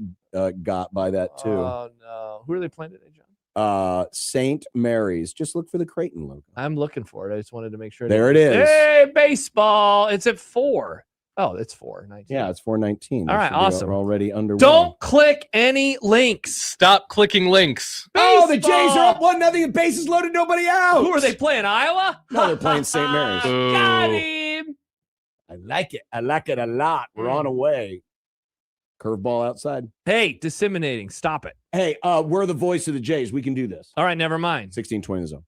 got by that too. Oh no! Who are they playing today, John? St. Mary's. Just look for the Creighton logo. I'm looking for it. I just wanted to make sure. There it is. Hey, baseball! It's at 4. Oh, it's 4:19. Yeah, it's 4:19. All right, awesome. We're already underway. Don't click any links. Stop clicking links. Oh, the Jays are up 1-0. Bases loaded, nobody out. Who are they playing? Iowa? No, they're playing St. Mary's. Got him. I like it. I like it a lot. We're on a way. Curveball outside. Hey, disseminating. Stop it. Hey, we're the voice of the Jays. We can do this. All right, never mind. 16-20 the zone.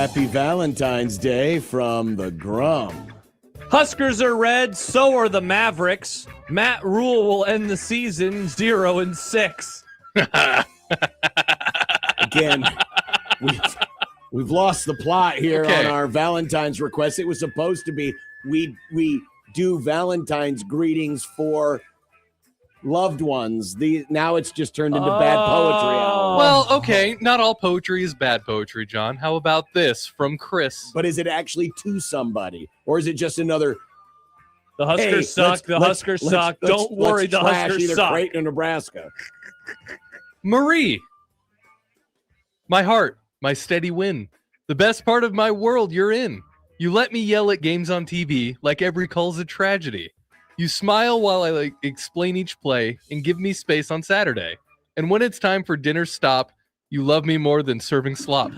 Happy Valentine's Day from the Grum. Huskers are red, so are the Mavericks. Matt Rule will end the season 0-6. Again, we've lost the plot here on our Valentine's request. It was supposed to be we do Valentine's greetings for loved ones. Now it's just turned into bad poetry hour. Well, okay, not all poetry is bad poetry, John. How about this from Chris? But is it actually to somebody, or is it just another? The Huskers suck. The Huskers suck. Don't worry, the Huskers suck. Creighton, Nebraska. Marie, my heart, my steady win. The best part of my world you're in. You let me yell at games on TV like every call's a tragedy. You smile while I explain each play and give me space on Saturday. And when it's time for dinner stop, you love me more than serving slop.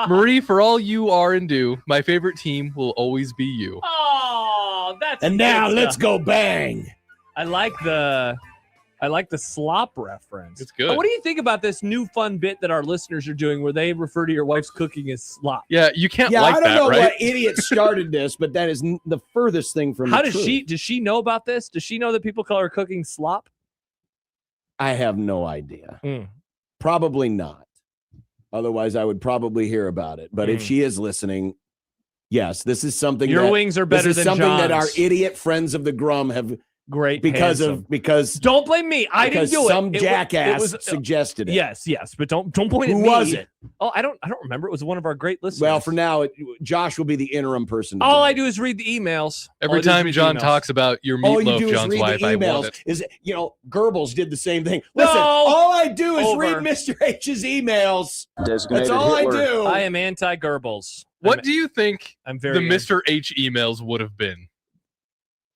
Marie, for all you are and do, my favorite team will always be you. Oh, that's and now let's go bang. I like the slop reference. It's good. What do you think about this new fun bit that our listeners are doing where they refer to your wife's cooking as slop? Yeah, you can't I don't know right? what idiot started this, but that is the furthest thing from How the truth. does she know about this? Does she know that people call her cooking slop? I have no idea. Probably not. Otherwise, I would probably hear about it. But if she is listening, yes, this is something. Your wings are better than something John's. that our idiot friends of the Grum have. Great because don't blame me. I didn't do it. Some jackass suggested it. Yes, but don't point at me. Who was it? Oh, I don't remember. It was one of our great listeners. Well, for now, Josh will be the interim person. All I do is read the emails. Every time John talks about your meatloaf, John's wife, I want it. Is Goebbels did the same thing. Listen, all I do is read Mr. H's emails. That's all Hitler. I do. I am anti-Goebbels. What do you think the very Mr. H emails would have been?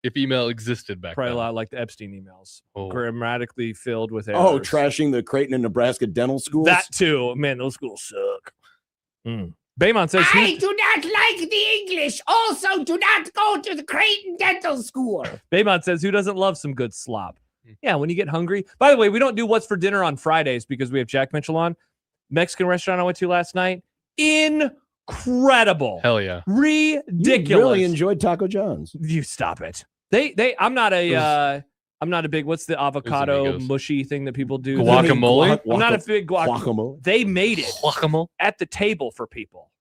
If email existed back Probably then. a lot like the Epstein emails. Grammatically filled with errors. Oh, trashing the Creighton and Nebraska dental schools? That too. Man, those schools suck. Baymon says, I do not like the English. Also, do not go to the Creighton Dental School. Baymon says, who doesn't love some good slop? Yeah, when you get hungry. By the way, we don't do what's for dinner on Fridays because we have Jack Mitchell on. Mexican restaurant I went to last night. Incredible. Hell yeah. Ridiculous. You really enjoyed Taco John's. You stop it. I'm not a big, what's the avocado mushy thing that people do? Guacamole? I'm not a big guacamole. They made it at the table for people.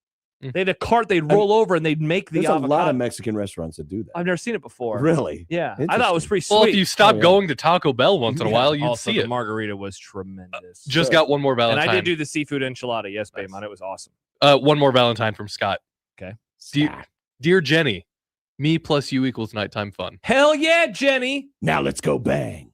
They had a cart they'd roll over and they'd make the avocado. There's a lot of Mexican restaurants that do that. I've never seen it before. Really? Yeah. I thought it was pretty sweet. Well, if you stop going to Taco Bell once in a while, you'd also, see the it. margarita was tremendous. Just got one more Valentine. And I did do the seafood enchilada. Yes, Baymon. It was awesome. One more Valentine from Scott. Okay. Dear Jenny, me plus you equals nighttime fun. Hell yeah, Jenny. Now let's go bang.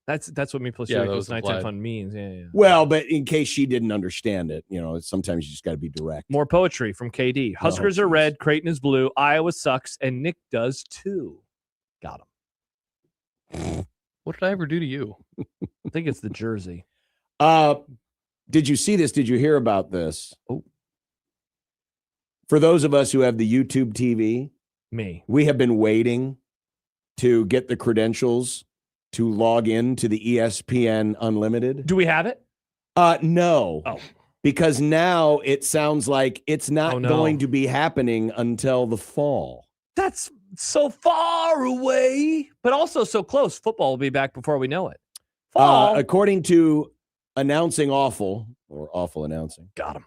That's what me plus you equals nighttime fun means. Yeah. Well, but in case she didn't understand it, sometimes you just got to be direct. More poetry from KD. Huskers are red, Creighton is blue, Iowa sucks, and Nick does too. Got him. What did I ever do to you? I think it's the jersey. Did you see this? Did you hear about this? Oh. For those of us who have the YouTube TV, we have been waiting to get the credentials to log in to the ESPN Unlimited. Do we have it? No. Oh. Because now it sounds like it's not going to be happening until the fall. That's so far away, but also so close. Football will be back before we know it. Fall. According to Announcing Awful, or Awful Announcing. Got him.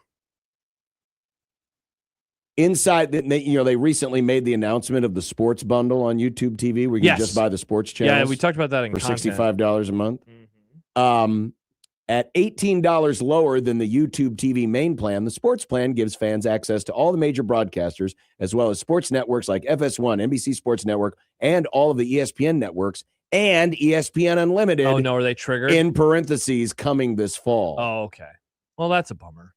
Inside, they recently made the announcement of the sports bundle on YouTube TV where you can just buy the sports channels. Yeah, we talked about that in for content. $65 a month. At $18 lower than the YouTube TV main plan, the sports plan gives fans access to all the major broadcasters, as well as sports networks like FS1, NBC Sports Network, and all of the ESPN networks, and ESPN Unlimited. Oh, no, are they triggered? In parentheses, coming this fall. Oh, okay. Well, that's a bummer.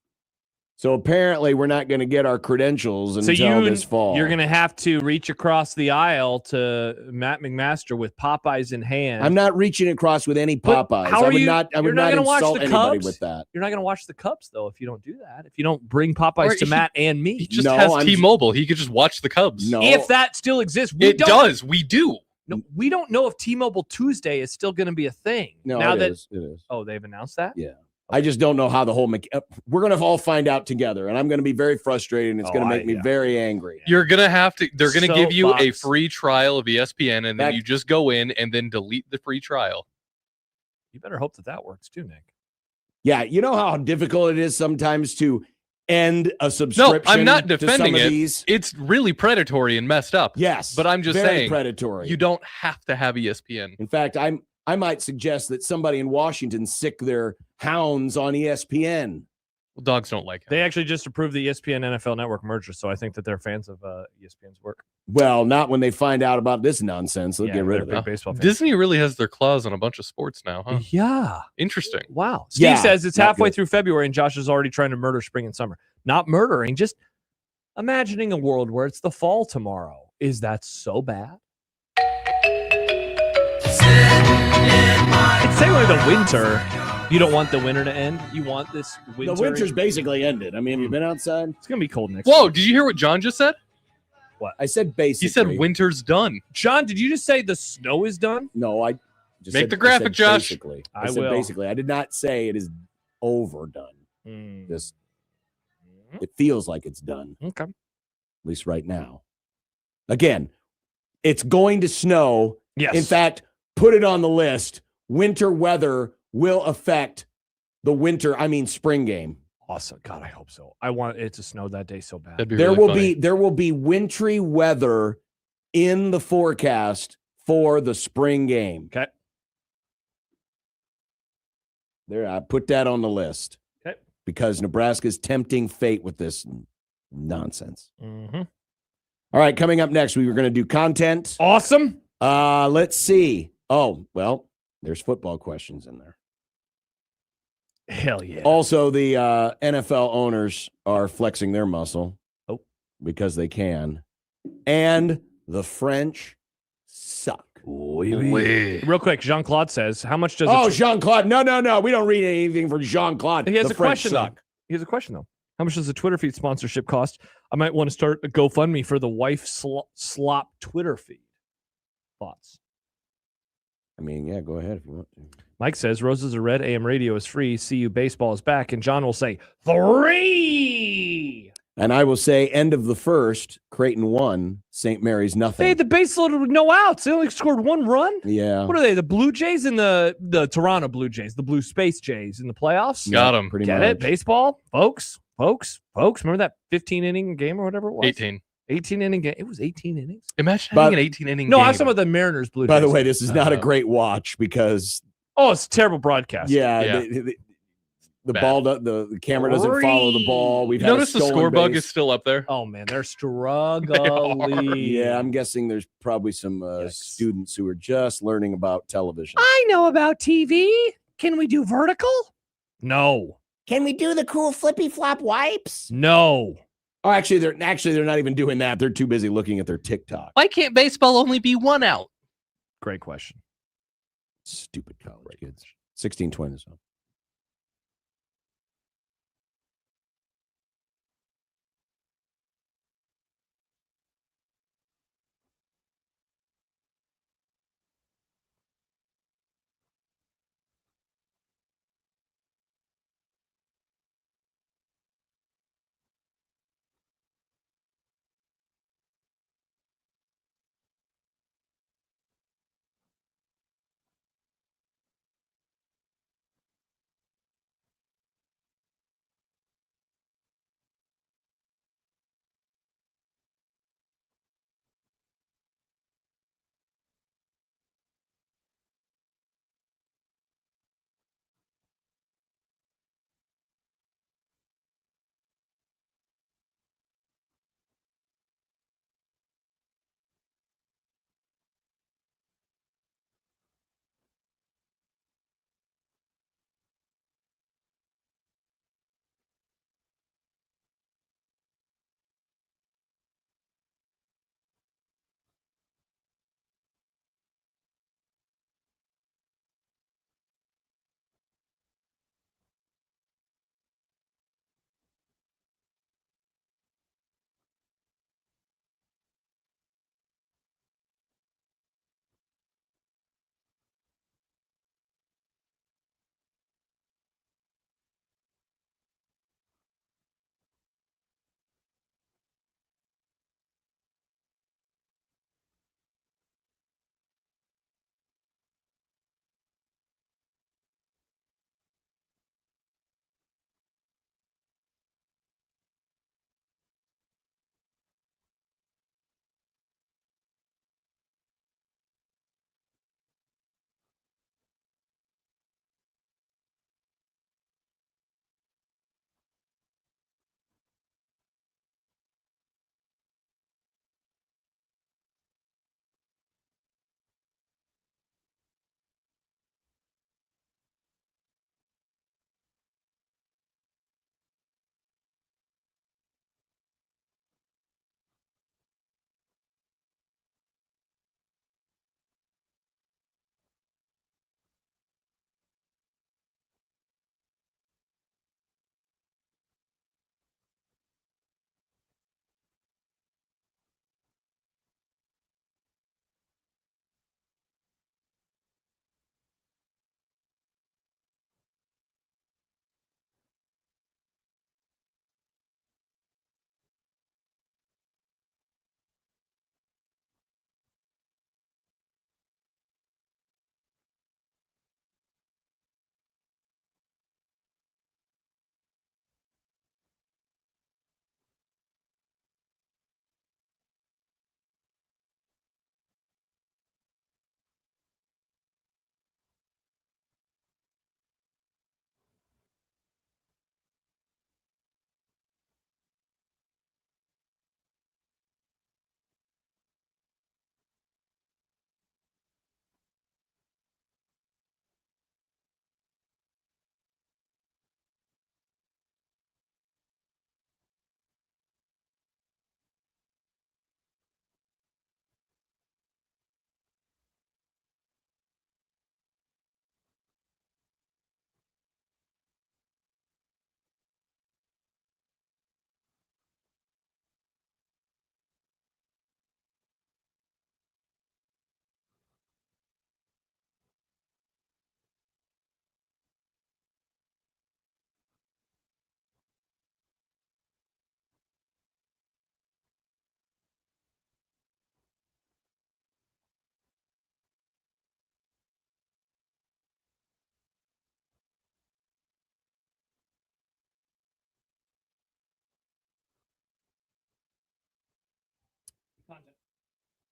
So apparently we're not going to get our credentials until this fall. You're going to have to reach across the aisle to Matt McMaster with Popeyes in hand. I'm not reaching across with any Popeyes. How are I would not insult anybody with that. You're not going to watch the Cubs, though, if you don't do that. If you don't bring Popeyes to Matt and me. He just has T-Mobile. He could just watch the Cubs. No. If that still exists. It does. We do. No, we don't know if T-Mobile Tuesday is still going to be a thing. No, now it that is. It is. Oh, they've announced that? Yeah. I just don't know how the whole we're going to all find out together, and I'm going to be very frustrated, and it's going to make me very angry. You're going to have to, they're going to give you a Soapbox. free trial of ESPN, and then you just go in and then delete the free trial. You better hope that works too, Nick. Yeah, you know how difficult it is sometimes to end a subscription. No, I'm not defending it. These? It's really predatory and messed up. Yes, but I'm just very saying, predatory. You don't have to have ESPN. In fact, I might suggest that somebody in Washington sick their hounds on ESPN. Well, dogs don't like it. They actually just approved the ESPN NFL Network merger, so I think that they're fans of ESPN's work. Well, not when they find out about this nonsense. They'll get rid of it. Baseball fans. Disney really has their claws on a bunch of sports now, huh? Yeah. Interesting. Wow. Steve says it's halfway through February and Josh is already trying to murder spring and summer. Not murdering, just imagining a world where it's the fall tomorrow. Is that so bad? It's saying like the winter. You don't want the winter to end. You want this winter. The winter's basically ended. I mean, have you been outside? It's going to be cold next Whoa, week. did you hear what John just said? What? I said basically. He said winter's done. John, did you just say the snow is done? No, I just Make said, the graphic, I said Josh. Basically. I said will. basically. I did not say it is overdone. Just it feels like it's done. Okay. At least right now. Again, it's going to snow. Yes. In fact, put it on the list. Winter weather will affect the spring game. Awesome. God, I hope so. I want it to snow that day so bad. That'd be There really will funny. be wintry weather in the forecast for the spring game. Okay. There, I put that on the list. Okay. Because Nebraska's tempting fate with this nonsense. Mm-hmm. All right, coming up next, we were going to do content. Awesome. Let's see. Oh, well, there's football questions in there. Hell yeah. Also, the NFL owners are flexing their muscle. Because they can. And the French suck. Real quick, Jean-Claude says, how much does Jean-Claude. No. We don't read anything for Jean-Claude. He has the a French question, suck. though. He has a question, though. How much does the Twitter feed sponsorship cost? I might want to start a GoFundMe for the wife slop Twitter feed. Thoughts? I mean, yeah, go ahead if you want to. Mike says, Roses are red, AM radio is free, CU baseball is back, and John will say, 3! And I will say, end of the first, Creighton 1, St. Mary's nothing. They had the base loaded with no outs. They only scored one run. Yeah. What are they, the Blue Jays and the Toronto Blue Jays, the Blue Space Jays in the playoffs? Got them. Pretty Get much. it? Baseball? Folks. Remember that 15-inning game or whatever it was? 18-inning game. It was 18 innings. Imagine But- having an 18-inning No, game. I'm talking about the Mariners Blue Jays. By the way, this is not a great watch because, Oh, it's a terrible broadcast. yeah, Yeah. the Bad. ball, the camera doesn't follow the ball. We've You had a notice the stolen score bug base. is still up there? Oh, man, they're struggling. Yeah, I'm guessing there's probably some students who are just learning about television. I know about TV. Can we do vertical? No. Can we do the cool flippy flop wipes? No. Oh, actually, they're not even doing that. They're too busy looking at their TikTok. Why can't baseball only be one out? Great question. Stupid college kids. 16 twins.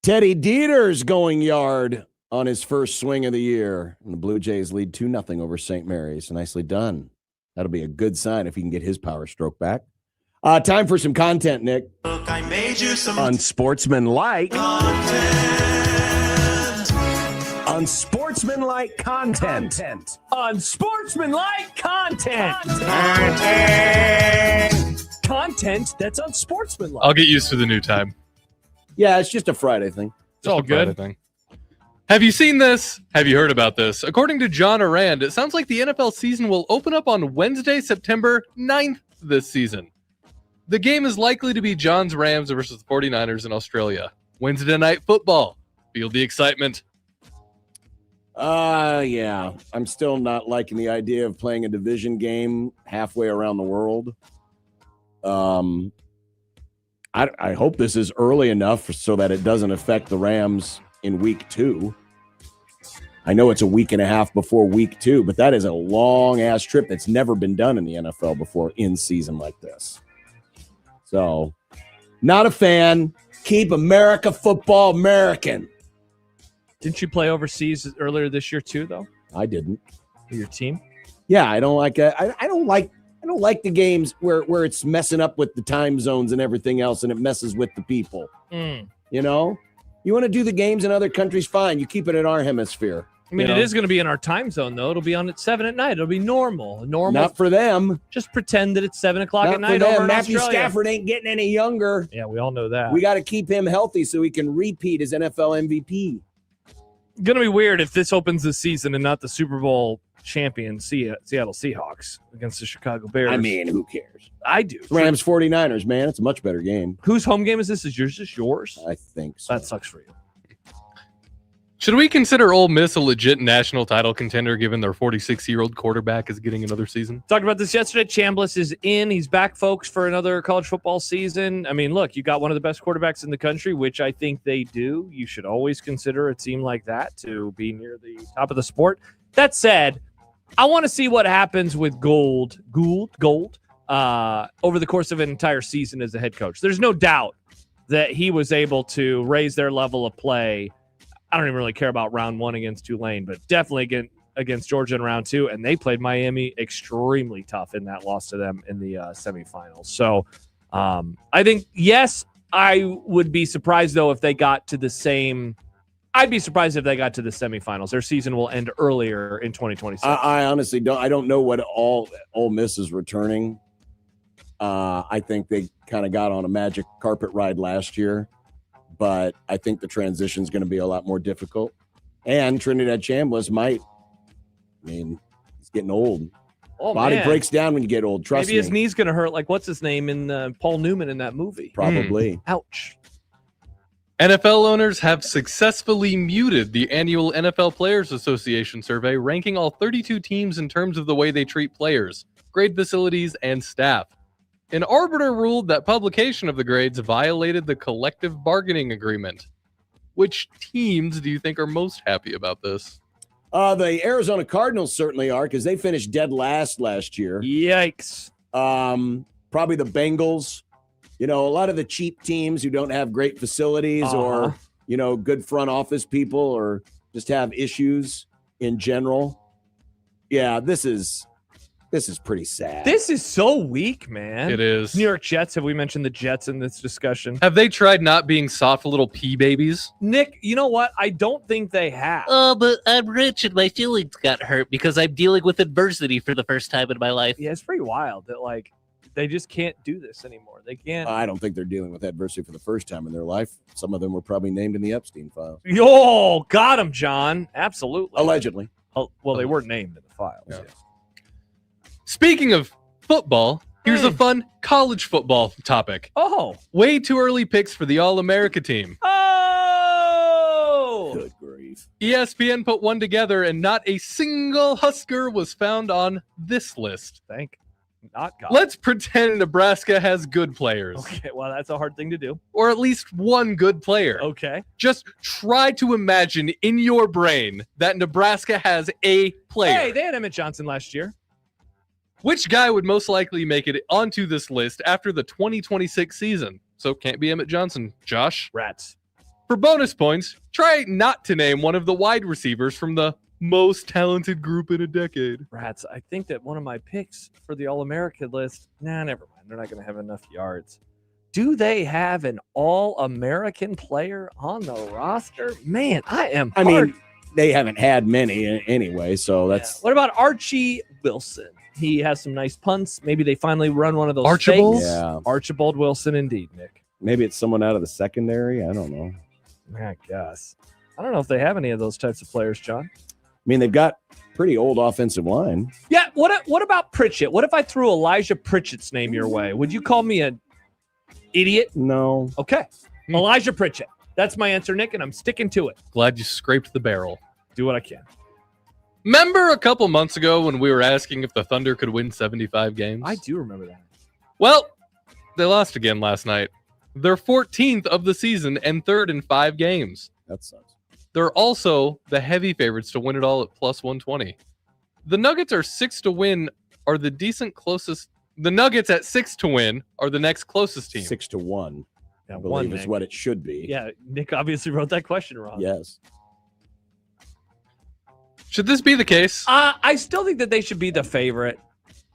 Teddy Dieter's going yard on his first swing of the year. And the Blue Jays lead 2-0 over St. Mary's. Nicely done. That'll be a good sign if he can get his power stroke back. Time for some content, Nick. Look, I made you some Unsportsmanlike. content. Unsportsmanlike content. Unsportsmanlike content. Content that's unsportsmanlike. I'll get used to the new time. Yeah, it's just a Friday thing. It's all Just a Friday good. thing. Have you seen this? Have you heard about this? According to John Arand, it sounds like the NFL season will open up on Wednesday, September 9th this season. The game is likely to be John's Rams versus the 49ers in Australia. Wednesday night football. Feel the excitement. Yeah. I'm still not liking the idea of playing a division game halfway around the world. I hope this is early enough so that it doesn't affect the Rams in week 2. I know it's a week and a half before week 2, but that is a long ass trip that's never been done in the NFL before in season like this. So, not a fan. Keep America football American. Didn't you play overseas earlier this year too, though? I didn't. For your team? Yeah, I don't like it. I don't like the games where it's messing up with the time zones and everything else, and it messes with the people. You know, you want to do the games in other countries, fine. You keep it in our hemisphere. I mean, you it know? is going to be in our time zone, though. It'll be on at 7 at night. It'll be normal. Not for them. Just pretend that it's 7 o'clock at Not for night them. over in Matthew Australia. Stafford ain't getting any younger. Yeah, we all know that. We got to keep him healthy so he can repeat as NFL MVP. Going to be weird if this opens the season and not the Super Bowl champion Seattle Seahawks against the Chicago Bears. I mean, who cares? I do. Rams 49ers, man. It's a much better game. Whose home game is this? Is yours just yours? I think so. That sucks for you. Should we consider Ole Miss a legit national title contender given their 46-year-old quarterback is getting another season? Talked about this yesterday. Chambliss is in. He's back, folks, for another college football season. I mean, look, you got one of the best quarterbacks in the country, which I think they do. You should always consider a team like that to be near the top of the sport. That said, I want to see what happens with Gould over the course of an entire season as a head coach. There's no doubt that he was able to raise their level of play. I don't even really care about round 1 against Tulane, but definitely against Georgia in round 2. And they played Miami extremely tough in that loss to them in the semifinals. So I think, yes, I would be surprised, though, if they got to the same. I'd be surprised if they got to the semifinals. Their season will end earlier in 2026. I honestly don't. I don't know what Ole Miss is returning. I think they kind of got on a magic carpet ride last year. But I think the transition is going to be a lot more difficult. And Trinidad Chambliss might. I mean, he's getting old. Oh, Body man. breaks down when you get old. Trust Maybe his me. knee's going to hurt like what's his name in Paul Newman in that movie. Probably. Ouch. NFL owners have successfully muted the annual NFL Players Association survey, ranking all 32 teams in terms of the way they treat players, grade facilities, and staff. An arbiter ruled that publication of the grades violated the collective bargaining agreement. Which teams do you think are most happy about this? The Arizona Cardinals certainly are because they finished dead last year. Yikes. Probably the Bengals. You know, a lot of the cheap teams who don't have great facilities or, you know, good front office people or just have issues in general. Yeah, this is pretty sad. This is so weak, man. It is. New York Jets. Have we mentioned the Jets in this discussion? Have they tried not being soft little pea babies? Nick, you know what? I don't think they have. Oh, but I'm rich and my feelings got hurt because I'm dealing with adversity for the first time in my life. Yeah, it's pretty wild that, like, they just can't do this anymore. They can't. I don't think they're dealing with adversity for the first time in their life. Some of them were probably named in the Epstein files. Yo, got him, John. Absolutely. Allegedly. Oh, well, they weren't named in the files. Yeah. Speaking of football, here's a fun college football topic. Oh. Way too early picks for the All-America team. Oh! Good grief. ESPN put one together, and not a single Husker was found on this list. Thank not God. Let's pretend Nebraska has good players. Okay, well, that's a hard thing to do. Or at least one good player. Okay. Just try to imagine in your brain that Nebraska has a player. Hey, they had Emmett Johnson last year. Which guy would most likely make it onto this list after the 2026 season? so can't be Emmett Johnson. Josh? Rats. For bonus points, try not to name one of the wide receivers from the most talented group in a decade. Rats. I think that one of my picks for the All-America list, never mind. They're not going to have enough yards. Do they have an All-American player on the roster? Man, I mean, they haven't had many anyway, so that's... What about Archie Wilson? He has some nice punts. Maybe they finally run one of those Archibald? fakes. Yeah. Archibald Wilson, indeed, Nick. Maybe it's someone out of the secondary. I don't know. I guess. I don't know if they have any of those types of players, John. I mean, they've got pretty old offensive line. Yeah, what about Pritchett? What if I threw Elijah Pritchett's name your way? Would you call me an idiot? No. Okay. Elijah Pritchett. That's my answer, Nick, and I'm sticking to it. Glad you scraped the barrel. Do what I can. Remember a couple months ago when we were asking if the Thunder could win 75 games? I do remember that. Well, they lost again last night. They're 14th of the season and third in 5 games. That sucks. They're also the heavy favorites to win it all at plus 120. The Nuggets are 6 to win, are the decent closest. The Nuggets at 6 to win are the next closest team. 6 to 1. Yeah, I believe is what it should be. Yeah, Nick obviously wrote that question wrong. Yes. Should this be the case? I still think that they should be the favorite.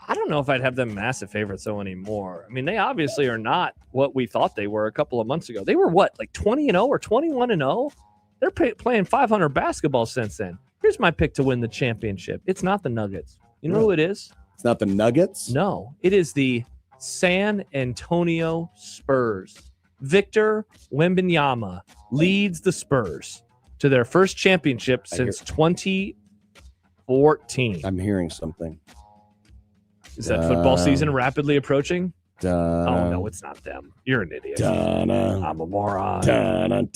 I don't know if I'd have them massive favorites though anymore. I mean, they obviously are not what we thought they were a couple of months ago. They were what, like 20-0 or 21-0? They're playing 500 basketball since then. Here's my pick to win the championship. It's not the Nuggets. You know who it is? It's not the Nuggets? No, it is the San Antonio Spurs. Victor Wembanyama leads the Spurs to their first championship since 2014. I'm hearing something. Is that football season rapidly approaching? Oh, no, it's not them. You're an idiot. I'm a moron. I'm an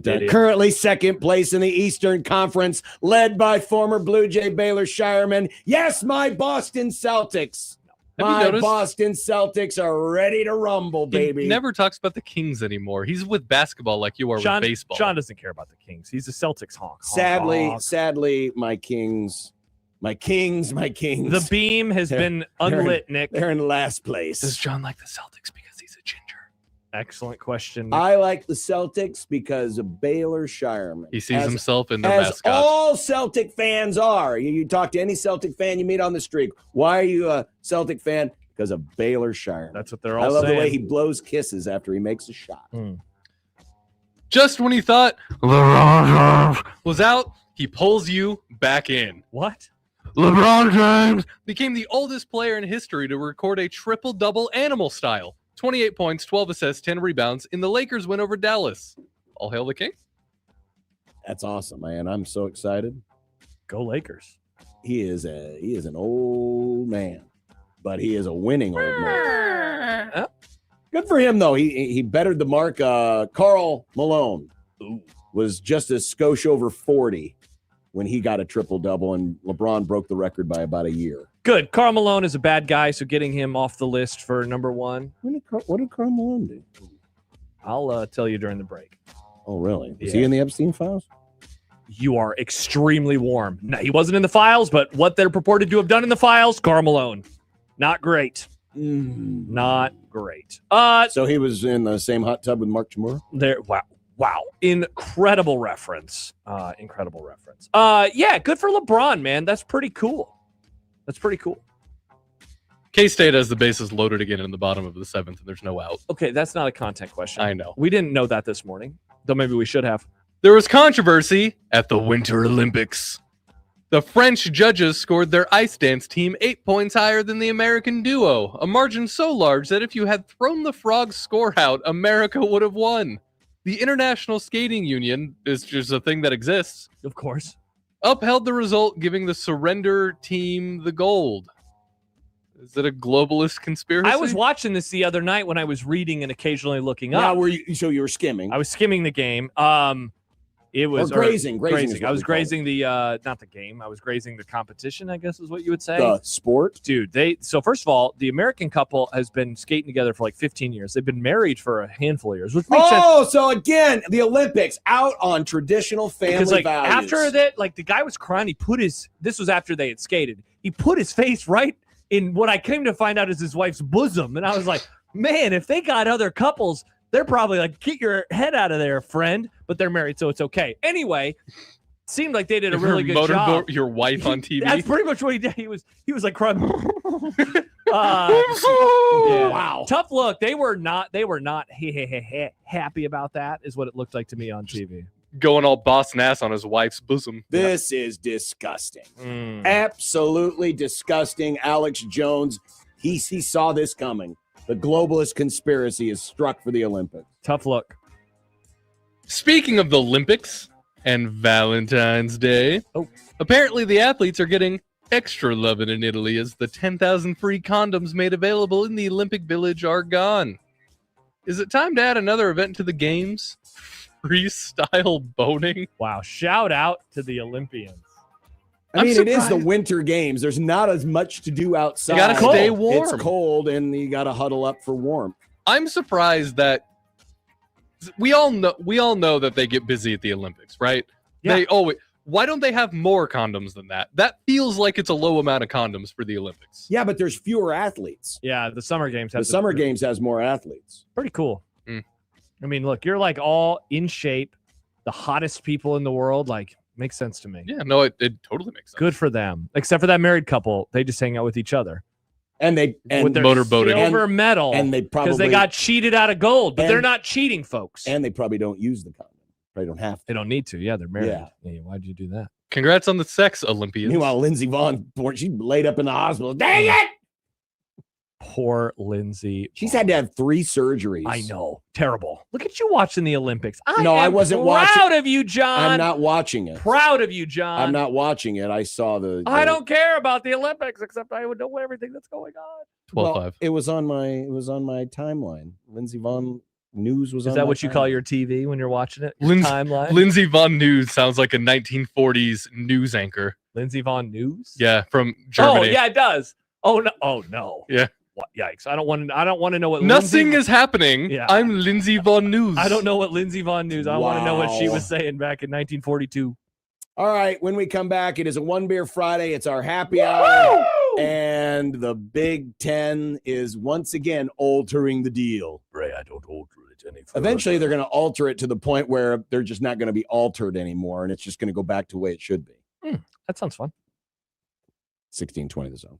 idiot. Currently second place in the Eastern Conference, led by former Blue Jay Baylor Shireman. Yes, my Boston Celtics. My Boston Celtics are ready to rumble, baby. He never talks about the Kings anymore. He's with basketball like you are with baseball. Sean doesn't care about the Kings. He's a Celtics honk. Sadly, my Kings. The beam has been unlit, Nick. They're in last place. Does John like the Celtics because he's a ginger? Excellent question, Nick. I like the Celtics because of Baylor Shireman. He sees himself in their mascot. All Celtic fans are. You talk to any Celtic fan you meet on the street. Why are you a Celtic fan? Because of Baylor Shireman. That's what they're all saying. I love the way he blows kisses after he makes a shot. Just when he thought LeBron was out, he pulls you back in. What? LeBron James became the oldest player in history to record a triple-double animal style. 28 points, 12 assists, 10 rebounds in the Lakers win over Dallas. All hail the King. That's awesome, man. I'm so excited. Go Lakers. He is an old man, but he is a winning old man. Good for him, though. He bettered the mark. Karl Malone was just a skosh over 40 when he got a triple-double, and LeBron broke the record by about a year. Good. Karl Malone is a bad guy, so getting him off the list for number one. What did Karl Malone do? I'll tell you during the break. Oh, really? Was he in the Epstein files? You are extremely warm. No, he wasn't in the files, but what they're purported to have done in the files, Karl Malone. Not great. Not great. So he was in the same hot tub with Mark Chmura? Wow. Incredible reference. Yeah, good for LeBron, man. That's pretty cool. K-State has the bases loaded again in the bottom of the 7th, and there's no out. Okay, that's not a content question. I know. We didn't know that this morning, though maybe we should have. There was controversy at the Winter Olympics. The French judges scored their ice dance team 8 points higher than the American duo, a margin so large that if you had thrown the frog's score out, America would have won. The International Skating Union is just a thing that exists. Of course. Upheld the result, giving the surrender team the gold. Is it a globalist conspiracy? I was watching this the other night when I was reading and occasionally looking up. Now, so you were skimming? I was skimming the game. It was grazing. I was grazing the not the game. I was grazing the competition, I guess is what you would say. The sport? Dude, so first of all, the American couple has been skating together for like 15 years. They've been married for a handful of years, which makes sense. So again, the Olympics out on traditional family values. After that, like the guy was crying. This was after they had skated. He put his face right in what I came to find out is his wife's bosom. And I was like, Man, if they got other couples, they're probably like, get your head out of there, friend. But they're married, so it's okay. Anyway, seemed like they did a really good job. Motorboat your wife on TV. That's pretty much what he did. He was like crying. Wow. Tough look. They were not happy about that, is what it looked like to me on TV. Going all boss ass on his wife's bosom. This is disgusting. Absolutely disgusting. Alex Jones, he saw this coming. The globalist conspiracy is struck for the Olympics. Tough look. Speaking of the Olympics and Valentine's Day, apparently the athletes are getting extra loving in Italy as the 10,000 free condoms made available in the Olympic Village are gone. Is it time to add another event to the games? Freestyle boning? Wow. Shout out to the Olympians. I mean, it is the Winter Games. There's not as much to do outside. You gotta stay warm. It's cold, and you got to huddle up for warmth. I'm surprised that we all know that they get busy at the Olympics, right? Yeah. They always. Why don't they have more condoms than that? That feels like it's a low amount of condoms for the Olympics. Yeah, but there's fewer athletes. Yeah, the Summer Games. The Summer Games has more athletes. Pretty cool. I mean, look, you're like all in shape, the hottest people in the world. Like, makes sense to me. Yeah, no, it totally makes sense. Good for them. Except for that married couple, they just hang out with each other. And they with their motorboating silver medal, and they probably because they got cheated out of gold, but they're not cheating, folks. And they probably don't use the condom. They don't have to. They don't need to. Yeah, they're married. Yeah. Hey, why'd you do that? Congrats on the sex Olympians. Meanwhile, Lindsey Vonn, she laid up in the hospital. Dang it! Poor Lindsay. She's had to have 3 surgeries. I know. Terrible. Look at you watching the Olympics. I wasn't proud watching. of you, John. I'm not watching it. Proud of you, John. I'm not watching it. I saw the I don't care about the Olympics, except I would know everything that's going on. 12-5. Well, it was on my timeline. Lindsey Vonn news was on. Is that my what you timeline. call your TV when you're watching it? Your timeline? Lindsey Vonn News sounds like a 1940s news anchor. Lindsey Vonn News? Yeah, from Germany. Oh, yeah, it does. Oh no. Oh no. Yeah. What? Yikes. I don't want to know what Nothing is happening. Yeah. I'm Lindsey Vonn News. I don't know what Lindsey Vonn News. I want to know what she was saying back in 1942. All right, when we come back, it is a One Beer Friday. It's our happy hour. And the Big Ten is once again altering the deal. Ray, I don't alter it any further. Eventually, they're going to alter it to the point where they're just not going to be altered anymore, and it's just going to go back to the way it should be. That sounds fun. 1620 the zone.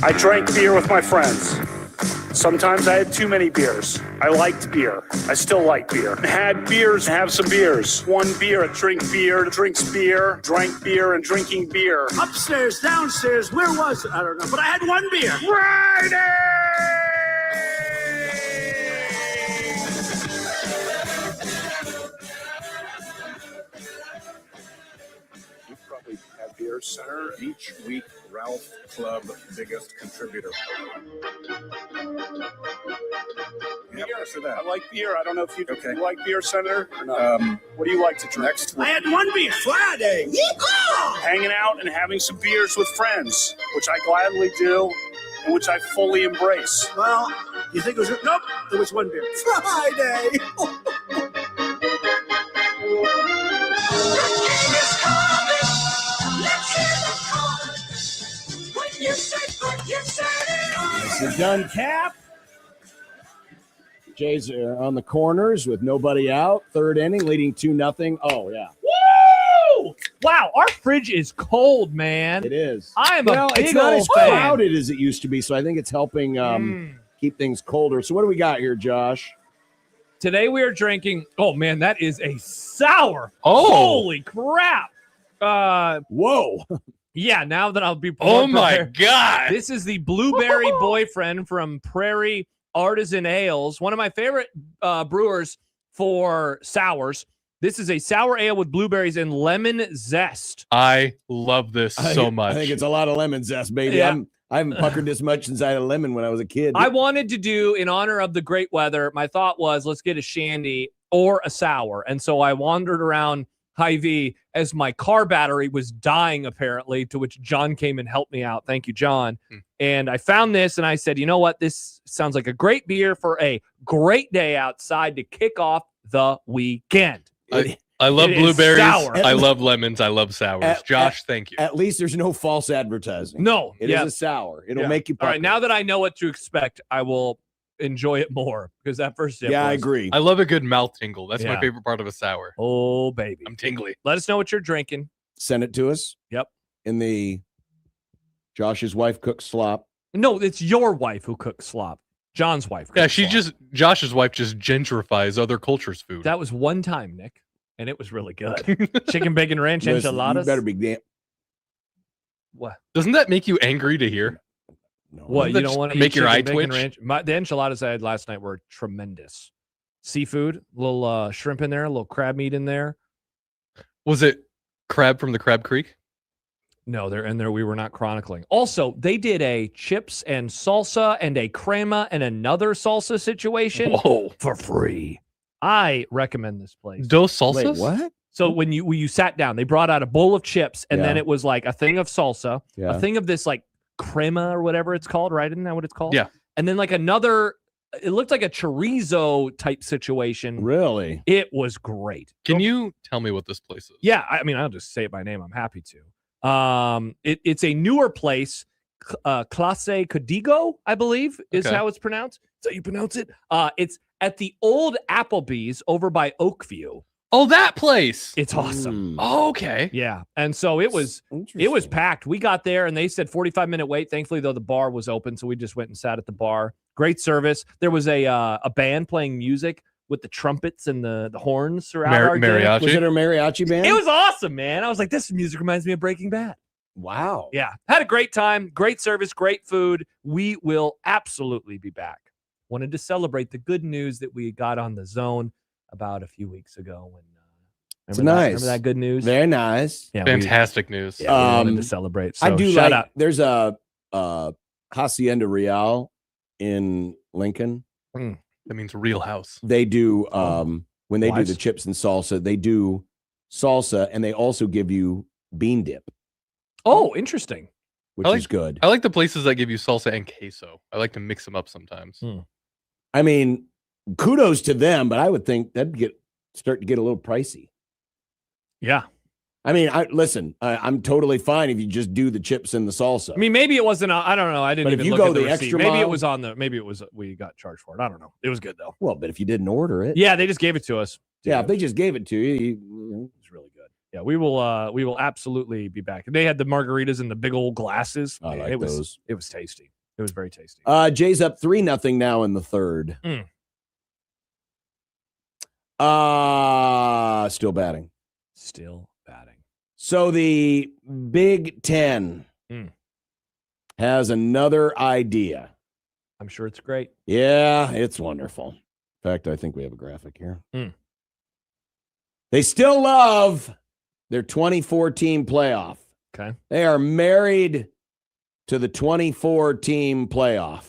I drank beer with my friends. Sometimes I had too many beers. I liked beer. I still like beer. Had beers, have some beers. One beer, drink beer, drinks beer, drank beer, and drinking beer. Upstairs, downstairs, where was it? I don't know, but I had one beer. Friday! You probably have Beer Center each week. Ralph Club, biggest contributor. Beer. I like beer. I don't know if you like Beer Center or not. What do you like to drink? I had one beer. Friday. Yeehaw! Hanging out and having some beers with friends, which I gladly do and which I fully embrace. Well, you think it was... Nope, there was one beer. Friday. Nicely done, Cap. Jays are on the corners with nobody out. Third inning, leading 2-0. Oh, yeah. Woo! Wow, our fridge is cold, man. It is. I am a big it's not old as fan. crowded as it used to be, so I think it's helping keep things colder. So what do we got here, Josh? Today we are drinking. Oh man, that is a sour. Oh. Holy crap! Whoa. Yeah, now that I'll be. Oh more my prepared. God. This is the Blueberry Boyfriend from Prairie Artisan Ales, one of my favorite brewers for sours. This is a sour ale with blueberries and lemon zest. I love this so much. I think it's a lot of lemon zest, baby. Yeah. I haven't puckered this much since I had a lemon when I was a kid. I wanted to do, in honor of the great weather, my thought was let's get a shandy or a sour. And so I wandered around Hy-Vee as my car battery was dying, apparently, to which John came and helped me out. Thank you, John. And I found this and I said, you know what? This sounds like a great beer for a great day outside to kick off the weekend. I love It is blueberries. sour. I love lemons. I love sours. Josh, thank you. At least there's no false advertising. No. It is a sour. It'll make you All pucker. right, now that I know what to expect, I will enjoy it more because that first sip I was- agree. I love a good mouth tingle. That's my Yeah. favorite part of a sour. Oh, baby. I'm tingly. Let us know what you're drinking. Send it to us. Yep. In the Josh's wife cooks slop. No, it's your wife who cooks slop. John's wife. Yeah, cooks she slop. Josh's wife just gentrifies other cultures' food. That was one time, Nick, and it was really good. Chicken bacon ranch Listen, enchiladas. You better be damn. What? Doesn't that make you angry to hear? No. What? Doesn't You that don't just want to make your eye bacon twitch? ranch? The enchiladas I had last night were tremendous. Seafood, a little shrimp in there, a little crab meat in there. Was it crab from the Crab Creek? No, they're in there. We were not chronicling. Also, they did a chips and salsa and a crema and another salsa situation for free. I recommend this place. Dos salsas? Wait, what? So when you sat down, they brought out a bowl of chips and then Yeah. it was like a thing of salsa, Yeah. a thing of this like crema or whatever it's called, right? Isn't that what it's called? Yeah. And then like another, it looked like a chorizo type situation. Really? It was great. Can you tell me what this place is? Yeah, I mean, I'll just say it by name. I'm happy to. It's a newer place, Clase Codigo, I believe, is Okay. how it's pronounced. So you pronounce it. It's at the old Applebee's over by Oakview. Oh, that place. It's awesome. Oh, okay. Yeah, and so it was packed. We got there and they said 45-minute wait. Thankfully, though, the bar was open, so we just went and sat at the bar. Great service. There was a band playing music with the trumpets and the horns throughout our game. Mariachi? Was it a mariachi band? It was awesome, man. I was like, this music reminds me of Breaking Bad. Wow. Yeah, had a great time. Great service, great food. We will absolutely be back. Wanted to celebrate the good news that we got on the zone about a few weeks ago. When It's remember that- nice. Remember that good news? Very nice. Yeah, Fantastic news. We wanted to celebrate. So I do shout like. out. There's a Hacienda Real in Lincoln. That means real house. They do when they do Wise. the chips and salsa. They do salsa, and they also give you bean dip, Oh, interesting. which I like- is good. I like the places that give you salsa and queso. I like to mix them up sometimes. I mean, kudos to them, but I would think that'd start to get a little pricey. Yeah. I mean, I'm totally fine if you just do the chips and the salsa. I mean, maybe it wasn't. I don't know. I didn't But if even you look go at the the receipt. extra Maybe it mile- was on the. Maybe it was. We got charged for it. I don't know. It was good though. Well, but if you didn't order it, Yeah, they just gave it to us. if they just gave it to you, It's really good. Yeah, we will absolutely be back. They had the margaritas in the big old glasses. I like it was those. It was tasty. It was very tasty. Jay's up 3-0 now in the third. Still batting. Still batting. So the Big Ten has another idea. I'm sure it's great. Yeah, it's wonderful. In fact, I think we have a graphic here. They still love their 24-team playoff. Okay. They are married to the 24-team playoff.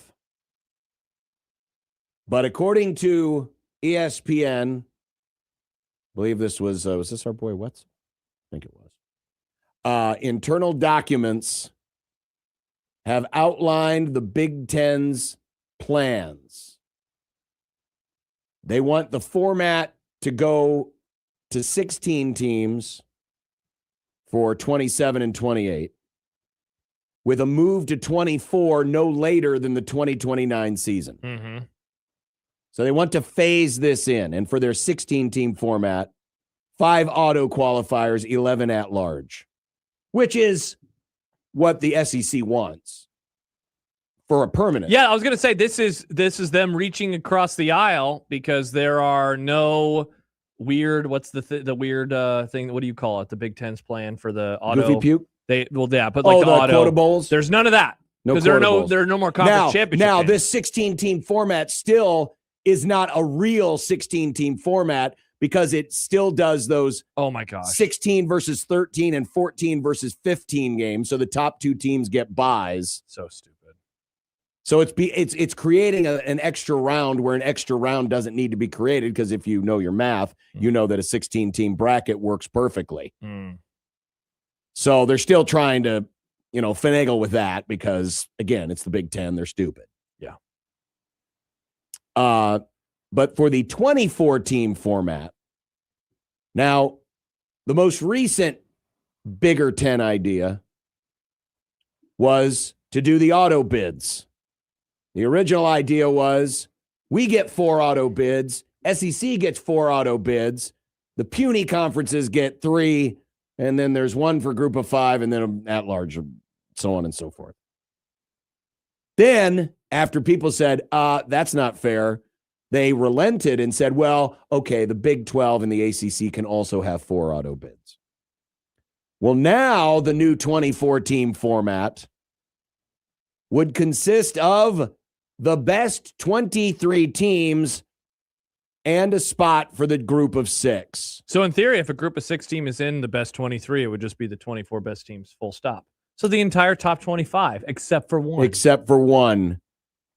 But according to ESPN, I believe this was this our boy Wetzel? I think it was. Internal documents have outlined the Big Ten's plans. They want the format to go to 16 teams for 27 and 28, with a move to 24 no later than the 2029 season. So they want to phase this in. And for their 16-team format, 5 auto qualifiers, 11 at large, which is what the SEC wants for a permanent. Yeah, I was going to say this is them reaching across the aisle because there are no weird. What's the weird thing? What do you call it? The Big Ten's plan for the auto. Goofy puke. But like the auto quota bowls. There's none of that because there are no more conference championship. Now games. this 16-team format still is not a real 16-team format because it still does those 16 versus 13 and 14 versus 15 games. So the top 2 teams get buys. So stupid. So it's creating an extra round where an extra round doesn't need to be created because if you know your math, you know that a 16-team bracket works perfectly. So they're still trying to, finagle with that because, again, it's the Big Ten. They're stupid. Yeah. But for the 24-team format, now, the most recent Bigger Ten idea was to do the auto bids. The original idea was we get 4 auto bids, SEC gets 4 auto bids, the puny conferences get 3, and then there's 1 for group of 5, and then at large, so on and so forth. Then, after people said, that's not fair, they relented and said, well, okay, the Big 12 and the ACC can also have 4 auto bids. Well, now the new 24-team format would consist of the best 23 teams and a spot for the group of 6. So in theory, if a group of 6 team is in the best 23, it would just be the 24 best teams, full stop. So the entire top 25, except for one.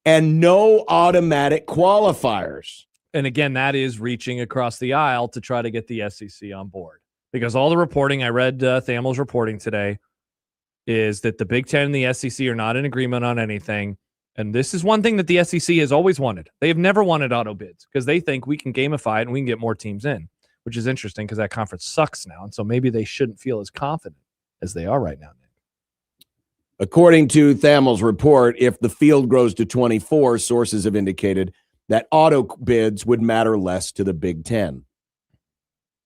And no automatic qualifiers. And again, that is reaching across the aisle to try to get the SEC on board. Because all the reporting, I read Thamel's reporting today, is that the Big Ten and the SEC are not in agreement on anything. And this is one thing that the SEC has always wanted. They have never wanted auto bids because they think we can gamify it and we can get more teams in, which is interesting because that conference sucks now. And so maybe they shouldn't feel as confident as they are right now. According to Thamel's report, if the field grows to 24, sources have indicated that auto bids would matter less to the Big Ten.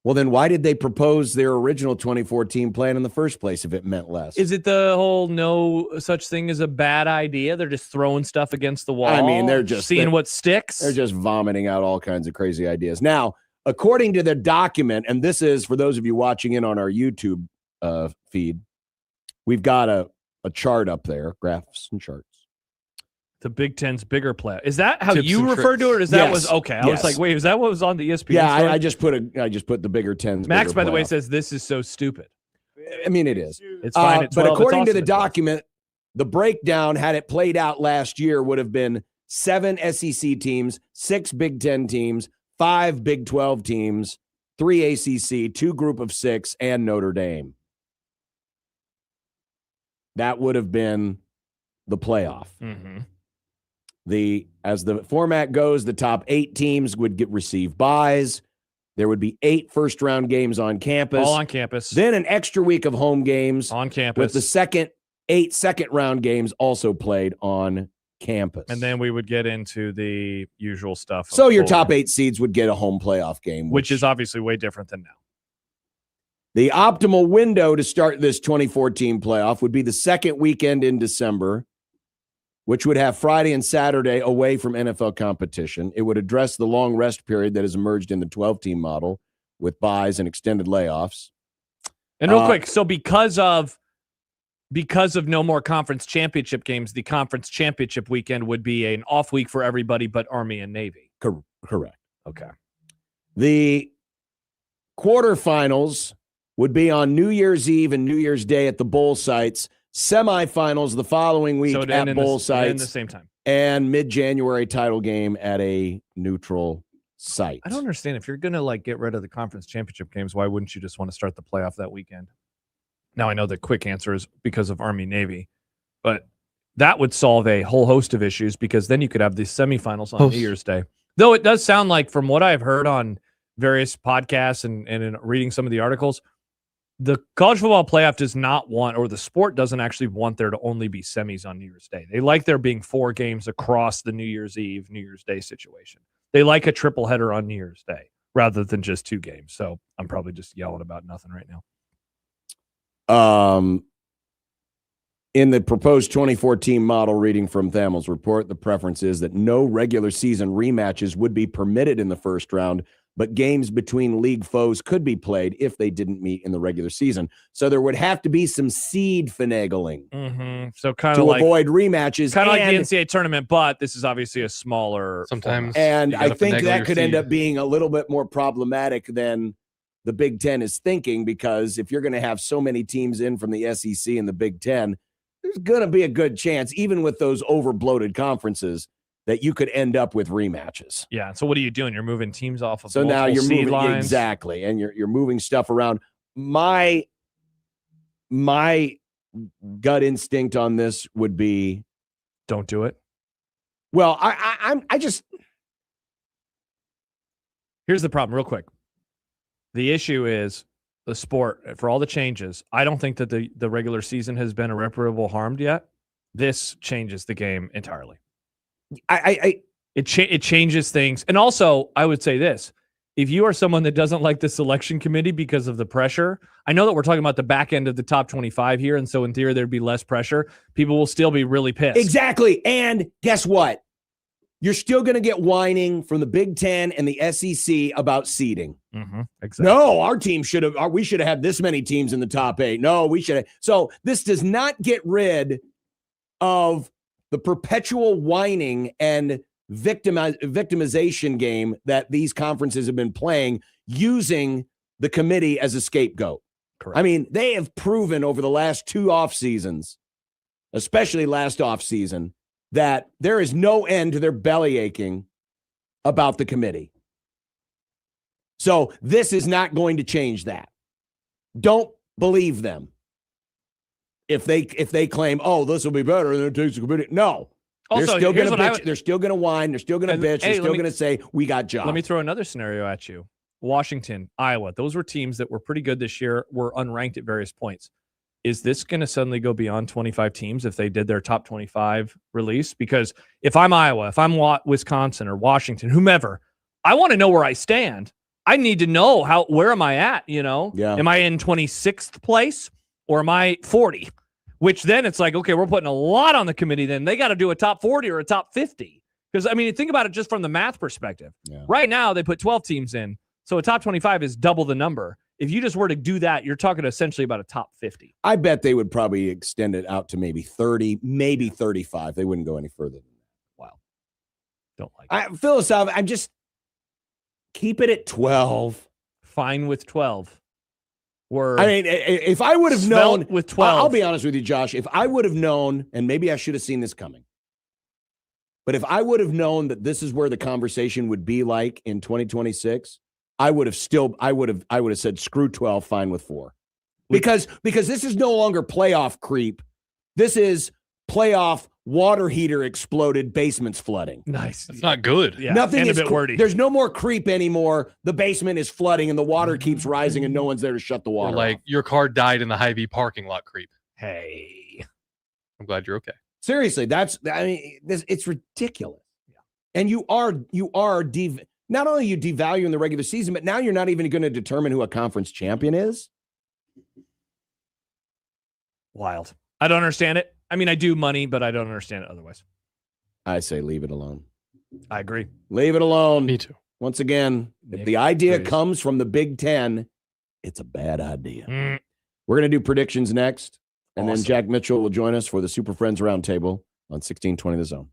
Well, then why did they propose their original 24-team plan in the first place if it meant less? Is it the whole no such thing as a bad idea? They're just throwing stuff against the wall. I mean, they're just seeing what sticks. They're just vomiting out all kinds of crazy ideas. Now, according to the document, and this is for those of you watching in on our YouTube feed, we've got a chart up there, graphs and charts. The Big Ten's bigger play. Is that how Tips you and referred to it? Or is that Yes. was okay? I Yes. was like, wait, is that what was on the ESPN? Yeah, story? I just put the Bigger Tens. Max, bigger by the way, playoff. says this is so stupid. I mean, it is. It's fine. At 12, but it's according to awesome the at 12. document, the breakdown, had it played out last year, would have been 7 SEC teams, 6 Big Ten teams, 5 Big 12 teams, 3 ACC, 2 group of 6, and Notre Dame. That would have been the playoff. Mm-hmm. As the format goes, the top 8 teams would receive buys. There would be 8 first-round games on campus. All on campus. Then an extra week of home games on campus. with the 8 second-round games also played on campus. And then we would get into the usual stuff. So your top 8 seeds would get a home playoff game. Which is obviously way different than now. The optimal window to start this 24-team playoff would be the second weekend in December. which would have Friday and Saturday away from NFL competition. It would address the long rest period that has emerged in the 12-team model with buys and extended layoffs. And real quick, so because of no more conference championship games, the conference championship weekend would be an off week for everybody but Army and Navy. Correct. Okay. The quarterfinals would be on New Year's Eve and New Year's Day at the bowl sites. Semifinals the following week at bowl sites. In the same time. And mid-January title game at a neutral site. I don't understand. If you're going to get rid of the conference championship games, why wouldn't you just want to start the playoff that weekend? Now, I know the quick answer is because of Army Navy, but that would solve a whole host of issues because then you could have the semifinals on New Year's Day. Though it does sound like, from what I've heard on various podcasts and in reading some of the articles, the college football playoff does not want, or the sport doesn't actually want there to only be semis on New Year's Day. They like there being 4 games across the New Year's Eve, New Year's Day situation. They like a triple header on New Year's Day rather than just 2 games. So I'm probably just yelling about nothing right now. In the proposed 2014 model, reading from Thamel's report, the preference is that no regular season rematches would be permitted in the first round, but games between league foes could be played if they didn't meet in the regular season. So there would have to be some seed finagling. Mm-hmm. So kind to of like avoid rematches. Kind of like the NCAA tournament, but this is obviously a smaller sometimes. format. And I think that could end up being a little bit more problematic than the Big Ten is thinking, because if you're going to have so many teams in from the SEC and the Big Ten, there's going to be a good chance, even with those over-bloated conferences, that you could end up with rematches. Yeah. So what are you doing? You're moving teams off of so now you're seed moving lines. exactly, and you're moving stuff around. My gut instinct on this would be, don't do it. Well, I just here's the problem, real quick. The issue is the sport, for all the changes, I don't think that the regular season has been irreparable harmed yet. This changes the game entirely. It changes things. And also, I would say this. If you are someone that doesn't like the selection committee because of the pressure, I know that we're talking about the back end of the top 25 here, and so in theory, there'd be less pressure. People will still be really pissed. Exactly. And guess what? You're still going to get whining from the Big Ten and the SEC about seeding. Mm-hmm. Exactly. No, we should have had this many teams in the top 8. No, we should have. So this does not get rid of the perpetual whining and victimization game that these conferences have been playing, using the committee as a scapegoat. Correct. I mean, they have proven over the last 2 off seasons, especially last off season, that there is no end to their belly aching about the committee. So this is not going to change that. Don't believe them. If they claim, oh, this will be better than it takes the committee. No. Also, they're still going to bitch. would... They're still going to whine. They're still going to bitch. They're still going to say, we got jobs. Let me throw another scenario at you. Washington, Iowa. Those were teams that were pretty good this year, were unranked at various points. Is this going to suddenly go beyond 25 teams if they did their top 25 release? Because if I'm Iowa, if I'm Wisconsin or Washington, whomever, I want to know where I stand. I need to know where am I at, Yeah. Am I in 26th place or am I 40? Which then it's like, okay, we're putting a lot on the committee then. They got to do a top 40 or a top 50. Because, I mean, think about it just from the math perspective. Yeah. Right now, they put 12 teams in. So a top 25 is double the number. If you just were to do that, you're talking essentially about a top 50. I bet they would probably extend it out to maybe 30, maybe 35. They wouldn't go any further than that. Wow. Don't like it. Philosophically, I'm just keep it at 12. Fine with 12. If I would have known with 12, I'll be honest with you, Josh. If I would have known, and maybe I should have seen this coming, but if I would have known that this is where the conversation would be like in 2026, I would have said screw 12, fine with 4, because this is no longer playoff creep. This is playoff water heater exploded, basements flooding. Nice. It's not good. Yeah. Nothing and is a bit wordy. There's no more creep anymore. The basement is flooding and the water keeps rising and no one's there to shut the water Or off. your car died in the Hy-Vee parking lot creep. Hey. I'm glad you're okay. Seriously, it's ridiculous. Yeah. And you are not only are you devaluing the regular season, but now you're not even going to determine who a conference champion is. Wild. I don't understand it. I mean, I do money, but I don't understand it otherwise. I say leave it alone. I agree. Leave it alone. Me too. Once again, if the idea comes from the Big Ten, it's a bad idea. We're going to do predictions next, and then Jack Mitchell will join us for the Super Friends Roundtable on 1620 The Zone.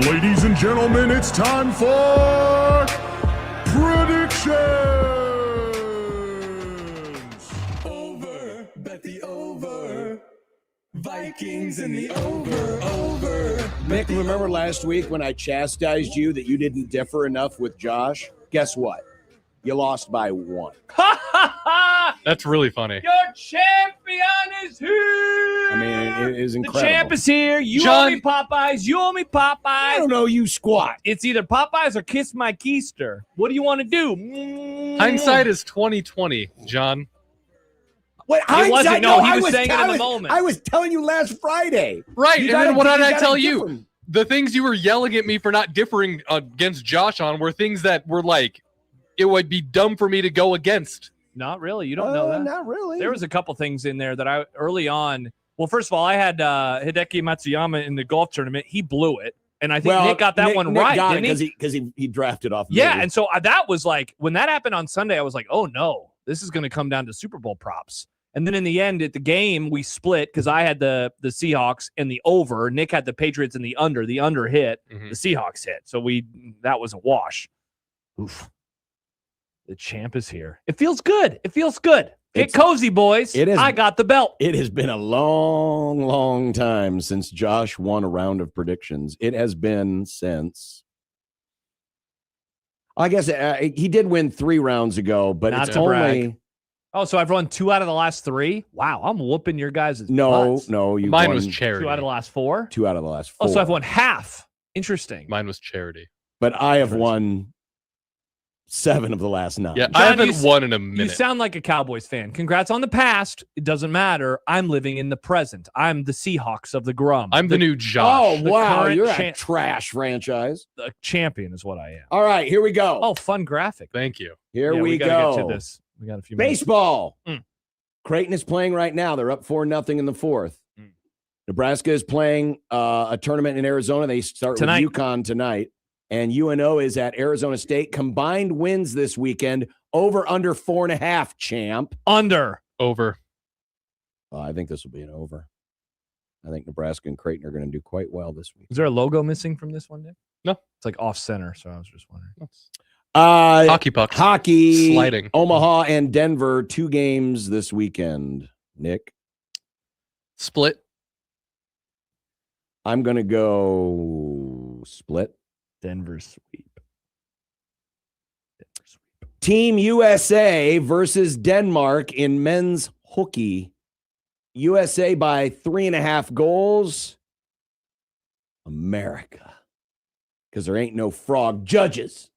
Ladies and gentlemen, it's time for predictions. Over, bet the over. Vikings in the over. Mick, remember last week when I chastised you that you didn't differ enough with Josh? Guess what? You lost by 1. That's really funny. Your champion is here. I mean, it is incredible. The champ is here. You John- owe me Popeyes. You owe me Popeyes. I don't know you squat. It's either Popeyes or Kiss My Keister. What do you want to do? Hindsight is 2020, John. What, It wasn't. hindsight? No, he I was saying it in the was- moment. I was telling you last Friday. Right, You and gotta- then what did I gotta tell differ. you? The things you were yelling at me for not differing against Josh on were things that were like, it would be dumb for me to go against. Not really. You don't know that. Not really. There was a couple things in there that I early on. Well, first of all, I had Hideki Matsuyama in the golf tournament. He blew it, and I think Nick got that one right, didn't he? Because he drafted off. Yeah, me. and so that was like when that happened on Sunday. I was like, oh no, this is going to come down to Super Bowl props. And then in the end, at the game, we split because I had the Seahawks and the over. Nick had the Patriots and the under. The under hit. Mhm. The Seahawks hit. So that was a wash. Oof. The champ is here. It feels good. It feels good. Get cozy, boys. It is. I got the belt. It has been a long, long time since Josh won a round of predictions. It has been since. I guess he did win 3 rounds ago, but Not it's to brag. only. Oh, so I've run 2 out of the last 3? Wow, I'm whooping your guys' No, butts. no, you Mine won was charity. 2 out of the last 4? 2 out of the last 4. Oh, so I've won half. Interesting. Mine was charity. But I have won 7 of the last 9. Yeah, John, I haven't you won in a You minute. sound like a Cowboys fan. Congrats on the past. It doesn't matter. I'm living in the present. I'm the Seahawks of the Grum. I'm the new Josh. Oh, the wow. current You're a champ- trash franchise. The champion is what I am. All right, here we go. Oh, fun graphic. Thank you. Here Yeah, we gotta go. get to this. We got a few minutes. Baseball. Mm. Creighton is playing right now. They're up 4-0 in the 4th. Mm. Nebraska is playing a tournament in Arizona. They start Tonight. with UConn tonight. And UNO is at Arizona State. Combined wins this weekend over under 4.5, champ. Under. Over. I think this will be an over. I think Nebraska and Creighton are going to do quite well this week. Is there a logo missing from this one, Nick? No. It's like off center, so I was just wondering. Hockey pucks. Hockey. Sliding. Omaha and Denver, 2 games this weekend. Nick? Split. I'm going to go split. Denver sweep. Team USA versus Denmark in men's hockey. USA by 3.5 goals. America. Because there ain't no frog judges.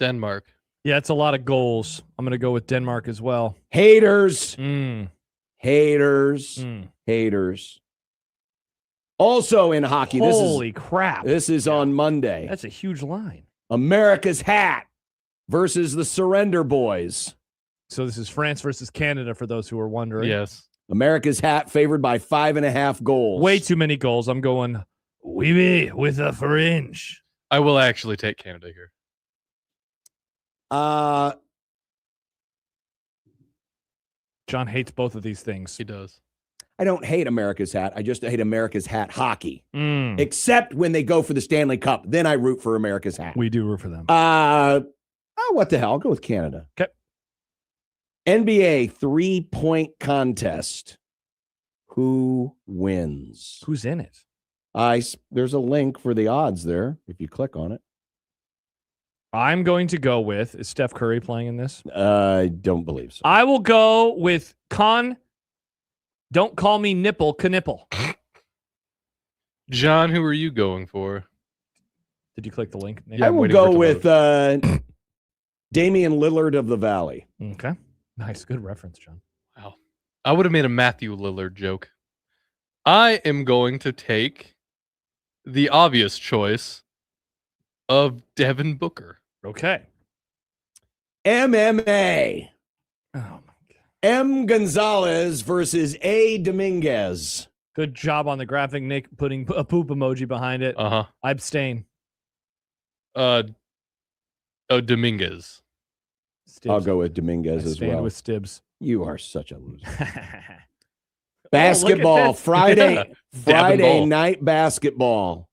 Denmark. Yeah, it's a lot of goals. I'm going to go with Denmark as well. Haters. Mm. Haters. Mm. Haters. Also in hockey, Holy crap. this is on Monday. That's a huge line. America's Hat versus the Surrender Boys. So this is France versus Canada for those who are wondering. Yes. America's Hat favored by 5.5 goals. Way too many goals. I'm going oui with a French. I will actually take Canada here. John hates both of these things. He does. I don't hate America's Hat. I just hate America's Hat hockey. Mm. Except when they go for the Stanley Cup. Then I root for America's Hat. We do root for them. What the hell? I'll go with Canada. Okay. NBA 3-point contest. Who wins? Who's in it? There's a link for the odds there if you click on it. I'm going to go with, is Steph Curry playing in this? I don't believe so. I will go with Don't Call Me Nipple, Knipple. John, who are you going for? Did you click the link? Nate? I will go with Damian Lillard of the Valley. Okay. Nice. Good reference, John. Wow. I would have made a Matthew Lillard joke. I am going to take the obvious choice of Devin Booker. Okay. MMA. Oh, my God. M. Gonzalez versus A. Dominguez. Good job on the graphic, Nick, putting a poop emoji behind it. Uh-huh. I abstain. Dominguez. Stibbs. I'll go with Dominguez I as stand well. with Stibbs. You are such a loser. Oh, Basketball, look at this. Friday ball. night basketball.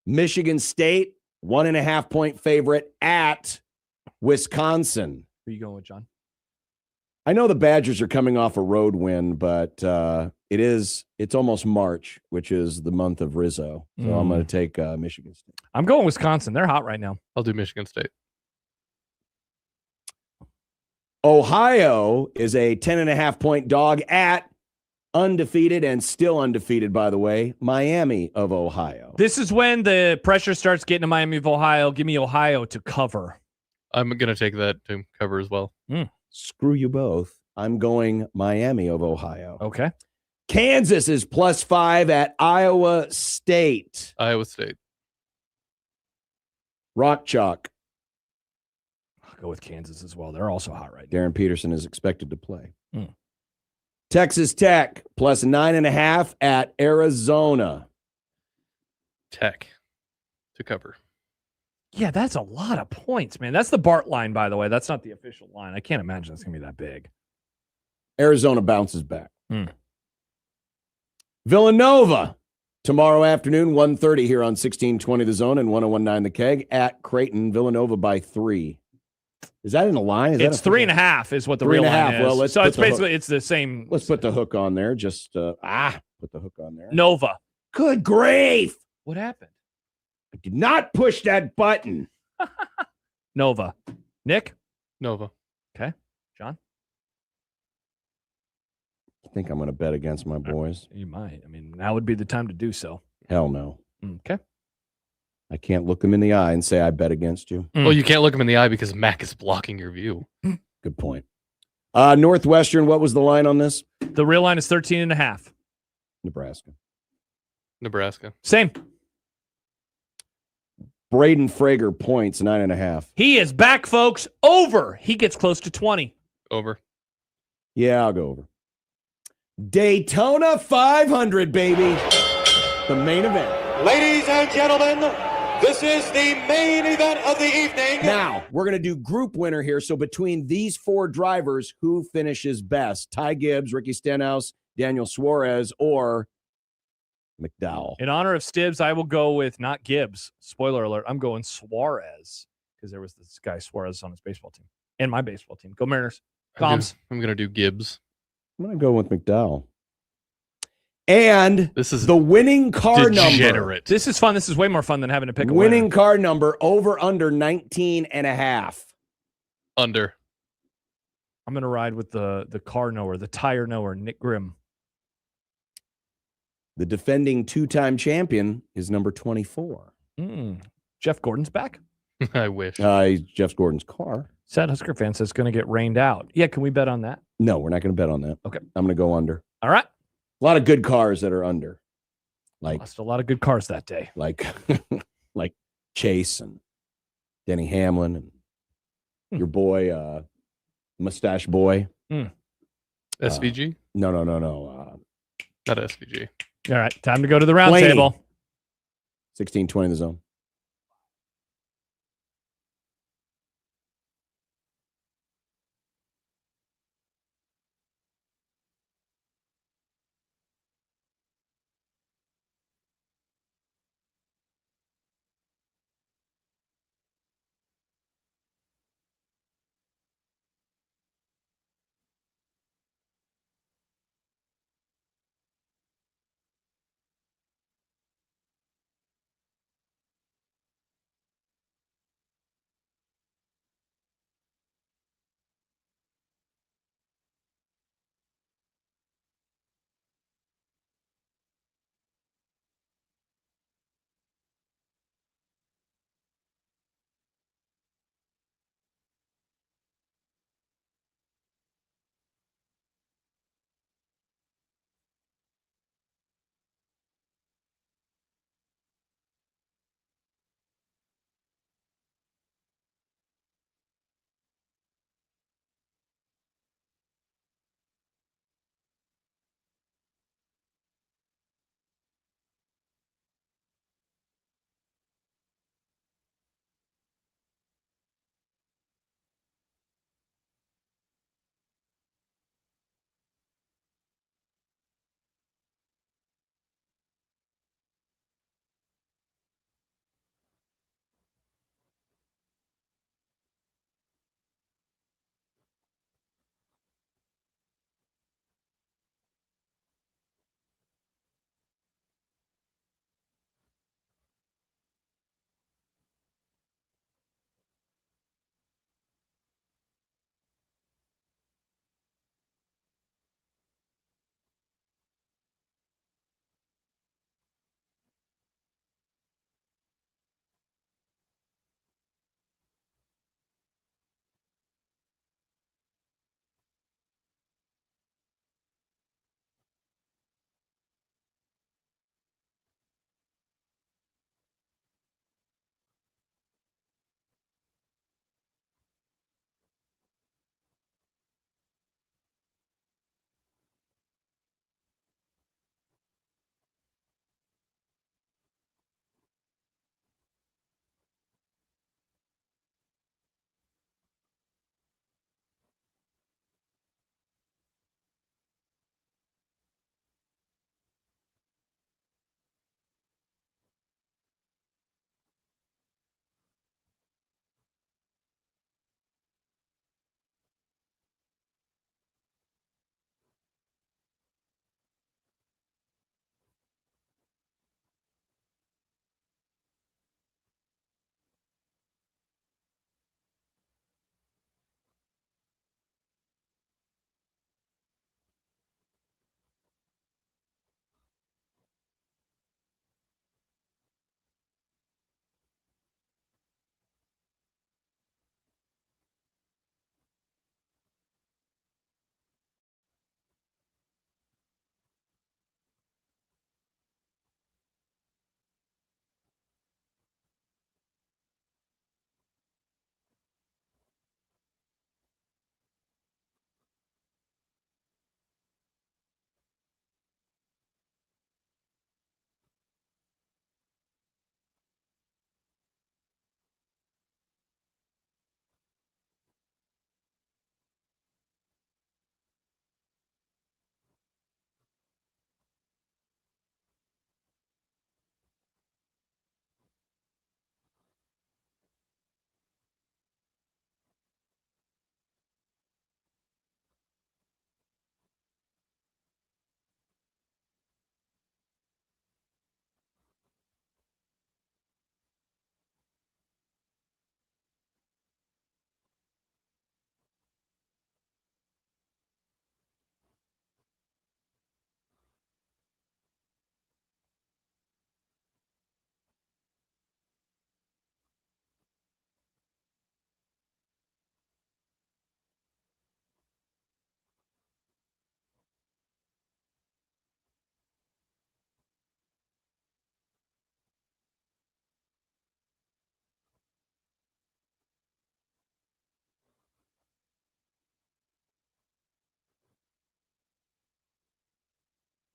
Michigan State, 1.5 point favorite at Wisconsin. Who are you going with, John? I know the Badgers are coming off a road win, but it's almost March, which is the month of Rizzo. So I'm going to take Michigan State. I'm going Wisconsin. They're hot right now. I'll do Michigan State. Ohio is a 10.5 point dog at undefeated and still undefeated, by the way, Miami of Ohio. This is when the pressure starts getting to Miami of Ohio. Give me Ohio to cover. I'm going to take that to cover as well. Screw you both. I'm going Miami of Ohio. Okay. Kansas is +5 at Iowa State. Iowa State. Rock Chalk. I'll go with Kansas as well. They're also hot right now. Darren Peterson is expected to play. Texas Tech +9.5 at Arizona. Tech to cover. Yeah, that's a lot of points, man. That's the Bart line, by the way. That's not the official line. I can't imagine it's going to be that big. Arizona bounces back. Villanova tomorrow afternoon, 1:30 here on 1620 The Zone and 101.9 The Keg at Creighton. Villanova by 3. Is that in the line? It's 3.5 is what the real line is. Well, so it's basically it's the same. Let's put the hook on there. Just put the hook on there. Nova. Good grief! What happened? I did not push that button. Nova. Nick? Nova. Okay. John? I think I'm going to bet against my boys. You might. I mean, now would be the time to do so. Hell no. Okay. I can't look them in the eye and say I bet against you. Well, you can't look him in the eye because Mac is blocking your view. Good point. Northwestern, what was the line on this? The real line is 13.5. Nebraska. Same. Braden Frager points, 9.5. He is back, folks. Over. He gets close to 20. Over. Yeah, I'll go over. Daytona 500, baby. The main event. Ladies and gentlemen, this is the main event of the evening. Now, we're going to do group winner here. So between these 4 drivers, who finishes best? Ty Gibbs, Ricky Stenhouse, Daniel Suarez, or McDowell? In honor of Stibbs, I will go with not Gibbs. Spoiler alert. I'm going Suarez because there was this guy Suarez on his baseball team and my baseball team. Go Mariners. Coms. I'm going to do Gibbs. I'm going to go with McDowell. And this is the winning car degenerate. number. This is fun. This is way more fun than having to pick a winning winner. car number over under 19.5. Under. I'm going to ride with the car knower, the tire knower, Nick Grimm. The defending 2-time champion is number 24. Jeff Gordon's back. I wish. Jeff Gordon's car. Sad Husker fan says it's going to get rained out. Yeah, can we bet on that? No, we're not going to bet on that. Okay. I'm going to go under. All right. A lot of good cars that are under. Like Lost a lot of good cars that day. Like Chase and Denny Hamlin and your boy, Mustache Boy. SVG? No. Not SVG. All right. Time to go to the round table. 1620 The Zone.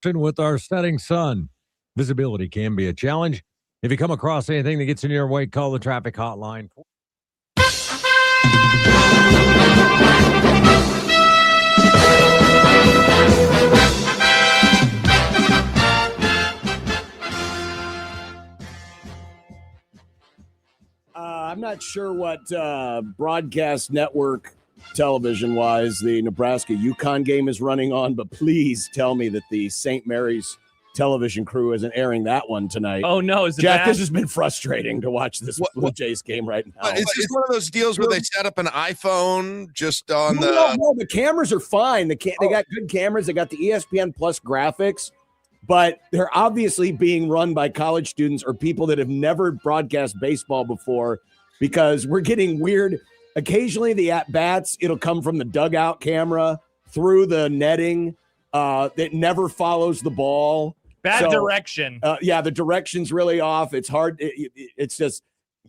with our setting sun. Visibility can be a challenge. If you come across anything that gets in your way, call the traffic hotline. I'm not sure what broadcast network television-wise the Nebraska-UConn game is running on, but please tell me that the St. Mary's television crew isn't airing that one tonight. Oh, no. Is it Jack, bad? this has been frustrating to watch this Blue Jays game right now. It's just one of those deals where they set up an iPhone just on No, the cameras are fine. They got good cameras. They got the ESPN Plus graphics, but they're obviously being run by college students or people that have never broadcast baseball before, because we're getting weird. Occasionally the at-bats, it'll come from the dugout camera through the netting that never follows the ball. Bad direction. Yeah, the direction's really off. It's hard. It's just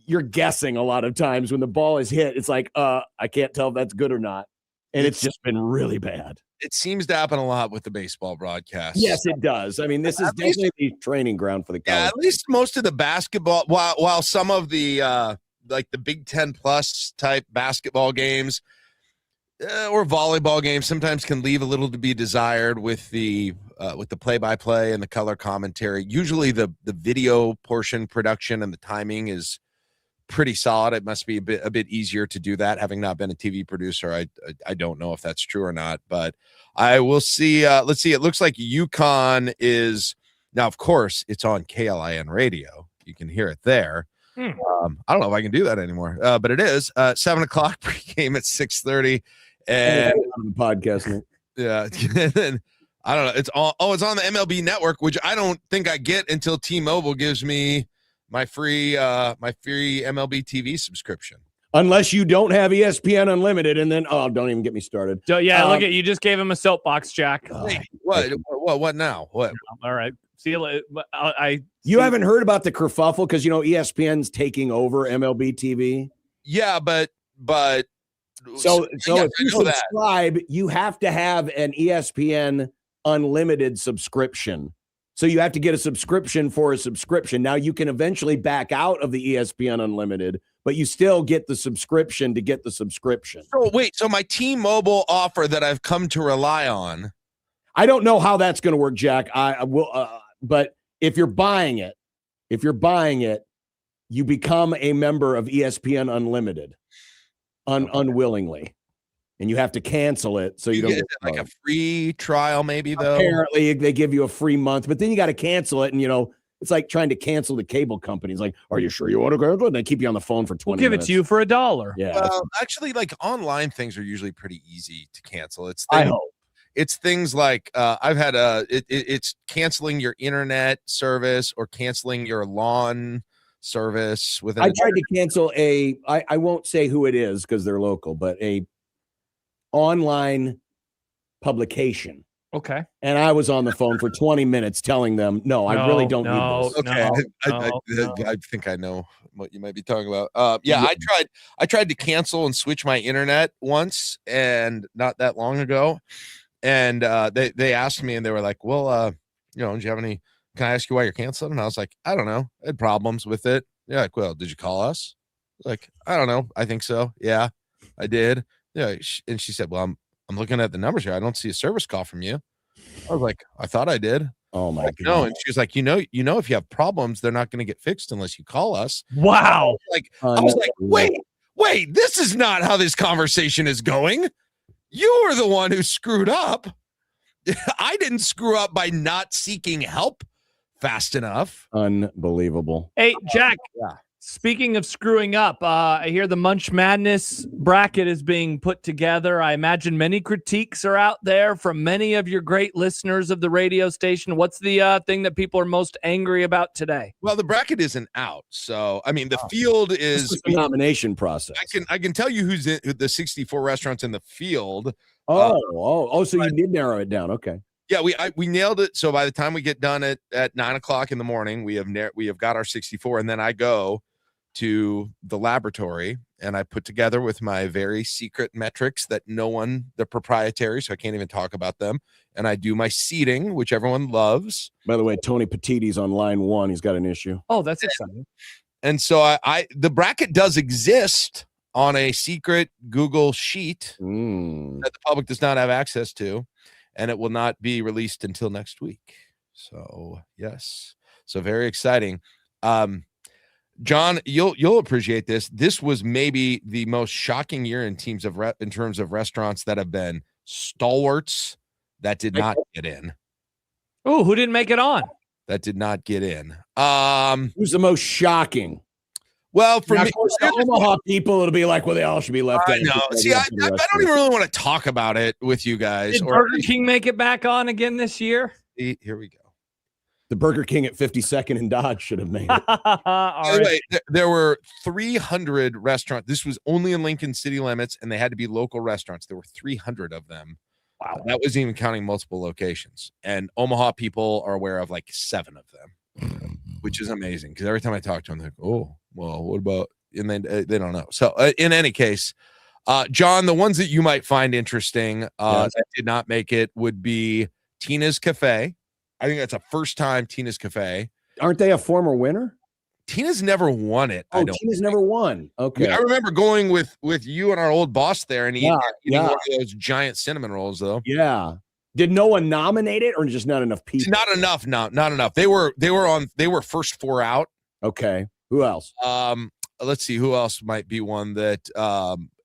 you're guessing a lot of times when the ball is hit. It's like, I can't tell if that's good or not. And it's just been really bad. It seems to happen a lot with the baseball broadcast. Yes, it does. I mean, this is definitely the training ground for the college. Yeah, at least most of the basketball, while some of the like the Big Ten Plus type basketball games or volleyball games sometimes can leave a little to be desired with the play-by-play and the color commentary. Usually the video portion production and the timing is pretty solid. It must be a bit easier to do that. Having not been a TV producer, I don't know if that's true or not, but I will see. Let's see. It looks like UConn is now, of course, it's on KLIN radio. You can hear it there. I don't know if I can do that anymore, but it is 7 o'clock pregame at 6:30, and on the podcast. Nick. Yeah, and I don't know. It's on. Oh, it's on the MLB Network, which I don't think I get until T-Mobile gives me my free MLB TV subscription. Unless you don't have ESPN Unlimited, and then don't even get me started. So, yeah, look at you just gave him a soapbox, Jack. Wait, what now? What? All right. See you later. You haven't heard about the kerfuffle because ESPN's taking over MLB TV. Yeah, but so yeah, if you subscribe, you have to have an ESPN Unlimited subscription. So you have to get a subscription for a subscription. Now you can eventually back out of the ESPN Unlimited, but you still get the subscription to get the subscription. So wait, so my T-Mobile offer that I've come to rely on. I don't know how that's going to work, Jack. I will, but if you're buying it, you become a member of ESPN Unlimited unwillingly. And you have to cancel it so you don't get like a free trial, maybe, though. Apparently, they give you a free month, but then you got to cancel it. And, it's like trying to cancel the cable companies. Like, are you sure you want to go? And they keep you on the phone for 20 We'll give minutes. it to you for $1. Yeah. Well, actually, like online things are usually pretty easy to cancel. I hope. It's things like I've had it's canceling your internet service or canceling your lawn service. I tried to cancel I won't say who it is because they're local, but a online publication. Okay. And I was on the phone for 20 minutes telling them, no, I really don't need this. Okay. I think I know what you might be talking about. Yeah, I tried to cancel and switch my internet once, and not that long ago. And they asked me, and they were like, well, do you have any, can I ask you why you're canceling? And I was like, I don't know. I had problems with it. Yeah. Like, well, did you call us? Like, I don't know. I think so. Yeah, I did. Yeah. And she said, well, I'm looking at the numbers here. I don't see a service call from you. I was like, I thought I did. Oh my God. No. And she was like, if you have problems, they're not going to get fixed unless you call us. Wow. I was like, wait, this is not how this conversation is going. You were the one who screwed up. I didn't screw up by not seeking help fast enough. Unbelievable. Hey, Jack. Speaking of screwing up, I hear the Munch Madness bracket is being put together. I imagine many critiques are out there from many of your great listeners of the radio station. What's the thing that people are most angry about today? Well, the bracket isn't out. So, I mean, the field is the nomination process. I can tell you who's in the 64 restaurants in the field. So you did narrow it down. Okay. Yeah, we nailed it. So by the time we get done at 9:00 in the morning, we have got our 64, and then I go to the laboratory and I put together with my very secret metrics that they're proprietary, so I can't even talk about them. And I do my seeding, which everyone loves. By the way, Tony Petitti's on line 1. He's got an issue. Oh, that's exciting. And so the bracket does exist on a secret Google sheet that the public does not have access to, and it will not be released until next week. So yes, so very exciting. John, you'll appreciate this. This was maybe the most shocking year in terms of restaurants that have been stalwarts that did not get in. Oh, who didn't make it on? That did not get in. Who's the most shocking? Well, for now, me, of course, the Omaha people, it'll be like, well, they all should be left out. I know. See, I don't even really want to talk about it with you guys. Did Burger King make it back on again this year? Here we go. The Burger King at 52nd and Dodge should have made it. By the way, there were 300 restaurants. This was only in Lincoln city limits, and they had to be local restaurants. There were 300 of them. Wow. That wasn't even counting multiple locations. And Omaha people are aware of like 7 of them, which is amazing because every time I talk to them, they're like, oh, well, what about, and then they don't know. So in any case, John, the ones that you might find interesting that did not make it would be Tina's Cafe. I think that's a first time Tina's Cafe. Aren't they a former winner? Tina's never won it. Oh, Tina's never won. Okay. I remember going with you and our old boss there and eating one of those giant cinnamon rolls, though. Yeah. Did no one nominate it, or just not enough people? Not enough. No, not enough. They were first 4 out. Okay. Who else? Let's see. Who else might be one that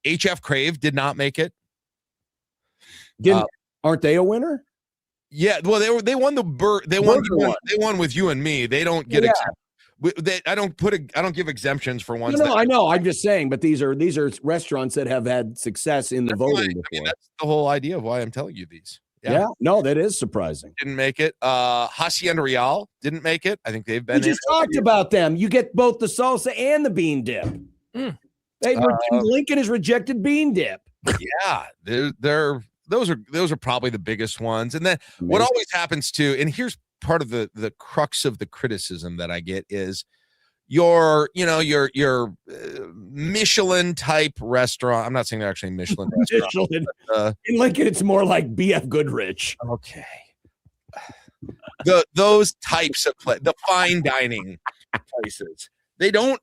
HF Crave did not make it. Aren't they a winner? Yeah. Well, they won they won with you and me. They don't get I don't give exemptions for ones. No, I know. I'm just saying, but these are restaurants that have had success in the voting before. I mean, that's the whole idea of why I'm telling you these. Yeah. No, that is surprising. Didn't make it. Hacienda Real didn't make it. I think they've been. We just talked about them. You get both the salsa and the bean dip. Lincoln has rejected bean dip. Yeah, those are probably the biggest ones. And then what always happens too, and here's part of the crux of the criticism that I get is your Michelin type restaurant. I'm not saying they're actually Michelin restaurants. In Lincoln, it's more like BF Goodrich. Okay. Those types of the fine dining places, they don't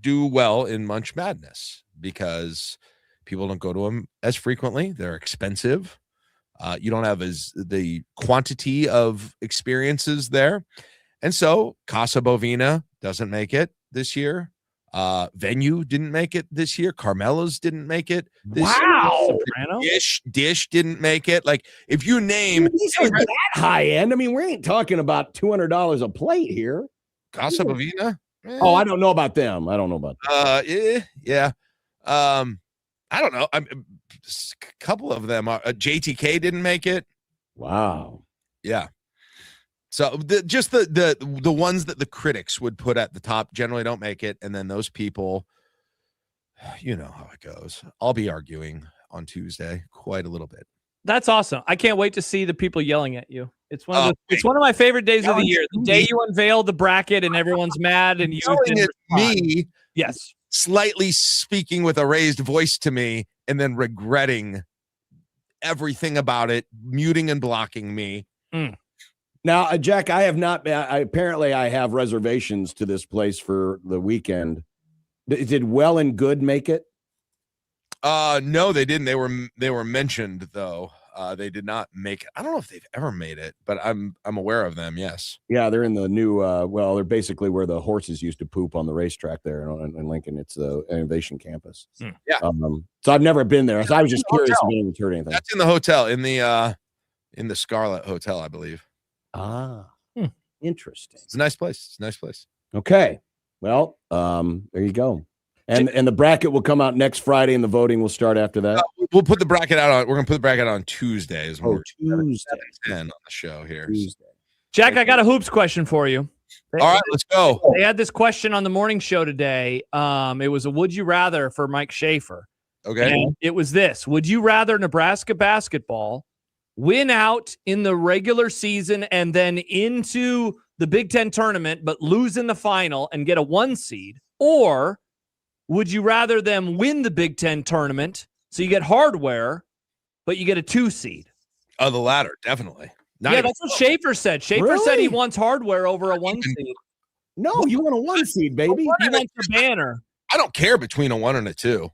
do well in Munch Madness because people don't go to them as frequently. They're expensive. You don't have the quantity of experiences there. And so Casa Bovina doesn't make it this year. Venue didn't make it this year. Carmela's didn't make it this year. Dish didn't make it. Like, if you name these are that high end. I mean, we ain't talking about $200 a plate here. Casa Bovina? Oh, I don't know about them. I don't know about them. Yeah. I don't know. A couple of them are JTK didn't make it. Wow. Yeah. So the ones that the critics would put at the top generally don't make it, and then those people, you know how it goes. I'll be arguing on Tuesday quite a little bit. That's awesome. I can't wait to see the people yelling at you. It's one of my favorite days of the year. The day you unveil the bracket and everyone's mad and you yelling at me. Yes. Slightly speaking with a raised voice to me and then regretting everything about it, muting and blocking me. Now, Jack, I have not. Apparently, I have reservations to this place for the weekend. Did Well and Good make it? No, they didn't. They were mentioned though. They did not make it. I don't know if they've ever made it, but I'm aware of them. Yes. Yeah, they're in the new. They're basically where the horses used to poop on the racetrack there in Lincoln. It's the Innovation Campus. Yeah. So I've never been there. So I was just curious if you heard anything. That's in the hotel in the Scarlet Hotel, I believe. Interesting. It's a nice place. Okay. Well, there you go. And the bracket will come out next Friday, and the voting will start after that. We'll put the bracket out on. We're gonna put the bracket on Tuesdays. Tuesday 10 on the show here. Jack, I got a hoops question for you. All right, let's go. They had this question on the morning show today. It was a would you rather for Mike Schaefer. Okay. And it was this: would you rather Nebraska basketball win out in the regular season and then into the Big Ten tournament, but lose in the final and get a 1 seed, or Would you rather them win the Big Ten tournament, so you get hardware, but you get a 2 seed? Oh, the latter, definitely. Yeah, that's what Schaefer said. Schaefer said he wants hardware over a 1 seed. No, you want a 1 seed, baby. He wants a banner. I don't care between a 1 and a 2.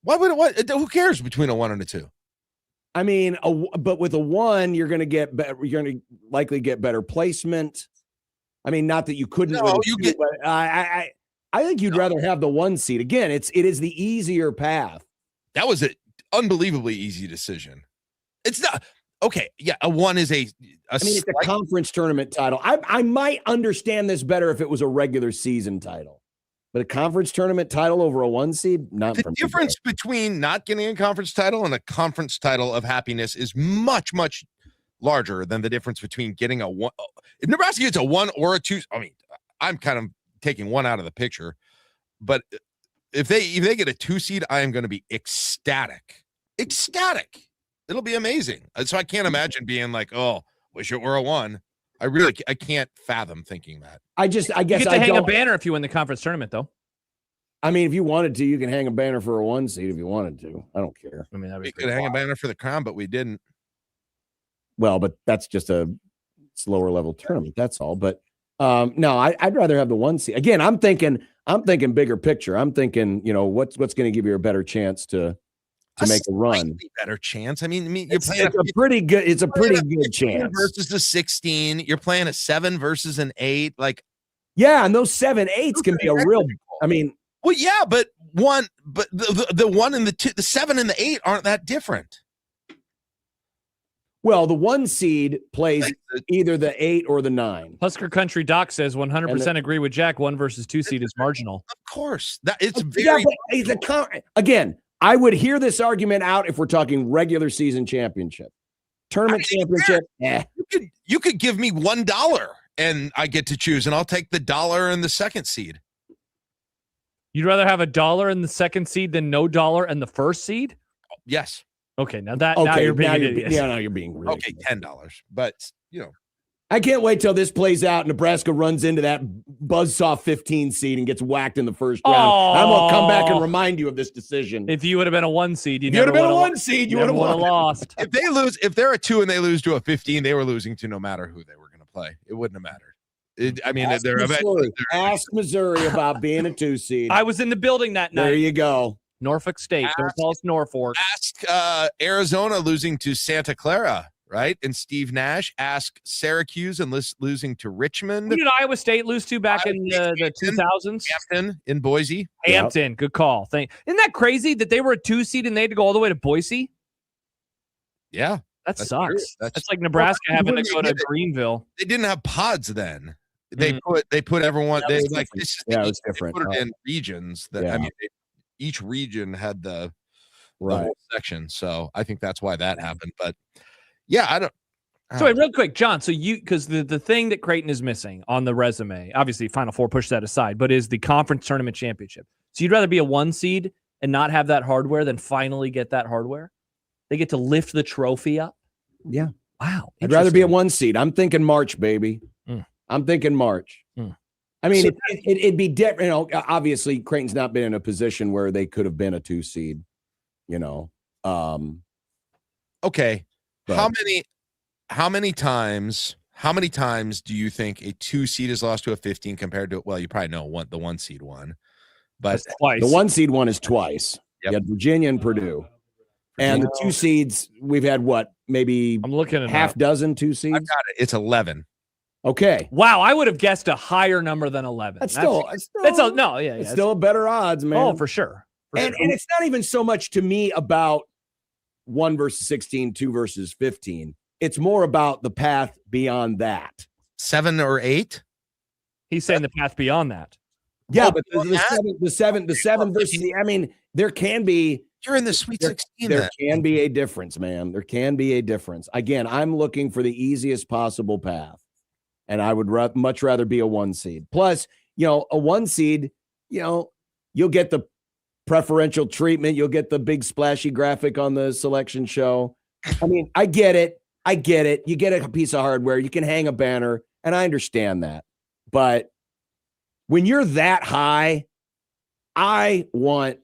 Who cares between a 1 and a 2? I mean, but with a 1, you're going to likely get better placement. I mean, not that you couldn't. No, but I think you'd rather have the 1 seed. Again, it is the easier path. That was an unbelievably easy decision. It's not okay. Yeah, a 1 is I mean, it's a conference tournament title. I might understand this better if it was a regular season title, but a conference tournament title over a 1 seed, not the difference between not getting a conference title and a conference title of happiness is much, much larger than the difference between getting a 1. If Nebraska gets a 1 or a 2, I mean, I'm kind of taking 1 out of the picture, but if they get a 2 seed, I am going to be ecstatic. It'll be amazing. So I can't imagine being like, oh, wish it were a 1. I can't fathom thinking that. I guess you get to hang a banner if you win the conference tournament, though. I mean, if you wanted to, you can hang a banner for a 1 seed if you wanted to. I don't care. I mean, we could hang a banner for the crown, but we didn't. Well, but that's just a slower level tournament. That's all. But no, I'd rather have the 1 seed. Again, I'm thinking bigger picture. I'm thinking, what's going to give you a better chance to make a run. Better chance. I mean, you're playing a pretty good chance versus the 16. You're playing a 7 versus an 8. Like, yeah, and those 7-8s can be a real. I mean, well, yeah, but the 1 and the 2, the 7 and the 8 aren't that different. Well, the 1 seed plays either the 8 or the 9. Husker Country Doc says 100% agree with Jack. 1 versus 2 seed is marginal. Of course, that it's very. Again, I would hear this argument out if we're talking regular season championship, tournament championship. You could give me $1 and I get to choose, and I'll take the $1 and the 2nd seed. You'd rather have $1 in the 2nd seed than no $1 in the 1st seed? Yes. Okay, now you're being an idiot. Now you're being really okay. $10, but I can't wait till this plays out. Nebraska runs into that buzzsaw 15 seed and gets whacked in the first round. I'm gonna come back and remind you of this decision. If you would have been a 1 seed, you would have been a 1 seed. You would have lost. If they're a 2 and they lose to a 15, they were losing to no matter who they were going to play. It wouldn't have mattered. Ask Missouri about being a 2 seed. I was in the building that night. There you go. Norfolk State. Don't call us Norfolk. Ask Arizona losing to Santa Clara, right? And Steve Nash. Ask Syracuse and losing to Richmond. Who did Iowa State lose to back in the 2000s? Hampton in Boise. Hampton. Yep. Good call. Isn't that crazy that they were a 2 seed and they had to go all the way to Boise? Yeah. That sucks. That's like Nebraska having to go to Greenville. They didn't have pods then. They put everyone. It was different. They put it in regions. Each region had the whole section. So I think that's why that happened. But yeah, I don't. So wait, real quick, John. So because the thing that Creighton is missing on the resume, obviously Final Four, push that aside, but is the conference tournament championship. So you'd rather be a 1 seed and not have that hardware than finally get that hardware? They get to lift the trophy up. Yeah. Wow. I'd rather be a 1 seed. I'm thinking March, baby. I'm thinking March. I mean, it'd be different. Obviously, Creighton's not been in a position where they could have been a 2 seed. Okay. But how many times do you think a 2 seed is lost to a 15 compared to? Well, you probably know the 1 seed won, but twice. The 1 seed one is twice. Yep. You had Virginia and Purdue. And the 2 seeds, we've had maybe I'm looking at half dozen 2 seeds. I've got it. It's 11. Okay. Wow, I would have guessed a higher number than 11. It's still a better odds, man. Oh, for sure. And it's not even so much to me about 1 versus 16, 2 versus 15. It's more about the path beyond that. 7 or 8. He's saying the path beyond that. Yeah, but the seven versus the. I mean, there can be. You're in the Sweet 16. There can be a difference, man. There can be a difference. Again, I'm looking for the easiest possible path, and I would much rather be a 1 seed. Plus, a 1 seed, you'll get the preferential treatment. You'll get the big splashy graphic on the selection show. I mean, I get it. You get a piece of hardware. You can hang a banner, and I understand that. But when you're that high, I want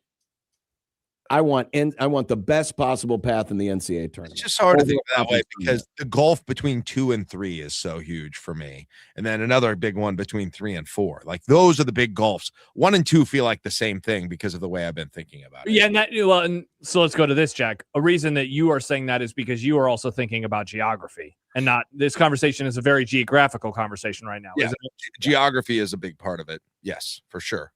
the best possible path in the NCAA tournament. It's just hard to think that way because the gulf between 2 and 3 is so huge for me. And then another big one between 3 and 4. Like those are the big gulfs. 1 and 2 feel like the same thing because of the way I've been thinking about it. Yeah, and so let's go to this, Jack. A reason that you are saying that is because you are also thinking about geography and not this conversation is a very geographical conversation right now. Yeah, isn't it? geography is a big part of it. Yes, for sure.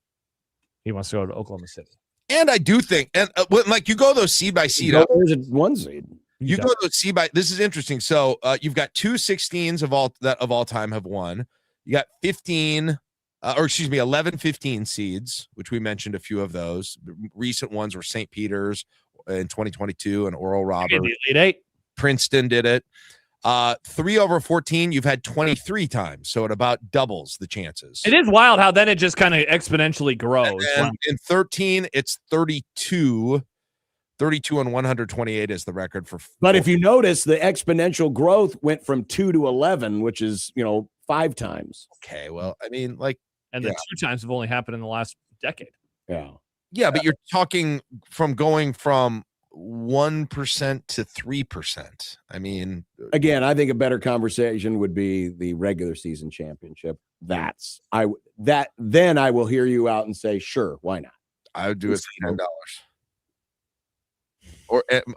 He wants to go to Oklahoma City. And I do think, and like you go those seed by seed up. There's a 1 seed. You go those seed by. This is interesting. So you've got 2 16s of all time have won. You got 11 15 seeds, which we mentioned a few of those. Recent ones were St. Peter's in 2022 and Oral Roberts. The Elite Eight. Princeton did it. 3 over 14, you've had 23 times, so it about doubles the chances. It is wild how then it just kind of exponentially grows. And in 13, it's 32. 32 and 128 is the record for. But if you notice, the exponential growth went from 2 to 11, which is 5 times. Okay, well, I mean, like, and the 2 times have only happened in the last decade. Yeah, but you're talking from going from 1% to 3%. I mean, again, I think a better conversation would be the regular season championship. Then I will hear you out and say, sure, why not? I would do it for $10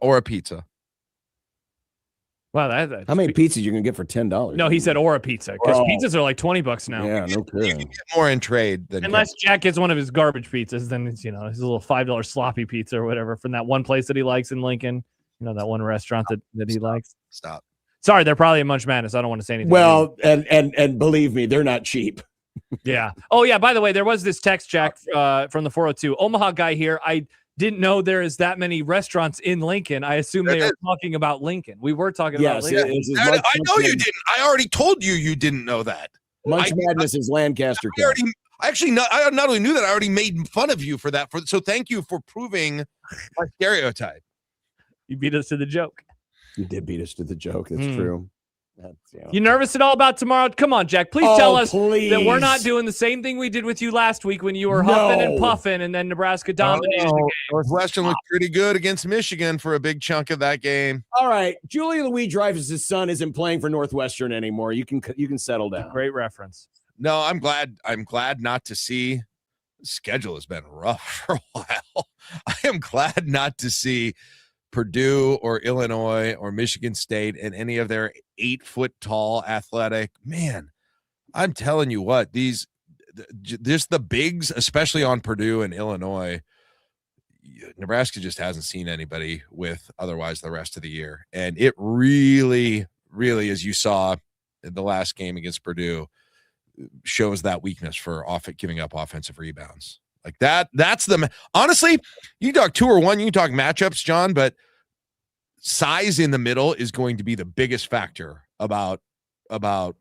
or a pizza. Wow, that's how many pizzas you can get for $10? No, he said or a pizza because pizzas are like $20 now. Yeah, no kidding. You can get more in trade than unless Jack gets one of his garbage pizzas, then it's his little $5 sloppy pizza or whatever from that one place that he likes in Lincoln. That one restaurant that he likes. Stop. Sorry, they're probably in Munch Madness. I don't want to say anything. Well, and believe me, they're not cheap. Yeah. Oh yeah. By the way, there was this text, Jack, from the 402 Omaha guy here. I didn't know there is that many restaurants in Lincoln. I assume they are talking about Lincoln. We were talking about Lincoln. I know you didn't. I already told you didn't know that. Munch Madness is Lancaster County. I not only knew that, I already made fun of you for that. So thank you for proving my stereotype. You beat us to the joke. You did beat us to the joke. That's true. You nervous at all about tomorrow? Come on, Jack. Please tell us that we're not doing the same thing we did with you last week when you were huffing and puffing and then Nebraska dominated the game. Northwestern looked pretty good against Michigan for a big chunk of that game. All right. Julia Louis-Dreyfus' son isn't playing for Northwestern anymore. You can settle down. Great reference. No, I'm glad not to see. The schedule has been rough for a while. I am glad not to see Purdue or Illinois or Michigan State and any of their 8-foot-tall athletic. Man, I'm telling you what, just the bigs, especially on Purdue and Illinois, Nebraska just hasn't seen anybody with otherwise the rest of the year. And it really, really, as you saw in the last game against Purdue, shows that weakness for giving up offensive rebounds. Like that's honestly, you can talk 2 or 1, you can talk matchups, John, but size in the middle is going to be the biggest factor about I'd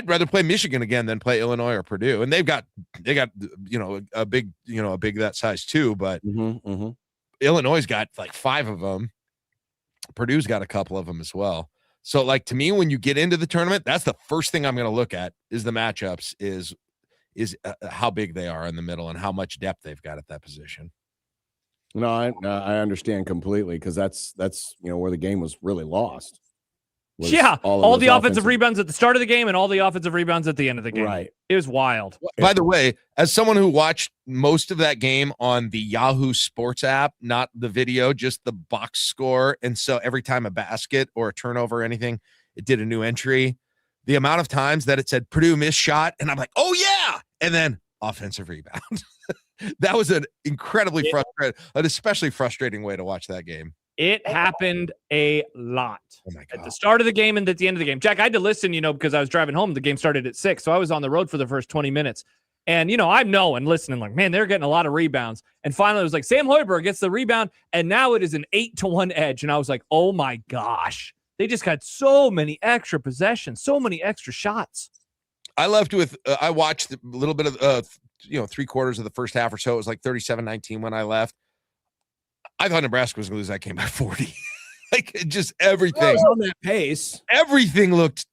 rather play Michigan again than play Illinois or Purdue. And they got a big that size too, but Illinois got like 5 of them. Purdue's got a couple of them as well. So like, to me, when you get into the tournament, that's the first thing I'm going to look at is the matchups, is how big they are in the middle and how much depth they've got at that position. No, I understand completely, because that's where the game was really lost. Yeah, all the offensive rebounds at the start of the game and all the offensive rebounds at the end of the game. Right. It was wild. By the way, as someone who watched most of that game on the Yahoo Sports app, not the video, just the box score, and so every time a basket or a turnover or anything, it did a new entry. The amount of times that it said Purdue missed shot, and I'm like, oh yeah, and then offensive rebound. That was an incredibly especially frustrating way to watch that game. It happened a lot. Oh my God. At the start of the game and at the end of the game. Jack, I had to listen, because I was driving home. The game started at 6, so I was on the road for the first 20 minutes. And, I'm knowing, listening, like, man, they're getting a lot of rebounds. And finally, it was like, Sam Hoiberg gets the rebound, and now it is an 8-1 edge. And I was like, oh my gosh. They just got so many extra possessions, so many extra shots. I left with, I watched a little bit of, 3/4 of the first half or so. It was like 37-19 when I left. I thought Nebraska was going to lose that game by 40. Like, just everything. On that pace. Everything looked,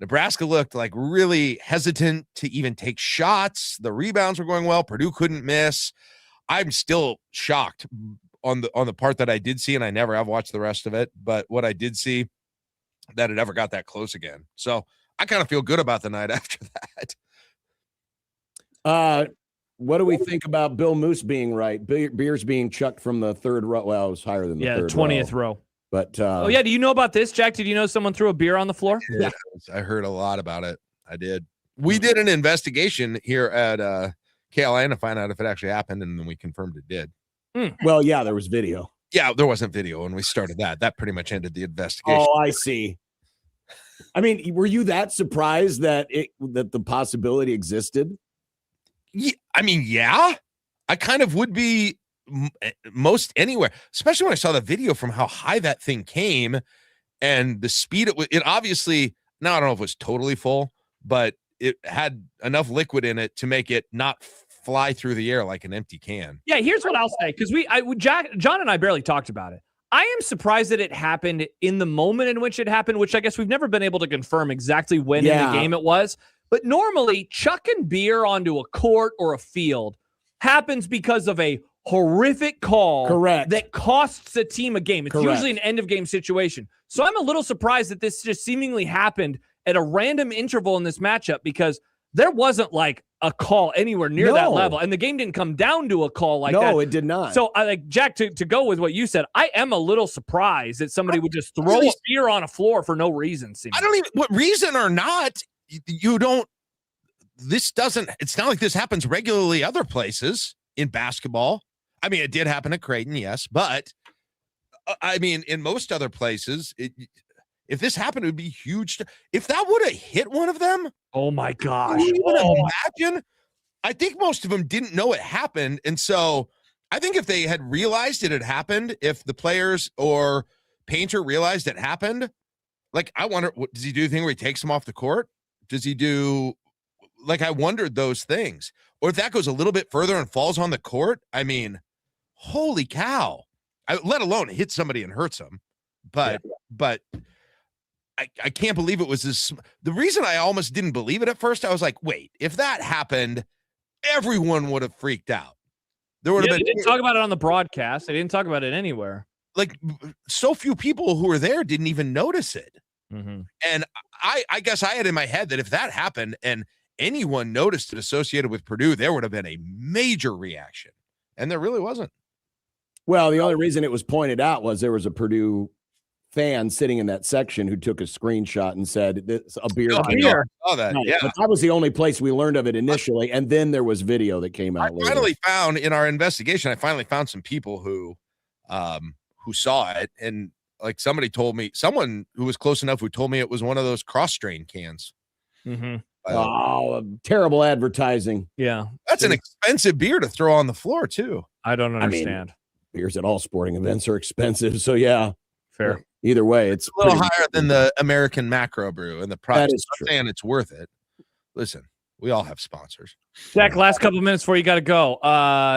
Nebraska looked like really hesitant to even take shots. The rebounds were going well. Purdue couldn't miss. I'm still shocked on the part that I did see, and I never have watched the rest of it, but what I did see, that it ever got that close again. So I kind of feel good about the night after that. What do we think about Bill Moose being right? Beers being chucked from the third row. Well, it was higher than the third 20th row. But oh yeah, do you know about this, Jack? Did you know someone threw a beer on the floor? Yeah, I heard a lot about it. I did. We did an investigation here at KLIN to find out if it actually happened, and then we confirmed it did. Well, yeah, there was video. Yeah, there wasn't video when we started that. That pretty much ended the investigation. Oh, I see. I mean, were you that surprised that that the possibility existed? Yeah, I mean, yeah, I kind of would be most anywhere, especially when I saw the video from how high that thing came and the speed it obviously, now I don't know if it was totally full, but it had enough liquid in it to make it not fly through the air like an empty can. Yeah, here's what I'll say, because John and I barely talked about it. I am surprised that it happened in the moment in which it happened, which I guess we've never been able to confirm exactly when in the game it was. But normally, chucking beer onto a court or a field happens because of a horrific call that costs a team a game. It's usually an end-of-game situation. So I'm a little surprised that this just seemingly happened at a random interval in this matchup, because there wasn't like a call anywhere near that level. And the game didn't come down to a call like that. No, it did not. So, Jack, to go with what you said, I am a little surprised that somebody would just throw a beer on a floor for no reason. I don't even, what reason or not, you don't, it's not like this happens regularly other places in basketball. I mean, it did happen at Creighton, yes, but I mean, in most other places, if this happened, it would be huge. If that would have hit one of them, oh my gosh, can you even imagine? I think most of them didn't know it happened, and so I think if they had realized it had happened, if the players or Painter realized it happened, like, I wonder, what does he do? The thing where he takes them off the court? Does he do? Like, I wondered those things. Or if that goes a little bit further and falls on the court, I mean, holy cow. Let alone hit somebody and hurts them. But I can't believe it was this. The reason I almost didn't believe it at first, I was like, wait, if that happened, everyone would have freaked out. There would have been. They didn't talk about it on the broadcast. They didn't talk about it anywhere. Like, so few people who were there didn't even notice it. Mm-hmm. And I guess I had in my head that if that happened and anyone noticed it associated with Purdue, there would have been a major reaction. And there really wasn't. Well, the only reason it was pointed out was there was a Purdue fan sitting in that section who took a screenshot and said, "This a beer." I saw that. Right. Yeah. But that was the only place we learned of it initially. And then there was video that came out later. Finally found in our investigation, I finally found some people who saw it. And like somebody told me, someone who was close enough who told me it was one of those cross-strain cans. Mm-hmm. Terrible advertising. Yeah. That's an expensive beer to throw on the floor, too. I don't understand. I mean, beers at all sporting events are expensive. So, yeah. Fair. Either way, it's a little higher than the American Macro Brew and the price. That is true. I'm saying it's worth it. Listen, we all have sponsors. Jack, last couple of minutes before you got to go.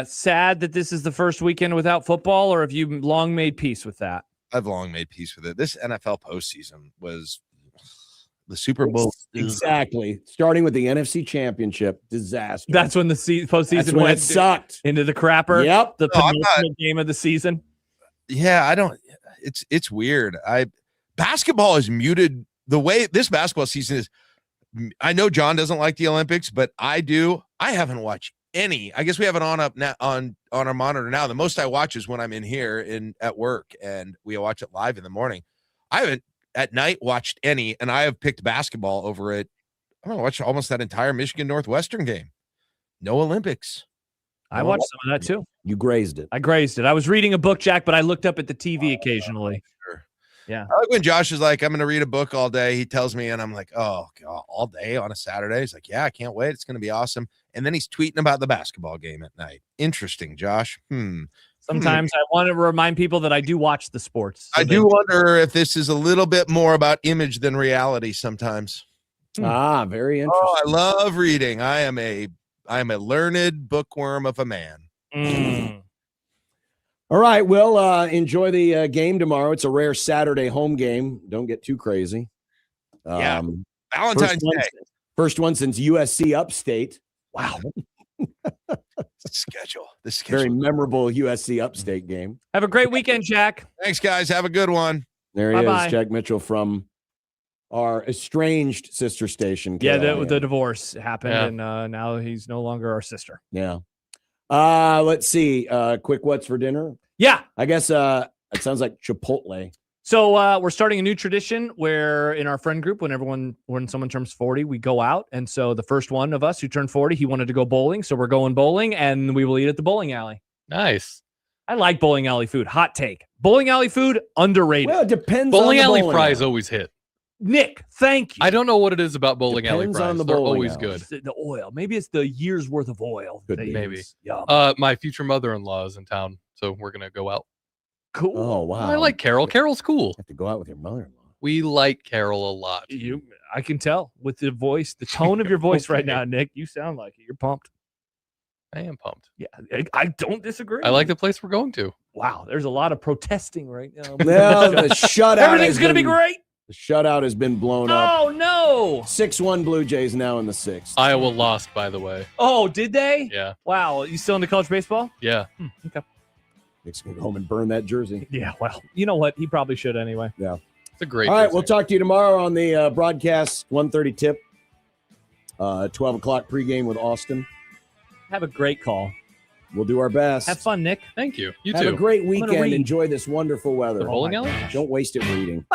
Sad that this is the first weekend without football, or have you long made peace with that? I've long made peace with it. This NFL postseason was the Super Bowl. Exactly. Starting with the NFC Championship, disaster. That's when the postseason went sucked into the crapper. Yep. The penultimate game of the season. Yeah, I don't. It's weird. Basketball is muted. The way this basketball season is, I know John doesn't like the Olympics, but I do. I haven't watched any. I guess we have it on up now on our monitor now. The most I watch is when I'm in here at work, and we watch it live in the morning. I haven't at night watched any, and I have picked basketball over it. I watched almost that entire Michigan Northwestern game. No Olympics. I watched some of that too. You grazed it. I grazed it. I was reading a book, Jack, but I looked up at the TV occasionally. Sure. Yeah. I like when Josh is like, I'm going to read a book all day. He tells me, and I'm like, oh, God, all day on a Saturday. He's like, yeah, I can't wait. It's going to be awesome. And then he's tweeting about the basketball game at night. Interesting, Josh. Sometimes I want to remind people that I do watch the sports. I do wonder if this is a little bit more about image than reality sometimes. Very interesting. Oh, I love reading. I am a learned bookworm of a man. All right. Well, enjoy the game tomorrow. It's a rare Saturday home game. Don't get too crazy. Yeah. Valentine's Day. First one since USC Upstate. Wow. The schedule. Very memorable USC Upstate game. Have a great weekend, Jack. Thanks, guys. Have a good one. There he Bye-bye. is, Jack Mitchell from our estranged sister station. Yeah, KIA. the divorce happened, and now he's no longer our sister. Yeah. Let's see. Quick what's for dinner? Yeah. I guess it sounds like Chipotle. So we're starting a new tradition where in our friend group, when someone turns 40, we go out. And so the first one of us who turned 40, he wanted to go bowling. So we're going bowling, and we will eat at the bowling alley. Nice. I like bowling alley food. Hot take. Bowling alley food, underrated. Well, it depends Bowling on the alley fries always hit. Nick, thank you. I don't know what it is about bowling alley Depends fries. on the They're bowling always alley. good. The oil. Maybe it's the year's worth of oil. Could they be. Maybe. use. Yum. My future mother-in-law is in town, so we're gonna go out. Cool. Oh, wow. I like Carol. Carol's cool. have to go out with your mother-in-law. We like Carol a lot. I can tell with the voice, the tone of your voice right now, Nick. You sound like it. You're pumped. I am pumped. Yeah, I don't disagree. I like the place we're going to. Wow, there's a lot of protesting right now. No, the shutout. Everything's going to be great. The shutout has been blown up. Oh, no. 6-1 Blue Jays now in the sixth. Iowa lost, by the way. Oh, did they? Yeah. Wow. You still into college baseball? Yeah. Okay. Nick's going to go home and burn that jersey. Yeah, well, you know what? He probably should anyway. Yeah. It's a great All right, jersey. we'll talk to you tomorrow on the broadcast, 1:30 tip, 12 o'clock pregame with Austin. Have a great call. We'll do our best. Have fun, Nick. Thank you. You Have too. a great gonna weekend. read. Enjoy this wonderful weather. The bowling alley? Don't waste it reading.